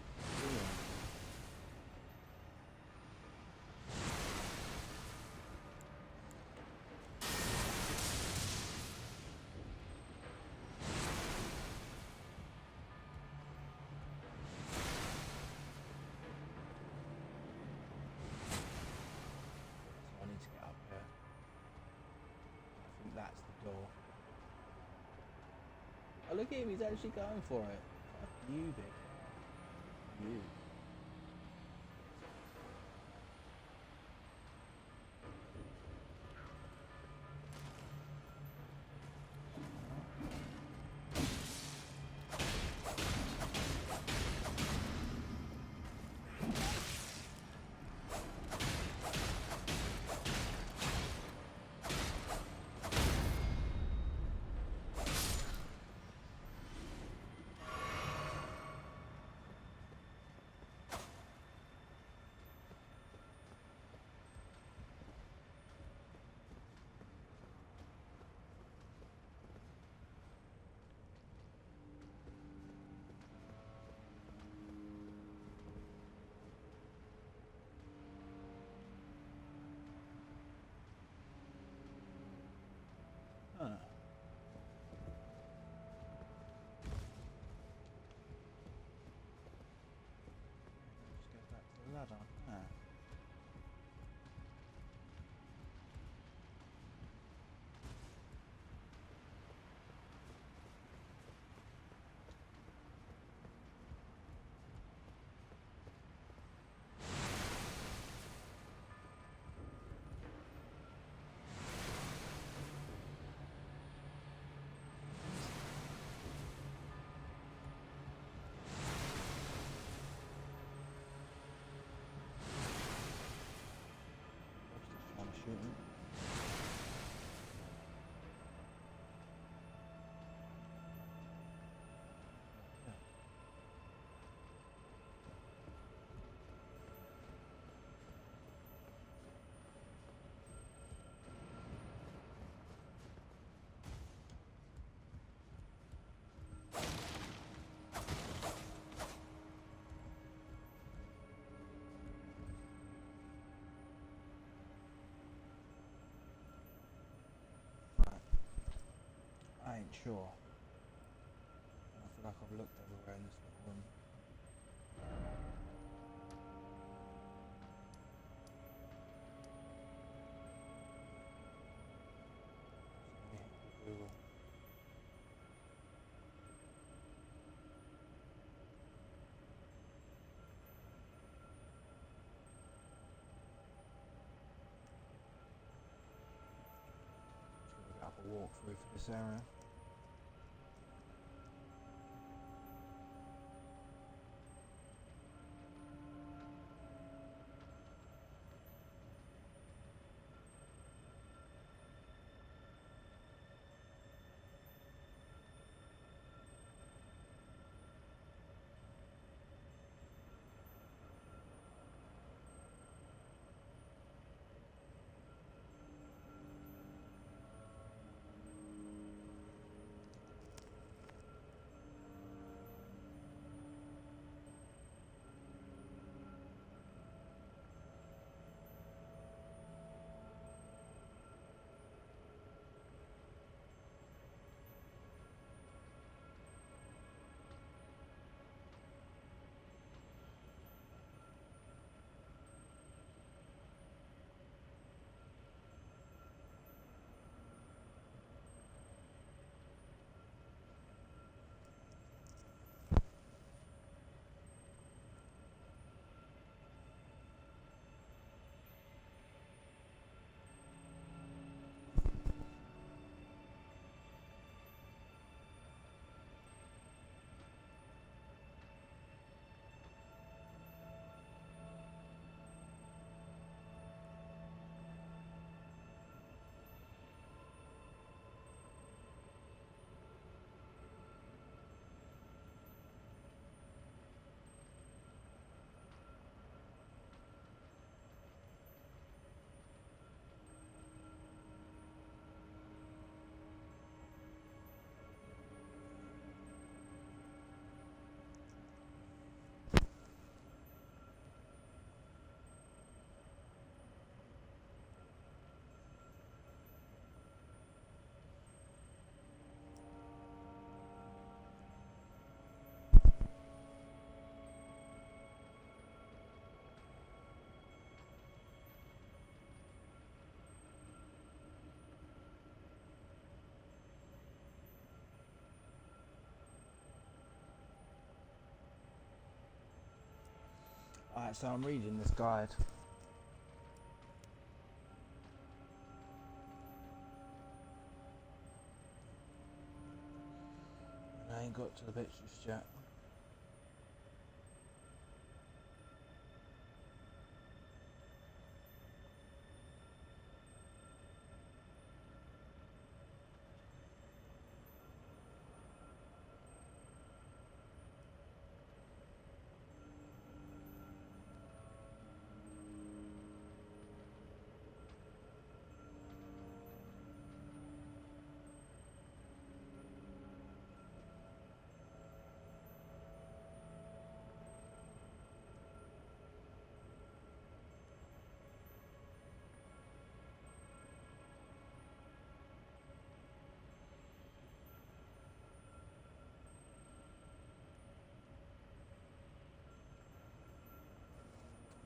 Speaker 2: So I need to get up here. I think that's the door. Oh, look at him, he's actually going for it. Fuck you, big guy. You. shooting. I ain't sure. I feel like I've looked everywhere in this little room. So let me hit Google. Just gonna get up a walkthrough for this area. Alright, so I'm reading this guide. And I ain't got to the bits just yet.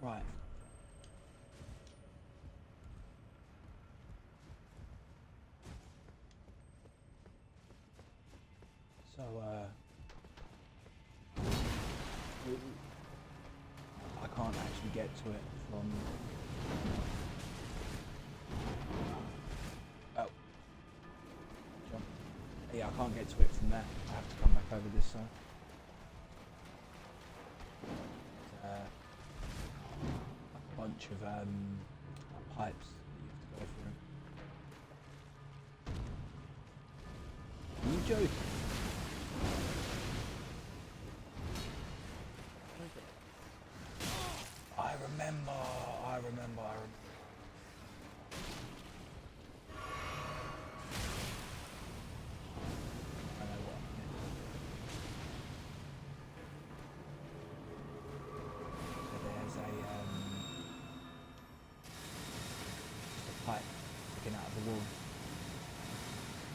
Speaker 2: Right. So, I can't actually get to it from... Oh. Jump. Yeah, I can't get to it from there. I have to come back over this side. Like a bunch of pipes that you have to go
Speaker 1: joking? I remember. I know what I meant. So there's just a pipe sticking out of the wall.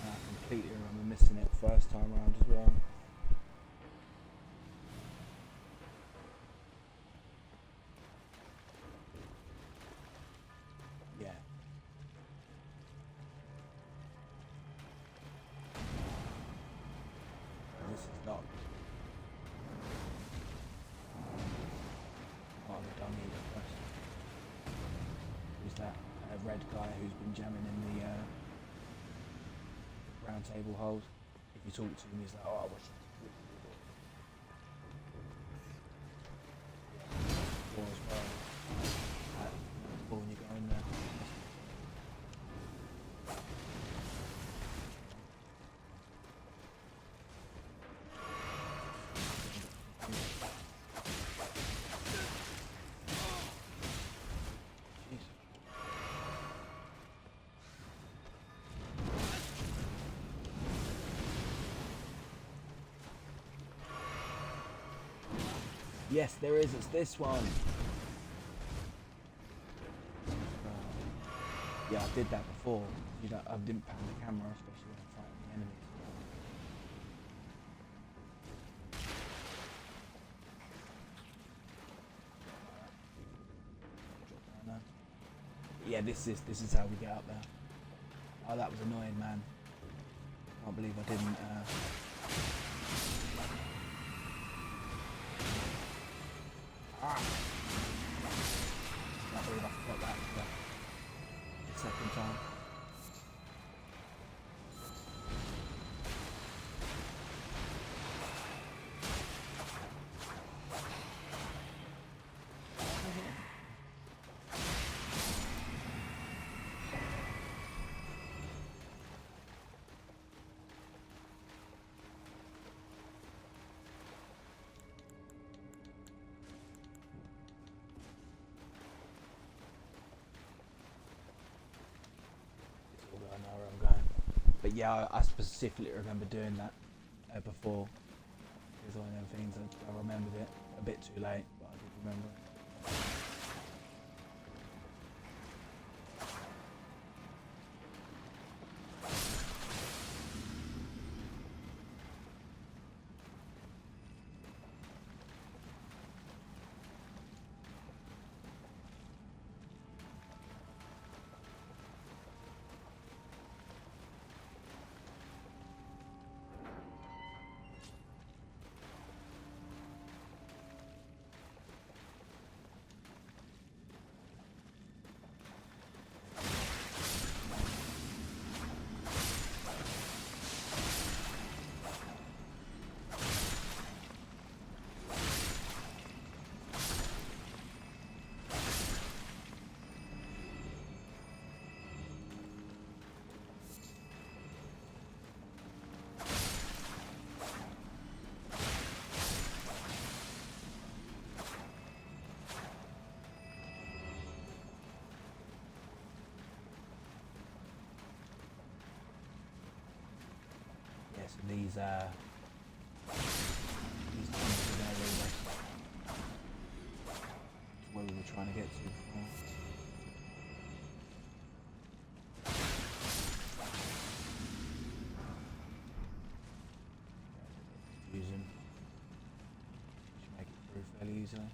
Speaker 1: And I completely remember missing it first time around as well. Yeah. This is not part of the dummy quest. Who's that red guy who's been jamming in the round table holes? If you talk to him, he's like, oh, I watched before as well. Before when you go in there. Jeez. Yes, there is. It's this one. Yeah, I did that before. You know, I didn't pan the camera, especially when I'm fighting the enemies. Drop down there. Yeah, this is how we get up there. Oh, that was annoying, man. Can't believe I didn't. Can't believe I forgot that the second time. I know where I'm going. But yeah, I specifically remember doing that before. It was one of them things I remembered it a bit too late, but I did remember it. Yes, and these tunnels are going to lead us to where we were trying to get to before. Confusing. Should make it through fairly easily.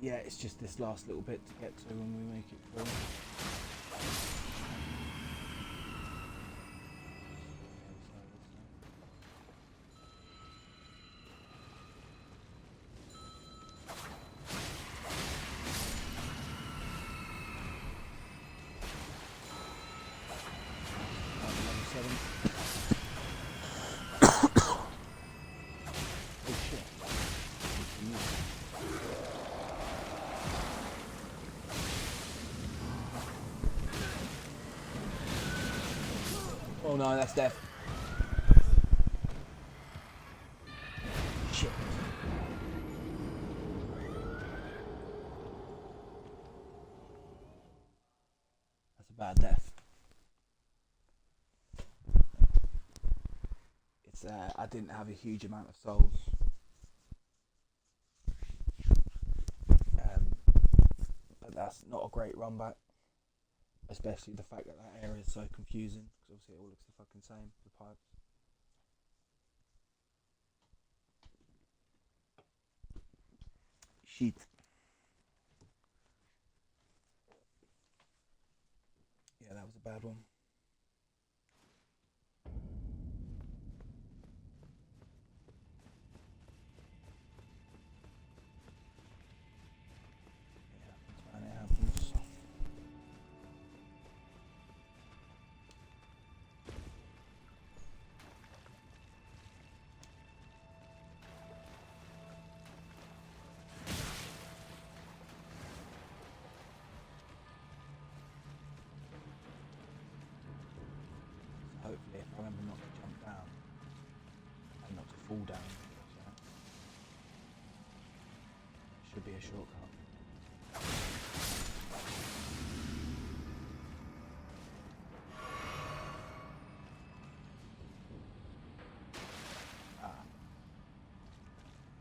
Speaker 1: Yeah, it's just this last little bit to get to when we make it through.
Speaker 2: Oh no, that's death. Shit. That's a bad death. It's I didn't have a huge amount of souls. But that's not a great run back. Especially the fact that that area is so confusing. Because obviously it all looks the fucking same, the pipes. Shit. Yeah, that was a bad one. It happens, man, it happens. Hopefully, if I remember not to jump down and not to fall down, so it should be a shortcut.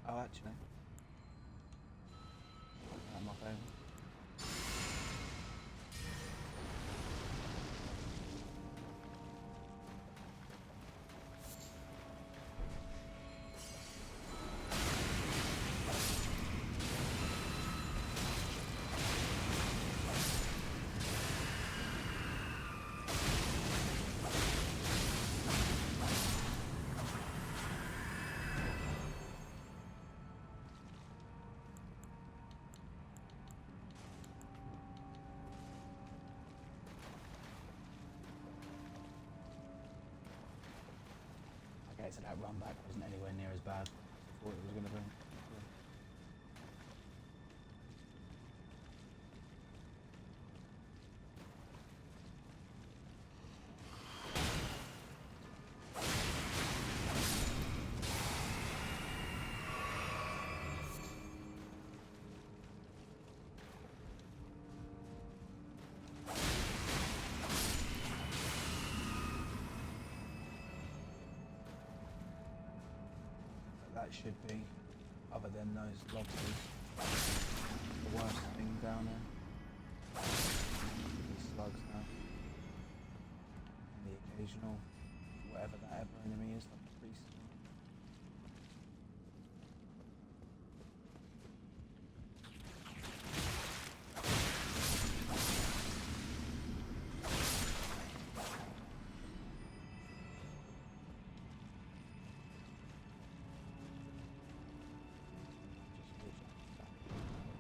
Speaker 2: Oh, actually, my phone. Okay, so that run back wasn't anywhere near as bad as I thought it was going to be. That should be, other than those lobsters, the worst thing down there. These slugs now. And the occasional, whatever that ever enemy is, like the priest.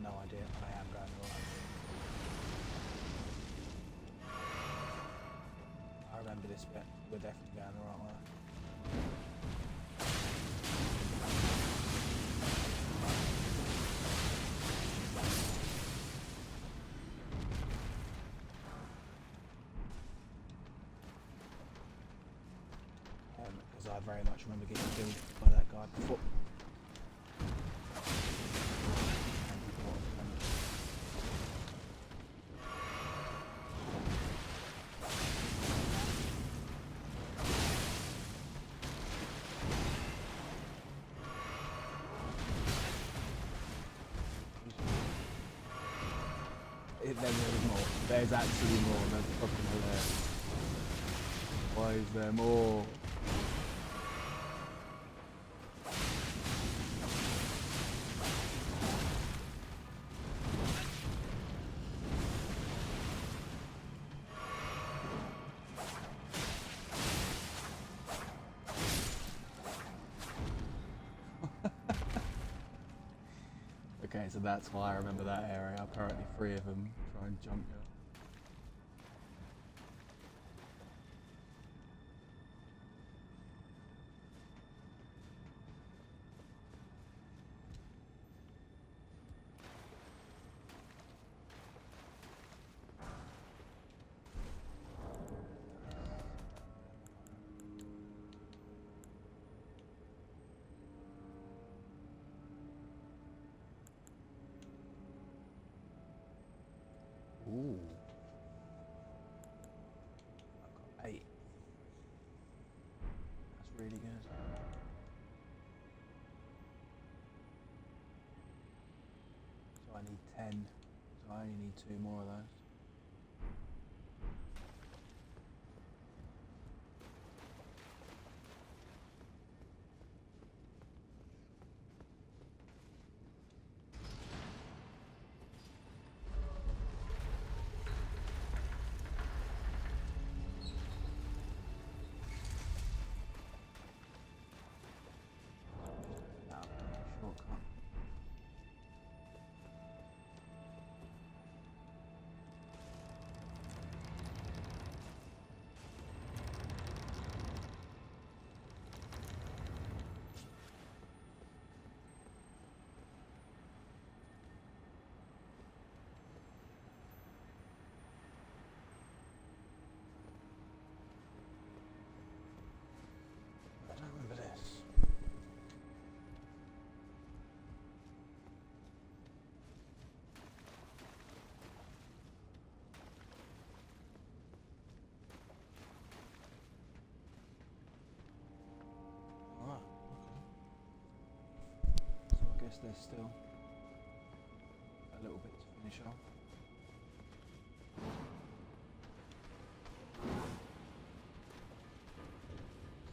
Speaker 2: No idea, I am going right. I remember this bit, we're definitely going the right way. Because I very much remember getting killed by that guy before. There's more. There's actually more. That's fucking hilarious. Why is there more? Okay, so that's why I remember that area. Apparently 3 of them try and jump you. I need 10, so I only need 2 more of those. Shortcut. I don't remember this. Alright, okay. So I guess there's still a little bit to finish off.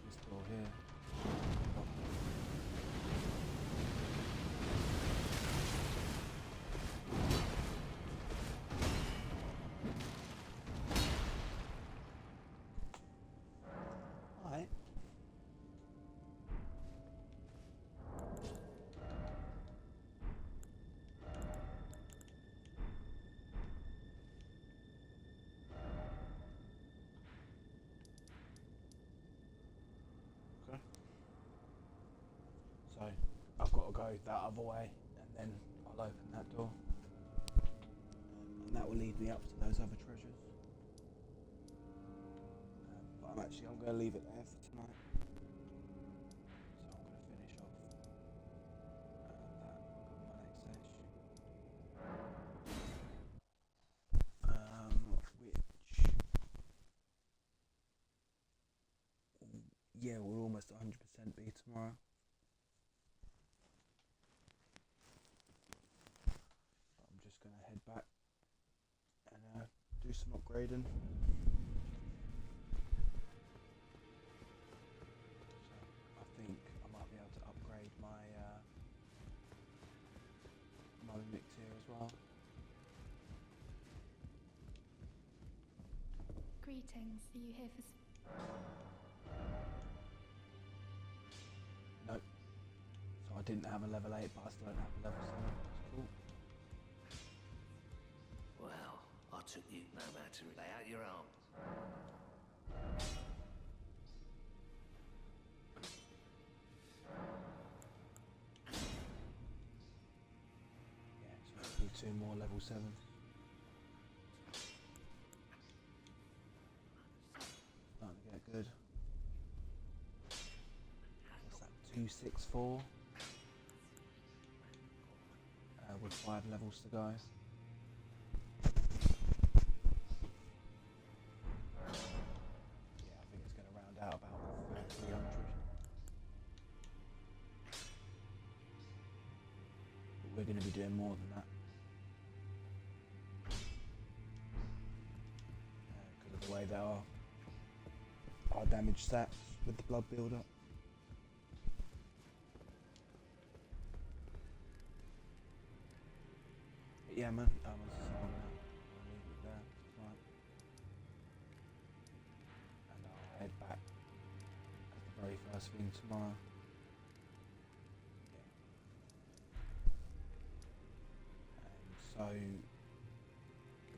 Speaker 2: This door here. Alright. Okay. So I've got to go that other way and then I'll open that door. And that will lead me up to those other treasures. But I'm going to leave it there for tonight. So I'm going to finish off that on my next session. Which, yeah, will almost 100% be tomorrow. I'm just going to head back and do some upgrading. So I think I might be able to upgrade my my mix here as well.
Speaker 4: Greetings. Are you here for...
Speaker 2: Nope. So I didn't have a level 8, but I still don't have a level 7. That's cool.
Speaker 5: Well, I took you no matter to lay out your arms.
Speaker 2: Yeah, so hopefully 2 more level 7s. Starting to get good. What's that? 264. With 5 levels to go. Yeah, I think it's going to round out about 300. But we're going to be doing more than that. Because of the way that our damage stats with the blood build up. But yeah, man, I'm gonna leave it there. Right. And I'll head back as the very first thing tomorrow. Yeah. And so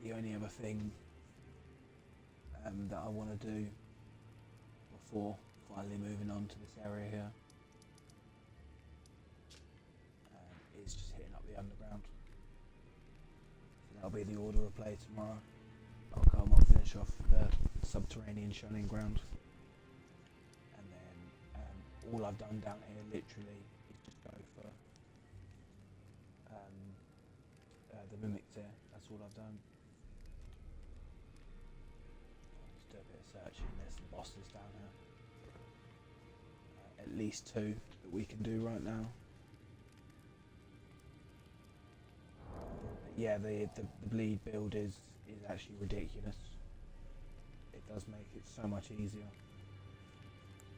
Speaker 2: the only other thing that I want to do before finally moving on to this area here is just hitting up the underground. So that'll be the order of play tomorrow. I'll finish off the subterranean shunning ground, and then all I've done down here literally is just go for the mimic tier. That's all I've done. Let's do a bit of searching. There's some bosses down here. At least 2 that we can do right now. yeah, the bleed build is actually ridiculous. It does make it so much easier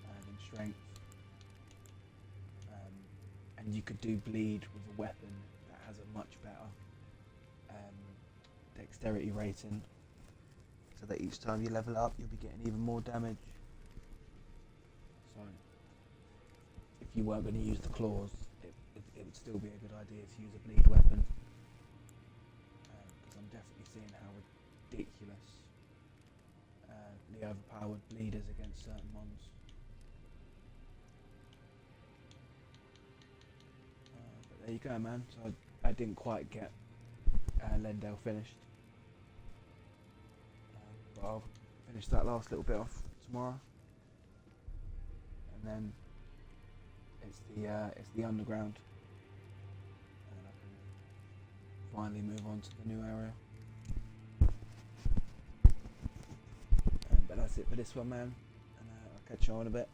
Speaker 2: in strength. And you could do bleed with a weapon that has a much better dexterity rating, so that each time you level up you'll be getting even more damage. So if you weren't going to use the claws, it would still be a good idea to use a bleed weapon, because I'm definitely seeing how ridiculously overpowered bleed is against certain mons. But there you go, man. So I didn't quite get Lendale finished, but I'll finish that last little bit off tomorrow, and then it's the underground, and then I can finally move on to the new area. But that's it for this one, man, and I'll catch you on in a bit.